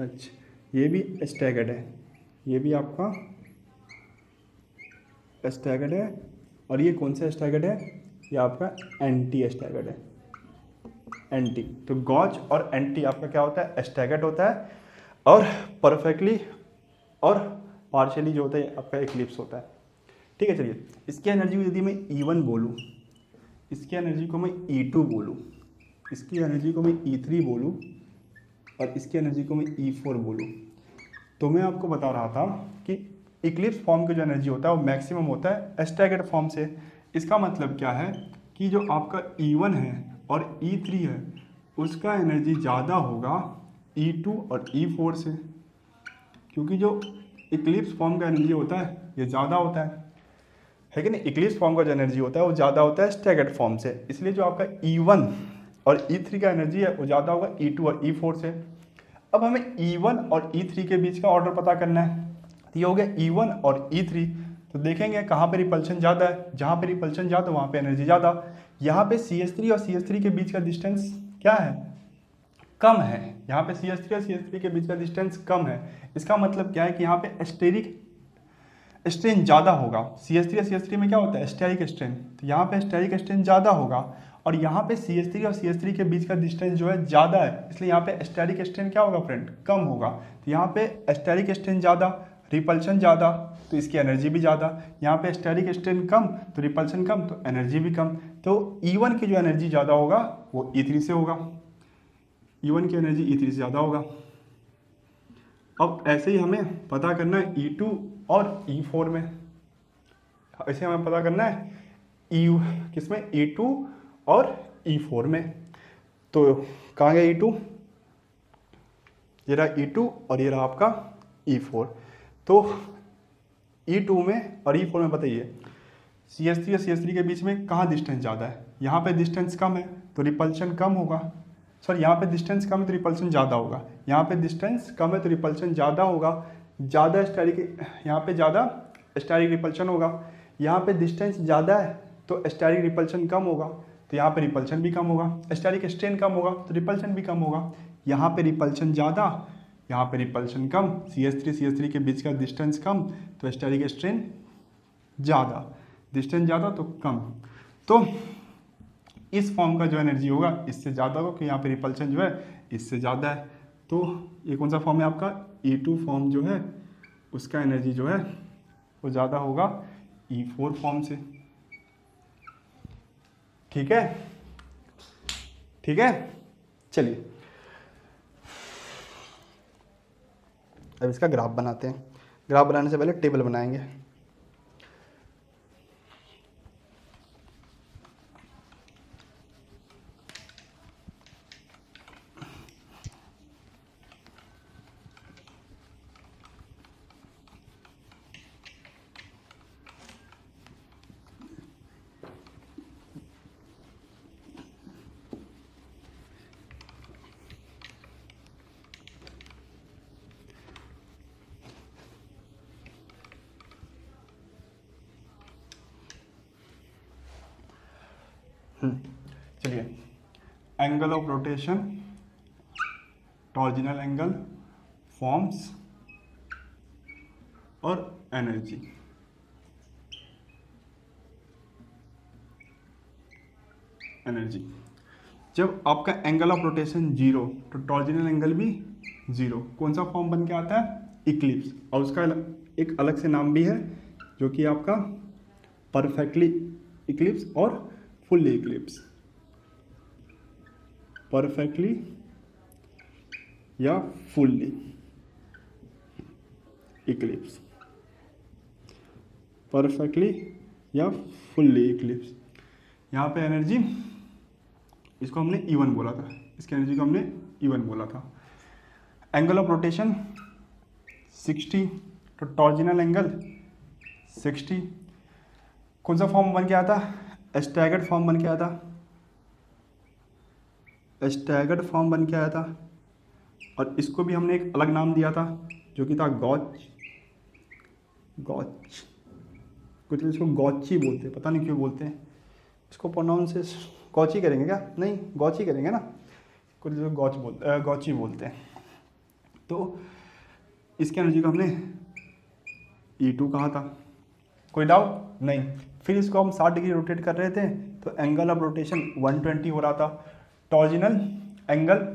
H, ये भी स्टैगर्ड है, ये भी आपका स्टैगर्ड है, और ये कौन सा स्टैगर्ड है, ये आपका एंटी स्टैगर्ड है, एंटी। तो गॉज और एंटी आपका क्या होता है, स्टैगर्ड होता है, और परफेक्टली और पार्शियली जो होता है आपका इक्लिप्स होता है। ठीक है, चलिए इसकी एनर्जी को यदि मैं E1 बोलूँ, इसकी एनर्जी को मैं E2 बोलूँ, इसकी एनर्जी को मैं E3 बोलूँ, और इसकी एनर्जी को मैं E4 बोलूँ, तो मैं आपको बता रहा था कि इक्लिप्स फॉर्म की जो एनर्जी होता है वो मैक्सिमम होता है स्टैगर्ड फॉर्म से। इसका मतलब क्या है कि जो आपका E1 है और E3 है उसका एनर्जी ज़्यादा होगा E2 और E4 से, क्योंकि जो इक्लिप्स फॉर्म का एनर्जी होता है ये ज़्यादा होता है कि नहीं। इक्लिप्स फॉर्म का जो एनर्जी होता है वो ज़्यादा होता है स्टैगर्ड फॉर्म से, इसलिए जो आपका E1 और E3 का एनर्जी है वो ज़्यादा होगा E2 और E4 से। अब हमें E1 और E3 के बीच का ऑर्डर पता करना है, तो ये हो गया E1 और E3। तो देखेंगे कहाँ पे रिपल्शन ज़्यादा है, जहाँ पे रिपल्शन ज़्यादा वहाँ पे एनर्जी ज़्यादा। यहाँ पे CH3 और CH3 के बीच का डिस्टेंस क्या है, कम है। यहाँ पे CH3 और CH3 के बीच का डिस्टेंस कम है, इसका मतलब क्या है कि यहाँ पे स्टेरिक स्ट्रेन ज़्यादा होगा। CH3 और CH3 में क्या होता है, स्टेरिक स्ट्रेन, तो यहाँ पे स्टेरिक स्ट्रेन ज़्यादा होगा, और यहाँ पे CH3 और CH3 के बीच का डिस्टेंस जो है ज़्यादा है, इसलिए यहाँ पे स्टेरिक स्ट्रेन क्या होगा फ्रेंड, कम होगा। तो यहाँ पे स्टेरिक स्ट्रेन ज़्यादा, रिपल्शन ज़्यादा, तो इसकी एनर्जी भी ज़्यादा। यहाँ पे स्टेरिक स्ट्रेन कम तो रिपल्शन कम, तो एनर्जी भी कम। तो E1 की जो एनर्जी ज़्यादा होगा वो E3 से होगा, E1 की एनर्जी E3 से ज़्यादा होगा। अब ऐसे ही हमें पता करना है E2 और E4 में, ऐसे हमें पता करना है किसमें, E2 और E4 में। तो कहाँ गया E2, ये रहा E2 और ये रहा आपका E4। तो E2 में और E4 में बताइए CH3 और CH3 के बीच में कहाँ डिस्टेंस ज़्यादा है, यहाँ पे डिस्टेंस कम है तो रिपल्शन कम होगा, सॉरी यहाँ पे डिस्टेंस कम है तो रिपल्शन ज़्यादा होगा, यहाँ पे डिस्टेंस कम है तो रिपल्शन ज़्यादा होगा, ज़्यादा स्टेरिक, यहाँ पे ज़्यादा स्टेरिक रिपल्शन होगा, यहाँ पे डिस्टेंस ज़्यादा है तो स्टेरिक रिपल्शन कम होगा, तो यहाँ पे रिपल्शन भी कम होगा, स्टेरिक स्ट्रेन कम होगा तो रिपल्शन भी कम होगा। यहाँ पे रिपल्शन ज़्यादा, यहाँ पे रिपल्शन कम, CH3 के बीच का डिस्टेंस कम तो स्टेरिक स्ट्रेन ज़्यादा, डिस्टेंस ज़्यादा तो कम। तो इस फॉर्म का जो एनर्जी होगा इससे ज़्यादा होगा, क्योंकि यहाँ पे रिपल्शन जो है इससे ज़्यादा है। तो ये कौन सा फॉर्म है आपका, E2 फॉर्म जो है उसका एनर्जी जो है वो ज़्यादा होगा E4 फॉर्म से। ठीक है, ठीक है, चलिए अब इसका ग्राफ बनाते हैं। ग्राफ बनाने से पहले टेबल बनाएंगे। चलिए, angle of rotation, torsional angle, forms और एनर्जी। एनर्जी, जब आपका एंगल ऑफ रोटेशन 0 तो टॉर्जिनल एंगल भी 0। कौन सा फॉर्म बन के आता है, इक्लिप्स, और उसका एक अलग से नाम भी है जो कि आपका परफेक्टली इक्लिप्स और फुल्ली इक्लिप्स। परफेक्टली या फुल्ली इक्लिप्स, परफेक्टली या फुल्ली इक्लिप्स। यहाँ पे एनर्जी, इसको हमने E1 बोला था, इसकी एनर्जी को हमने E1 बोला था। एंगल ऑफ रोटेशन 60 तो टॉर्जिनल एंगल 60। कौन सा फॉर्म बन के आता, स्टैगर्ड फॉर्म बन के आता, स्टैगर्ड फॉर्म बन के आया था, और इसको भी हमने एक अलग नाम दिया था जो कि था गॉच। गॉच, कुछ इसको गॉची बोलते हैं, पता नहीं क्यों बोलते हैं इसको, प्रोनाउंस गॉची करेंगे क्या, नहीं गॉची करेंगे ना, कुछ गॉची बोलते हैं। तो इसकी एनर्जी को हमने E2 कहा था, कोई डाउट नहीं। फिर इसको हम 60 डिग्री रोटेट कर रहे थे तो एंगल ऑफ रोटेशन 120 हो रहा था। टॉर्जिनल एंगल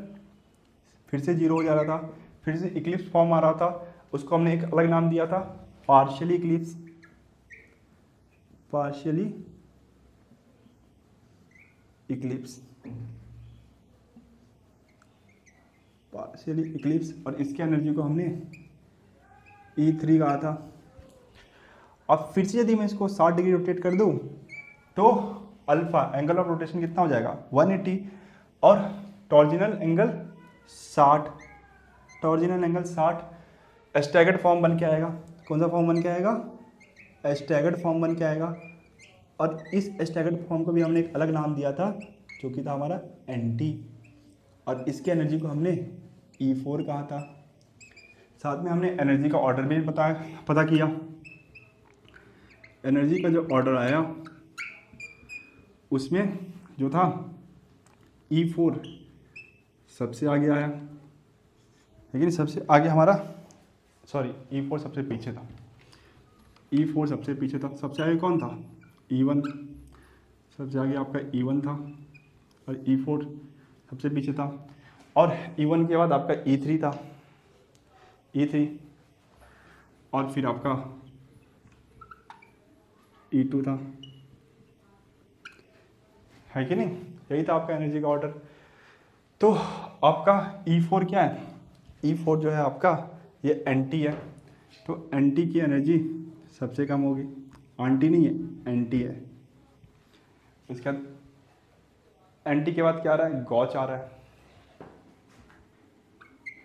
फिर से 0 हो जा रहा था, फिर से इक्लिप्स फॉर्म आ रहा था, उसको हमने एक अलग नाम दिया था partially Eclipse, partially Eclipse, partially Eclipse. और इसकी एनर्जी को हमने E3 कहा था। अब फिर से यदि मैं इसको 60 डिग्री रोटेट कर दूं तो अल्फा एंगल ऑफ रोटेशन कितना हो जाएगा 180, और टॉर्जिनल एंगल 60, टॉर्जिनल एंगल 60 स्टैगर्ड फॉर्म बन के आएगा। कौन सा फॉर्म बन के आएगा? स्टैगर्ड फॉर्म बन के आएगा। और इस स्टैगर्ड फॉर्म को भी हमने एक अलग नाम दिया था जो कि था हमारा एंटी, और इसकी एनर्जी को हमने E4 कहा था। साथ में हमने एनर्जी का ऑर्डर भी पता किया। एनर्जी का जो ऑर्डर आया उसमें जो था E4 सबसे आगे आया, लेकिन सबसे आगे हमारा E4 सबसे पीछे था, E4 सबसे पीछे था। सबसे आगे कौन था? E1, सबसे आगे आपका E1 था, और E4 सबसे पीछे था। और E1 के बाद आपका E3 था, E3, और फिर आपका E2 था, है कि नहीं? यही था आपका एनर्जी का ऑर्डर। तो आपका E4 क्या है? E4 जो है आपका ये एंटी है, तो एंटी की एनर्जी सबसे कम होगी। आंटी नहीं है, एंटी है। इसके बाद एंटी के बाद क्या आ रहा है? गॉच आ रहा है,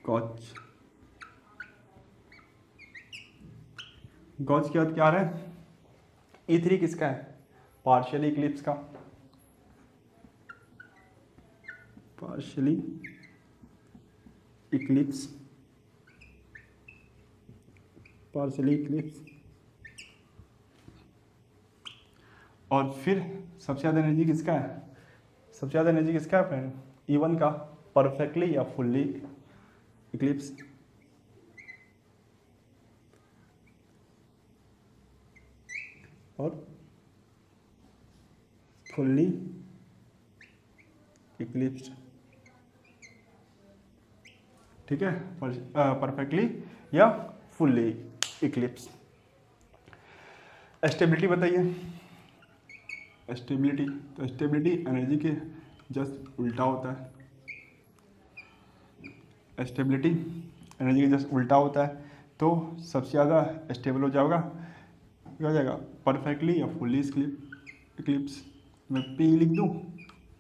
गॉच। गॉच के बाद क्या आ रहा है? E3 किसका है? पार्शियली इक्लिप्स का, पार्शियली इक्लिप्स, पार्शियली इक्लिप्स। और फिर सबसे ज़्यादा एनर्जी किसका है? सबसे ज़्यादा एनर्जी किसका है फ्रेंड? E1 का, परफेक्टली या फुल्ली इक्लिप्स। और फुल्ली इक्लिप्स्ड, ठीक है, परफेक्टली या फुल्ली इक्लिप्स। स्टेबिलिटी बताइए। स्टेबिलिटी, तो स्टेबिलिटी एनर्जी के जस्ट उल्टा होता है। स्टेबिलिटी एनर्जी के जस्ट उल्टा होता है, तो सबसे ज़्यादा स्टेबल हो जाएगा, क्या हो जाएगा? परफेक्टली या फुल्ली इक्लिप्स। मैं P लिख दूँ,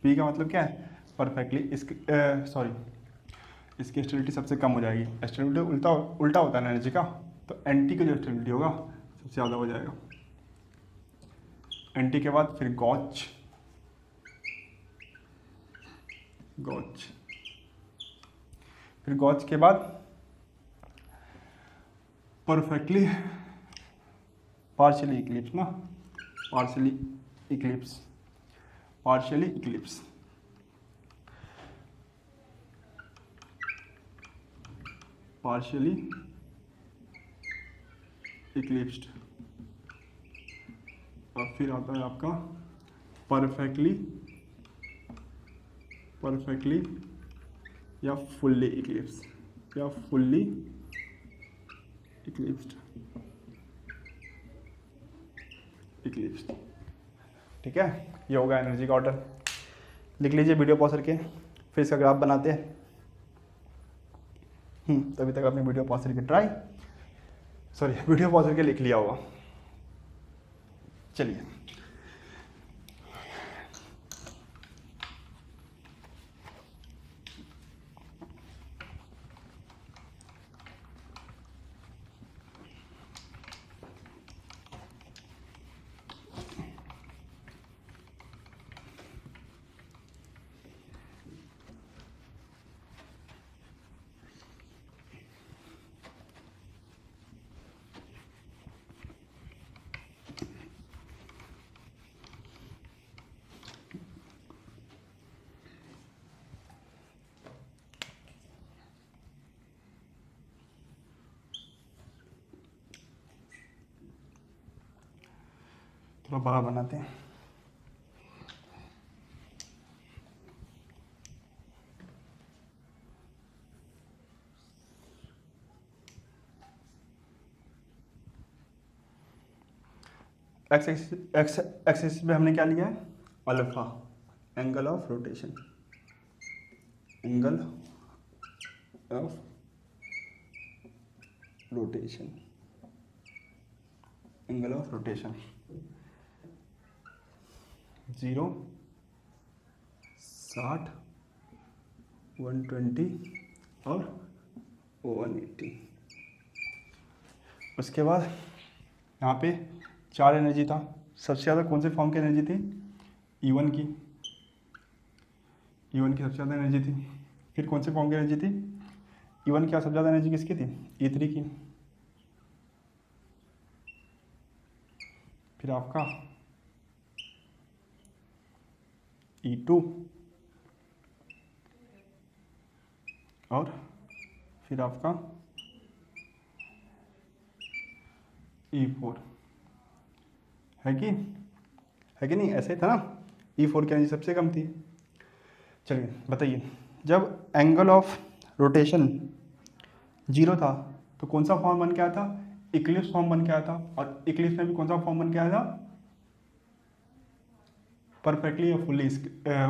P का मतलब क्या है? परफेक्टली। इसकी स्टेबिलिटी सबसे कम हो जाएगी। स्टेबिलिटी उल्टा होता है ना एनर्जी का, तो एंटी का जो स्टेबिलिटी होगा सबसे ज़्यादा हो जाएगा। एंटी के बाद फिर गॉच, गॉच, फिर गॉच के बाद परफेक्टली, पार्शियली इक्लिप्स ना, partially Eclipse, partially Eclipse. Partially eclipsed. और फिर आता है आपका परफेक्टली, परफेक्टली या फुल्ली इक्लिप्स, या फुल्ली इक्लिप्स्ड, इक्लिप्स्ड। ठीक है, ये होगा एनर्जी का ऑर्डर। लिख लीजिए वीडियो पॉज करके, फिर इसका ग्राफ बनाते हैं। तभी तक आपने वीडियो पॉज करके वीडियो पॉज करके लिख लिया होगा। चलिए, थोड़ा बड़ा बनाते हैं। एक्स एक्सिस पे हमने क्या लिया है, alpha, angle of rotation, angle of rotation, angle of rotation 0, 60, 120 और 180। उसके बाद यहाँ पे 4 एनर्जी था। सबसे ज़्यादा कौन से फॉर्म की एनर्जी थी, E1 की, E1 की सबसे ज़्यादा एनर्जी थी। फिर कौन से फॉर्म की एनर्जी थी, E1 की सबसे ज़्यादा एनर्जी किसकी थी, E3 की। फिर आपका E2 और फिर आपका E4 है कि नहीं, ऐसे ही था ना। E4 की एनर्जी सबसे कम थी। चलिए बताइए, जब एंगल ऑफ रोटेशन 0 था तो कौन सा फॉर्म बन के आया था, इक्लिप्स फॉर्म बन के आया था। और इक्लिप्स में भी कौन सा फॉर्म बन के आया था, परफेक्टली या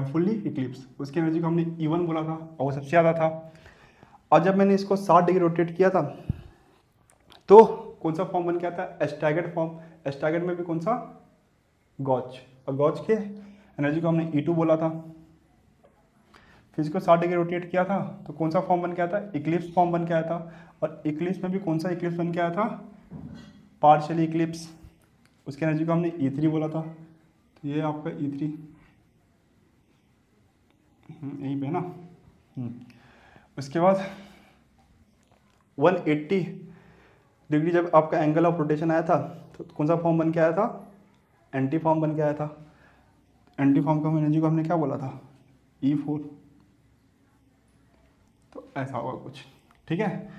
फुल्ली इक्लिप्स। उसकी एनर्जी को हमने E1 बोला था और वो सबसे ज़्यादा था। और जब मैंने इसको 60 डिग्री रोटेट किया था तो कौन सा फॉर्म बन के आता है, स्टैगर्ड फॉर्म। स्टैगर्ड में भी कौन सा, गॉच। और गॉच के एनर्जी को हमने E2 बोला था। फिर इसको 60 डिग्री रोटेट किया था तो कौन सा फॉर्म बन के आया था, इक्लिप्स फॉर्म बन के आया था। और इक्लिप्स में भी कौन सा इक्लिप्स बन के आया था, पार्शियल इक्लिप्स। उसकी एनर्जी को हमने E3 बोला था। तो ये आपका E3 यहीं पे है ना। उसके बाद 180 डिग्री जब आपका एंगल ऑफ रोटेशन आया था तो कौन सा फॉर्म बन के आया था, एंटी फॉर्म बन के आया था। एंटी फॉर्म का एनर्जी को हमने क्या बोला था, E4। तो ऐसा होगा कुछ, ठीक है।